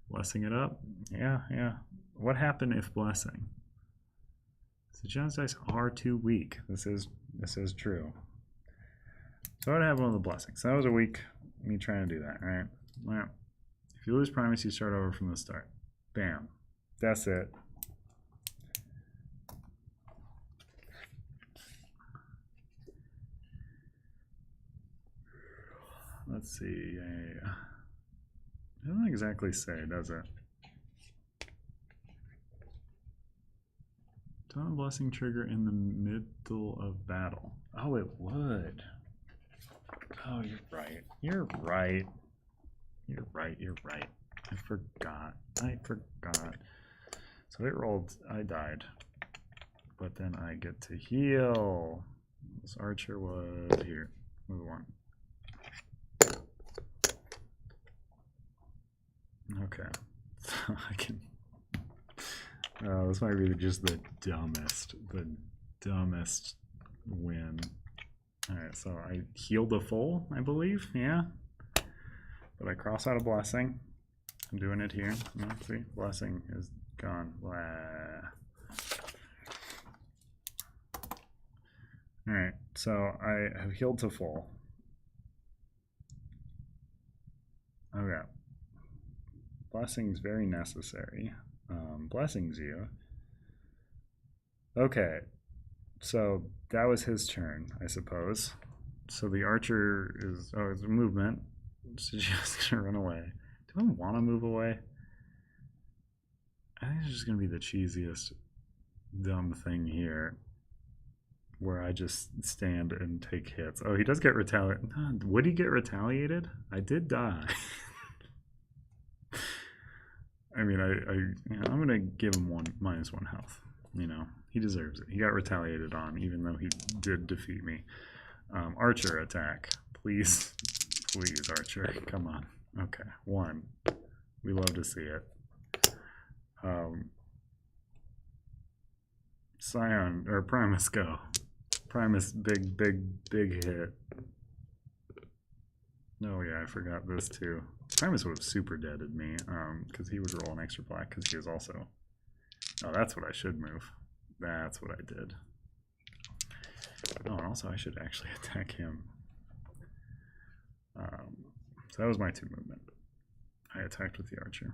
blessing it up. Yeah, yeah. What happened if blessing? Stygiana's dice are too weak. This is true. So I would have one of the blessings. So that was a week me trying to do that, right? Well, if you lose Primus, you start over from the start. Bam. That's it. Let's see. It doesn't exactly say, does it? Don't blessing trigger in the middle of battle. Oh, it would. Oh, you're right. You're right. You're right. You're right. I forgot. I forgot. So it rolled. I died. But then I get to heal. This archer was here. Move on. Okay. So I can. This might be just the dumbest win. Alright, so I healed a full, I believe, yeah. But I cross out a blessing. I'm doing it here. See, blessing is gone. Blah. Alright, so I have healed to full. Okay. Blessing's very necessary. Blessings you. Okay, so that was his turn, I suppose. So the archer is, oh, it's a movement. So she's gonna run away. Do I want to move away? I think it's just gonna be the cheesiest dumb thing here, where I just stand and take hits. Oh, he does get retaliated. Would he get retaliated? I did die. I mean, I'm gonna give him -1 health. You know, he deserves it. He got retaliated on, even though he did defeat me. Archer attack, please, please, Archer, come on. Okay, 1. We love to see it. Scion or Primus, go. Primus, big hit. Oh yeah, I forgot this too. Primus would have super deaded me, because he would roll an extra black because he was also. Oh, that's what I should move. That's what I did. Oh, and also I should actually attack him. So that was my 2 movement. I attacked with the archer.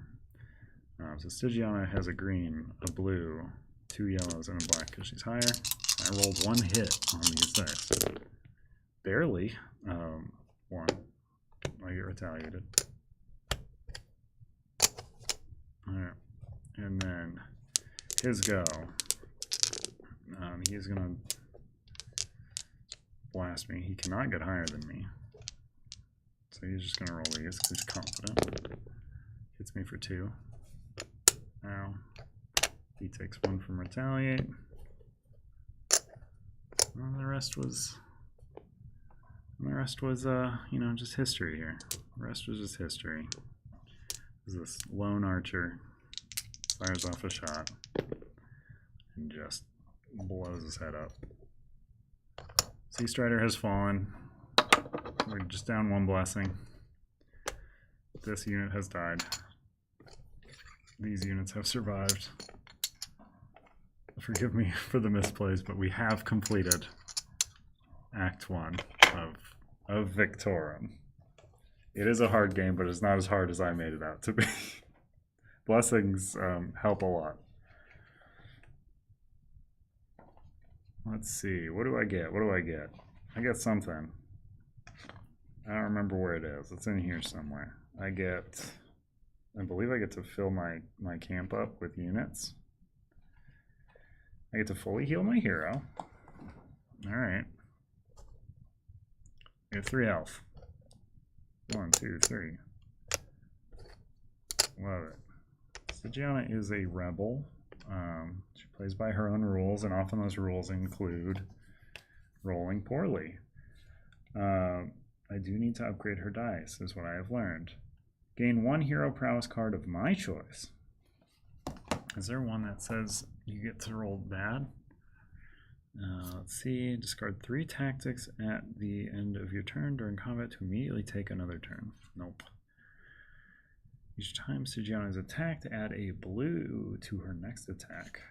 So Stygiana has a green, a blue, 2 yellows, and a black because she's higher. I rolled 1 hit on these dice. Barely. 1. I get retaliated. Alright. And then his go. He's gonna blast me. He cannot get higher than me. So he's just gonna roll these because he's confident. Hits me for 2. Now he takes 1 from retaliate. And the rest was you know, just history here. The rest was just history. This lone archer fires off a shot and just blows his head up. Sea Strider has fallen. We're just down 1 blessing. This unit has died. These units have survived. Forgive me for the misplays, but we have completed Act 1 of Victorum. It is a hard game, but it's not as hard as I made it out to be. Blessings help a lot. Let's see. What do I get? What do I get? I get something. I don't remember where it is. It's in here somewhere. I believe I get to fill my camp up with units. I get to fully heal my hero. Alright. I get 3 health. 1, 2, 3. Love it. Stygiana is a rebel. She plays by her own rules, and often those rules include rolling poorly. I do need to upgrade her dice, is what I have learned. Gain 1 hero prowess card of my choice. Is there one that says you get to roll bad? Let's see. Discard 3 tactics at the end of your turn during combat to immediately take another turn. Nope. Each time Stygiana is attacked, add a blue to her next attack.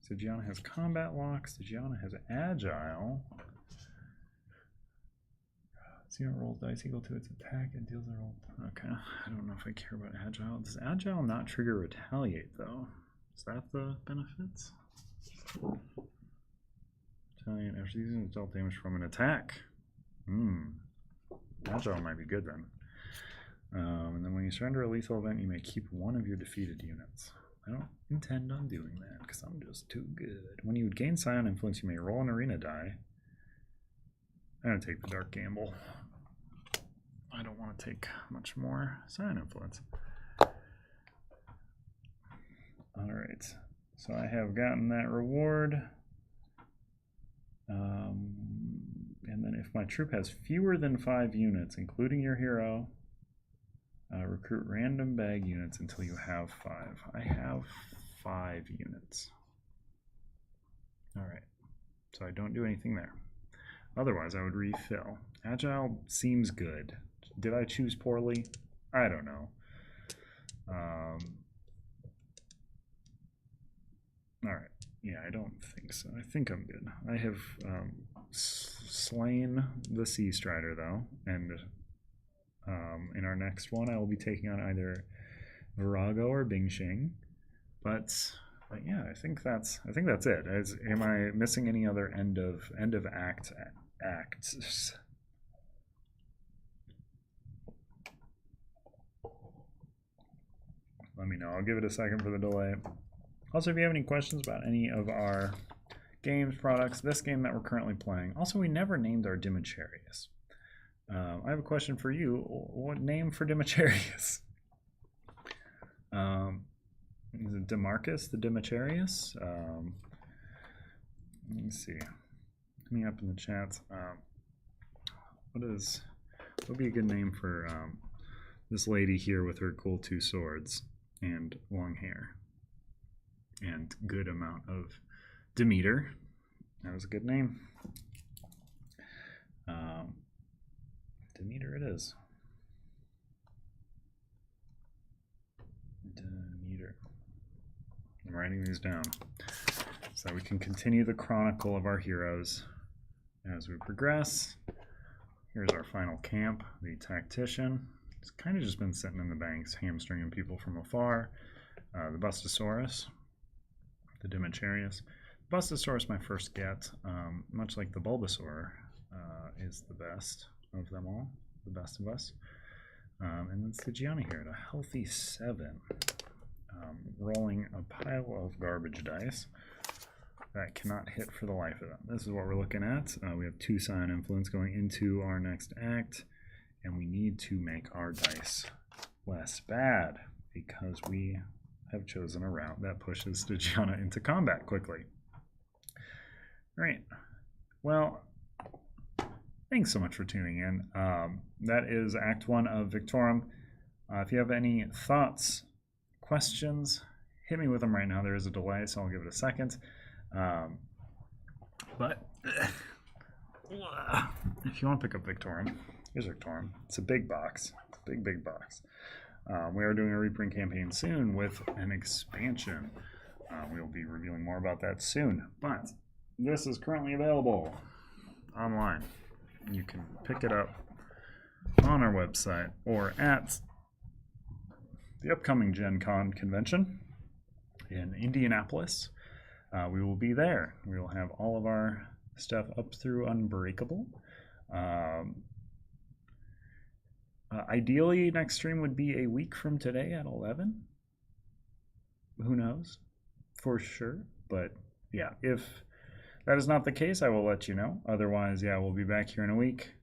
Stygiana has combat lock. Stygiana has agile. Stygiana rolls dice equal to its attack and deals a roll. Okay, I don't know if I care about agile. Does agile not trigger retaliate though? Is that the benefits? Retaliate after using dealt damage from an attack. Agile might be good then. And then when you surrender a lethal event, you may keep 1 of your defeated units. I don't intend on doing that because I'm just too good. When you would gain Scion influence, you may roll an arena die. I'm going to take the Dark Gamble. I don't want to take much more Sign Influence. Alright, so I have gotten that reward. And then if my troop has fewer than 5 units, including your hero, recruit random bag units until you have 5. I have 5 units. Alright, so I don't do anything there. Otherwise, I would refill. Agile seems good. Did I choose poorly? I don't know. Alright, yeah, I don't think so. I think I'm good. I have slain the Sea Strider, though, and in our next one, I will be taking on either Virago or Bingxing. But yeah, I think that's it. Am I missing any other end of acts? Let me know. I'll give it a second for the delay. Also, if you have any questions about any of our games, products, this game that we're currently playing. Also, we never named our Dimicharius. I have a question for you. What name for Dimicharius? Is it Demarcus, the Dimicharius? Let me see. Hit me up in the chat. What would be a good name for this lady here with her cool 2 swords and long hair and good amount of Demeter? That was a good name. Demeter it is. Demeter. I'm writing these down so that we can continue the chronicle of our heroes as we progress. Here's our final camp, the Tactician. It's kind of just been sitting in the banks, hamstringing people from afar. The Bustosaurus, the Dimicharius. Bustosaurus, my first get, much like the Bulbasaur, is the best of them all, the best of us. And then Stygiani here at a healthy 7, rolling a pile of garbage dice that cannot hit for the life of them. This is what we're looking at. We have 2 Scion Influence going into our next act, and we need to make our dice less bad because we have chosen a route that pushes Stygiana into combat quickly. Right. Well, thanks so much for tuning in. That is Act 1 of Victorum. If you have any thoughts, questions, hit me with them right now. There is a delay, so I'll give it a second. But if you want to pick up Victorum, here's Victorum. It's a big box. It's a big, big box. We are doing a reprint campaign soon with an expansion. We will be revealing more about that soon. But this is currently available online. You can pick it up on our website or at the upcoming Gen Con convention in Indianapolis. We will be there. We will have all of our stuff up through Unbreakable. Ideally, next stream would be a week from today at 11. Who knows? For sure. But yeah, if that is not the case, I will let you know. Otherwise, yeah, we'll be back here in a week.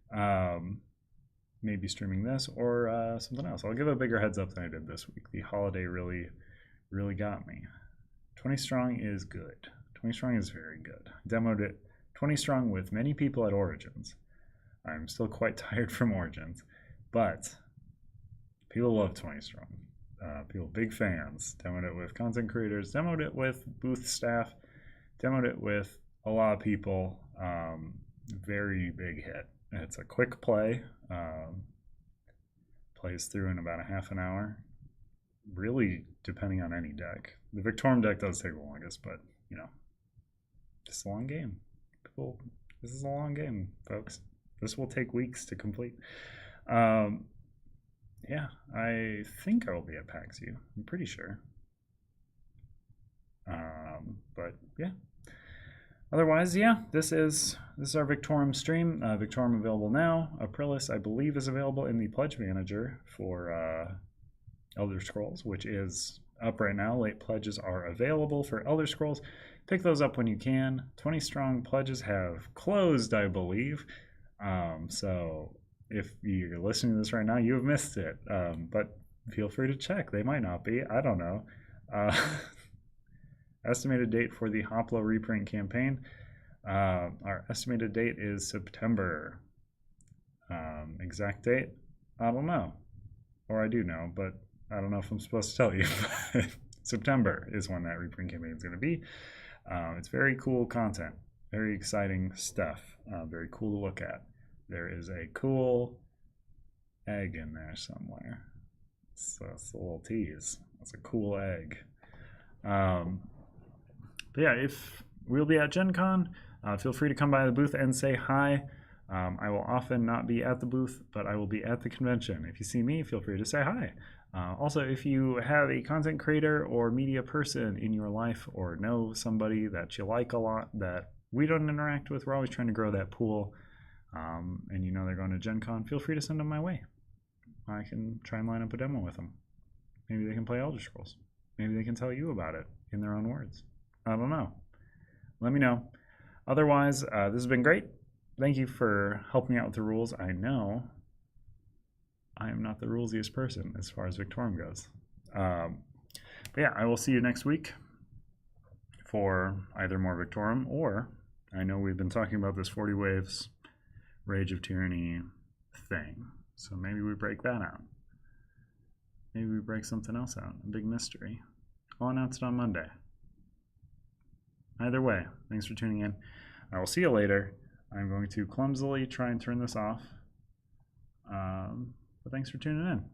Maybe streaming this or something else. I'll give a bigger heads up than I did this week. The holiday really got me. 20 strong is good. 20 strong is very good. Demoed it 20 strong with many people at Origins. I'm still quite tired from Origins, but people love 20 strong. People big fans. Demoed it with content creators. Demoed it with booth staff. Demoed it with a lot of people. Very big hit. It's a quick play. Plays through in about a half an hour. Really, depending on any deck. The Victorum deck does take the longest, but you know, it's a long game. This is a long game, folks. This will take weeks to complete. Yeah, I think I will be at PAX U. I'm pretty sure. But yeah. Otherwise, yeah, this is our Victorum stream. Victorum available now. Aprilis, I believe, is available in the Pledge Manager for Elder Scrolls, which is up right now. Late pledges are available for Elder Scrolls. Pick those up when you can. 20 strong pledges have closed, I believe. So if you're listening to this right now, you have missed it. But feel free to check. They might not be. I don't know. Estimated date for the Hoplo reprint campaign. Our estimated date is September. Exact date? I don't know. Or I do know, but I don't know if I'm supposed to tell you. September is when that reprint campaign is going to be. It's very cool content. Very exciting stuff. Very cool to look at. There is a cool egg in there somewhere. So it's a little tease. It's a cool egg. But yeah, if we'll be at Gen Con, feel free to come by the booth and say hi. I will often not be at the booth, but I will be at the convention. If you see me, feel free to say hi. Also, if you have a content creator or media person in your life or know somebody that you like a lot that we don't interact with, we're always trying to grow that pool, and you know they're going to Gen Con, feel free to send them my way. I can try and line up a demo with them. Maybe they can play Elder Scrolls. Maybe they can tell you about it in their own words. I don't know. Let me know. Otherwise, this has been great. Thank you for helping me out with the rules. I know I am not the rulesiest person as far as Victorum goes. But yeah, I will see you next week for either more Victorum, or I know we've been talking about this 40 Waves Rage of Tyranny thing. So maybe we break that out. Maybe we break something else out. A big mystery. I'll announce it on Monday. Either way, thanks for tuning in. I will see you later. I'm going to clumsily try and turn this off. But thanks for tuning in.